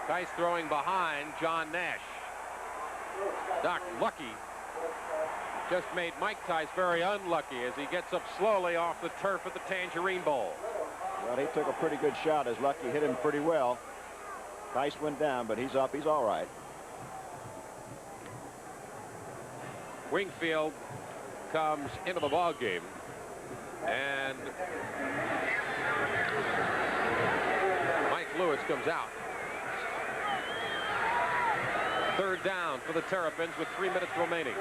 Tice throwing behind John Nash. Doc Lucky just made Mike Tice very unlucky as he gets up slowly off the turf at the Tangerine Bowl. Well, he took a pretty good shot as Lucky hit him pretty well. Tice went down, but he's up. He's all right. Wingfield comes into the ball game, and Mike Lewis comes out. 3rd down for the Terrapins with 3 minutes remaining.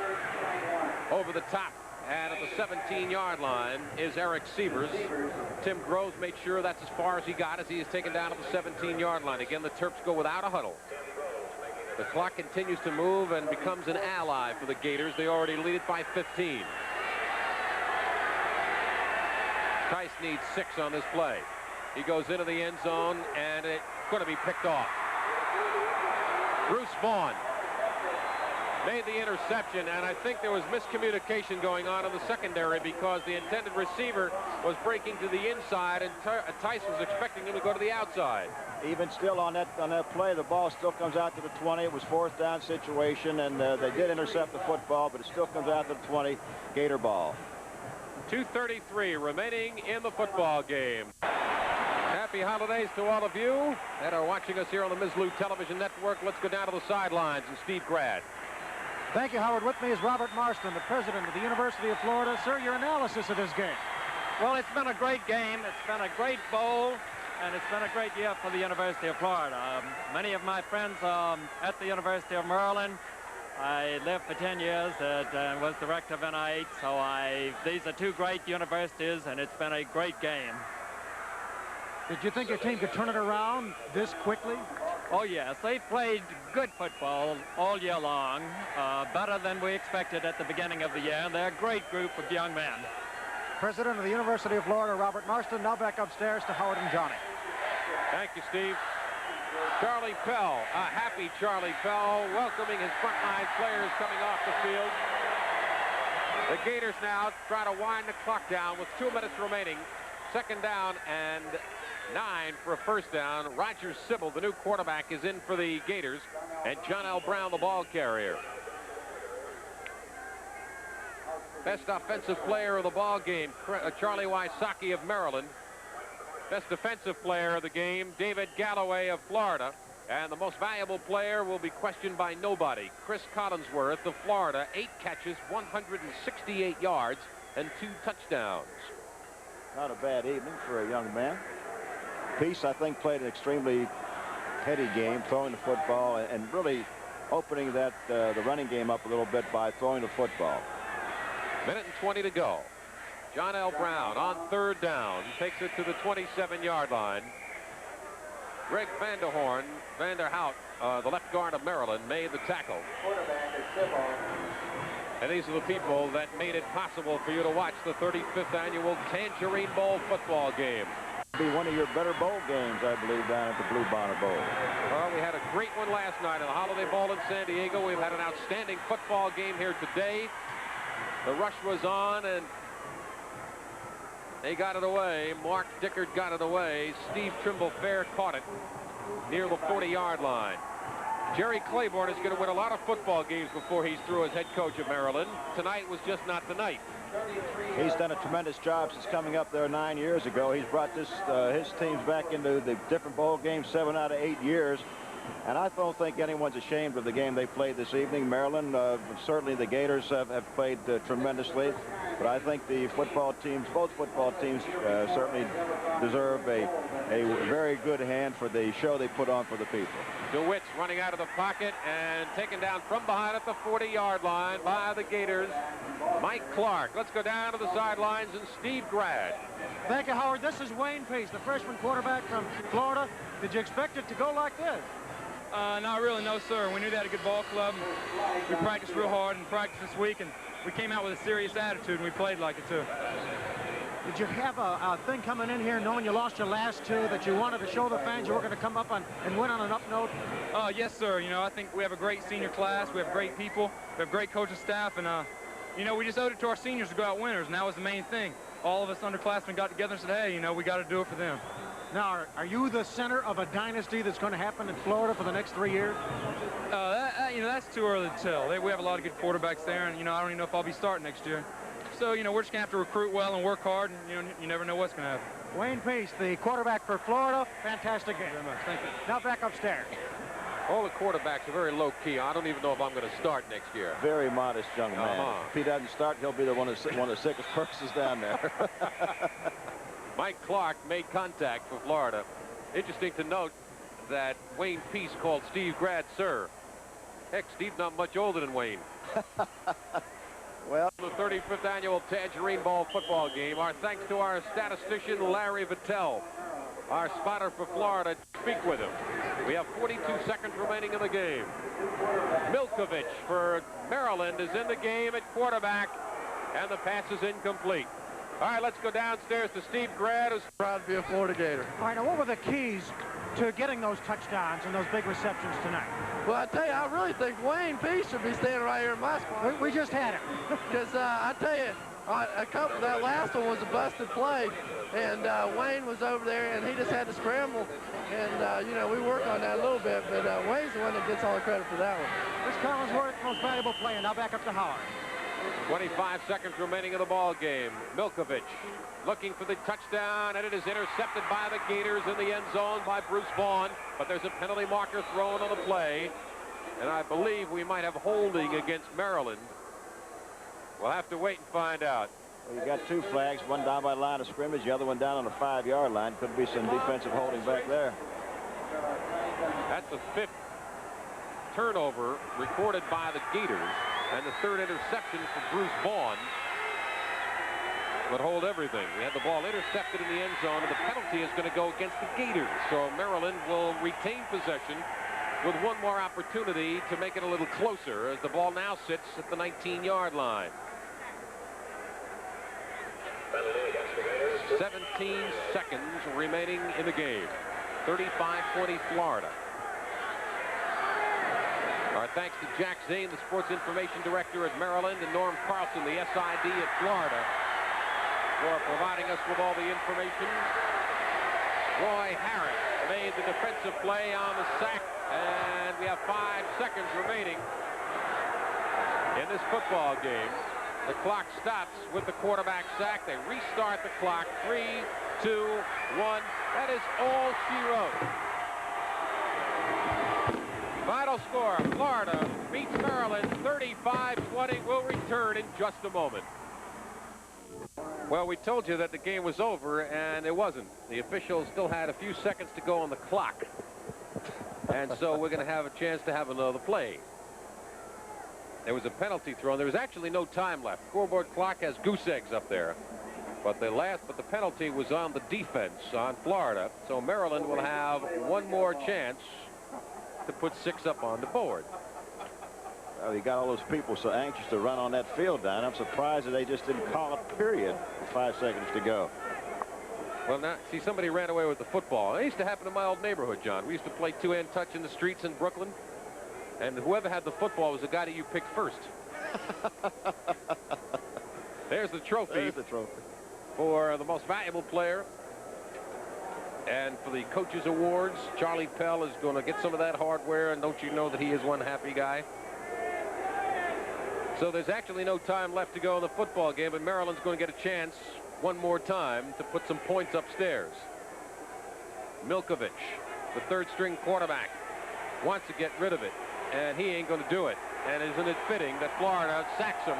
Over the top and at the 17-yard line is Eric Sievers. Tim Groves made sure that's as far as he got as he is taken down at the 17-yard line. Again, the Terps go without a huddle. The clock continues to move and becomes an ally for the Gators. They already lead it by 15. Tice needs 6 on this play. He goes into the end zone, and it's going to be picked off. Bruce Vaughn made the interception, and I think there was miscommunication going on in the secondary because the intended receiver was breaking to the inside, and Tice was expecting him to go to the outside. Even still on that play, the ball still comes out to the 20. It was 4th down situation, and they did intercept the football, but it still comes out to the 20. Gator ball. 2:33 remaining in the football game. Happy holidays to all of you that are watching us here on the Ms. Lou Television Network. Let's go down to the sidelines and Steve Grad. Thank you, Howard. With me is Robert Marston, the president of the University of Florida. Sir, your analysis of this game. Well, it's been a great game. It's been a great bowl. and it's been a great year for the University of Florida. Many of my friends at the University of Maryland. I lived for 10 years and was director of NIH, so these are two great universities, and it's been a great game. Did you think your team could turn it around this quickly? Oh, yes. They played good football all year long, better than we expected at the beginning of the year. They're a great group of young men. President of the University of Florida, Robert Marston. Now back upstairs to Howard and Johnny. Thank you, Steve. Charlie Pell, a happy Charlie Pell, welcoming his frontline players coming off the field. The Gators now try to wind the clock down with 2 minutes remaining. Second down and 9 for a first down. Roger Sybil, the new quarterback, is in for the Gators, and John L. Brown, the ball carrier. Best offensive player of the ball game, Charlie Wysocki of Maryland. Best defensive player of the game, David Galloway of Florida. And the most valuable player will be questioned by nobody, Chris Collinsworth of Florida. 8 catches, 168 yards, and 2 touchdowns. Not a bad evening for a young man. Peace, I think, played an extremely heady game, throwing the football and really opening that the running game up a little bit by throwing the football. Minute and 20 to go. John L. Brown on third down takes it to the 27-yard line. Greg Vanderhout, the left guard of Maryland, made the tackle. And these are the people that made it possible for you to watch the 35th annual Tangerine Bowl football game. It'll be one of your better bowl games, I believe, down at the Blue Bonnet Bowl. Well, we had a great one last night in the Holiday Bowl in San Diego. We've had an outstanding football game here today. The rush was on, and they got it away. Mark Dickert got it away. Steve Trimble Fair caught it near the 40-yard line. Jerry Claiborne is going to win a lot of football games before he's through as head coach of Maryland. Tonight was just not the night. He's done a tremendous job since coming up there 9 years ago. He's brought his teams back into the different bowl games 7 out of 8 years. And I don't think anyone's ashamed of the game they played this evening. Maryland, certainly the Gators have played tremendously. But I think the football teams, both football teams, certainly deserve a very good hand for the show they put on for the people. DeWitt's running out of the pocket and taken down from behind at the 40-yard line by the Gators. Mike Clark. Let's go down to the sidelines and Steve Grad. Thank you, Howard. This is Wayne Peace, the freshman quarterback from Florida. Did you expect it to go like this? Not really, no, sir. We knew they had a good ball club. We practiced real hard in practice this week, and we came out with a serious attitude, and we played like it, too. Did you have a thing coming in here knowing you lost your last 2 that you wanted to show the fans you were going to come up and win on an up note? Yes, sir. You know, I think we have a great senior class. We have great people. We have great coaching staff, and, you know, we just owed it to our seniors to go out winners, and that was the main thing. All of us underclassmen got together and said, hey, you know, we got to do it for them. Now, are you the center of a dynasty that's going to happen in Florida for the next 3 years? You know, that's too early to tell. We have a lot of good quarterbacks there, and, you know, I don't even know if I'll be starting next year. So, you know, we're just going to have to recruit well and work hard, and, you know, you never know what's going to happen. Wayne Peace, the quarterback for Florida. Fantastic game. Very much. Thank you. Now back upstairs. All the quarterbacks are very low-key. I don't even know if I'm going to start next year. Very modest young man. If he doesn't start, he'll be one of the sickest persons down there. Mike Clark made contact for Florida. Interesting to note that Wayne Peace called Steve Grad sir. Heck, Steve's not much older than Wayne. Well, the 35th annual Tangerine Bowl football game. Our thanks to our statistician Larry Vittel, our spotter for Florida. Speak with him. We have 42 seconds remaining in the game. Milkovich for Maryland is in the game at quarterback, and the pass is incomplete. All right, let's go downstairs to Steve Grad, who's Proud to be a Florida Gator. All right, now what were the keys to getting those touchdowns and those big receptions tonight? Well, I tell you, I really think Wayne Peace should be standing right here in my spot. We just had it. Because I tell you, that last one was a busted play, and Wayne was over there, and he just had to scramble. And, you know, we worked on that a little bit, but Wayne's the one that gets all the credit for that one. Chris Collinsworth, most valuable player. Now back up to Howard. 25 seconds remaining in the ball game. Milkovich looking for the touchdown, and it is intercepted by the Gators in the end zone by Bruce Vaughn. But there's a penalty marker thrown on the play, and I believe we might have holding against Maryland. We'll have to wait and find out. Well, you got 2 flags, one down by the line of scrimmage, the other one down on the 5-yard line. Could be some defensive holding back there. That's the 5th turnover recorded by the Gators, and the 3rd interception for Bruce Vaughn would hold everything. We had the ball intercepted in the end zone, and the penalty is going to go against the Gators. So Maryland will retain possession with one more opportunity to make it a little closer, as the ball now sits at the 19-yard line. 17 seconds remaining in the game. 35-20 Florida. Our thanks to Jack Zane, the Sports Information Director at Maryland, and Norm Carlson, the SID at Florida, for providing us with all the information. Roy Harris made the defensive play on the sack, and we have 5 seconds remaining in this football game. The clock stops with the quarterback sack. They restart the clock. 3, 2, 1. That is all she wrote. Final score, Florida beats Maryland 35-20. We'll return in just a moment. Well, we told you that the game was over, and it wasn't. The officials still had a few seconds to go on the clock. And so we're going to have a chance to have another play. There was a penalty thrown. There was actually no time left. Scoreboard clock has goose eggs up there. But the penalty was on the defense on Florida. So Maryland will have one more chance to put 6 up on the board. Well, you got all those people so anxious to run on that field down. I'm surprised that they just didn't call a period with 5 seconds to go. Well, now, see, somebody ran away with the football. It used to happen in my old neighborhood, John. We used to play 2-hand touch in the streets in Brooklyn. And whoever had the football was the guy that you picked first. There's the trophy. There's the trophy. For the most valuable player. And for the coaches awards, Charlie Pell is going to get some of that hardware. And don't you know that he is one happy guy? So there's actually no time left to go in the football game, but Maryland's going to get a chance one more time to put some points upstairs. Milkovich, the 3rd-string quarterback, wants to get rid of it, and he ain't going to do it. And isn't it fitting that Florida sacks him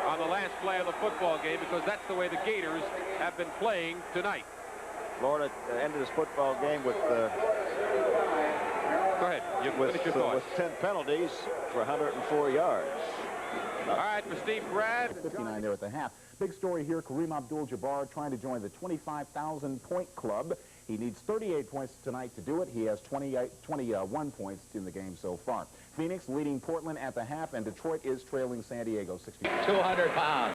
on the last play of the football game, because that's the way the Gators have been playing tonight. Florida ended this football game with Go ahead. You finish your thoughts. With 10 penalties for 104 yards. All right, for Steve Grad. 59 there at the half. Big story here, Kareem Abdul-Jabbar trying to join the 25,000-point club. He needs 38 points tonight to do it. He has 21 points in the game so far. Phoenix leading Portland at the half, and Detroit is trailing San Diego 60. 200 pounds.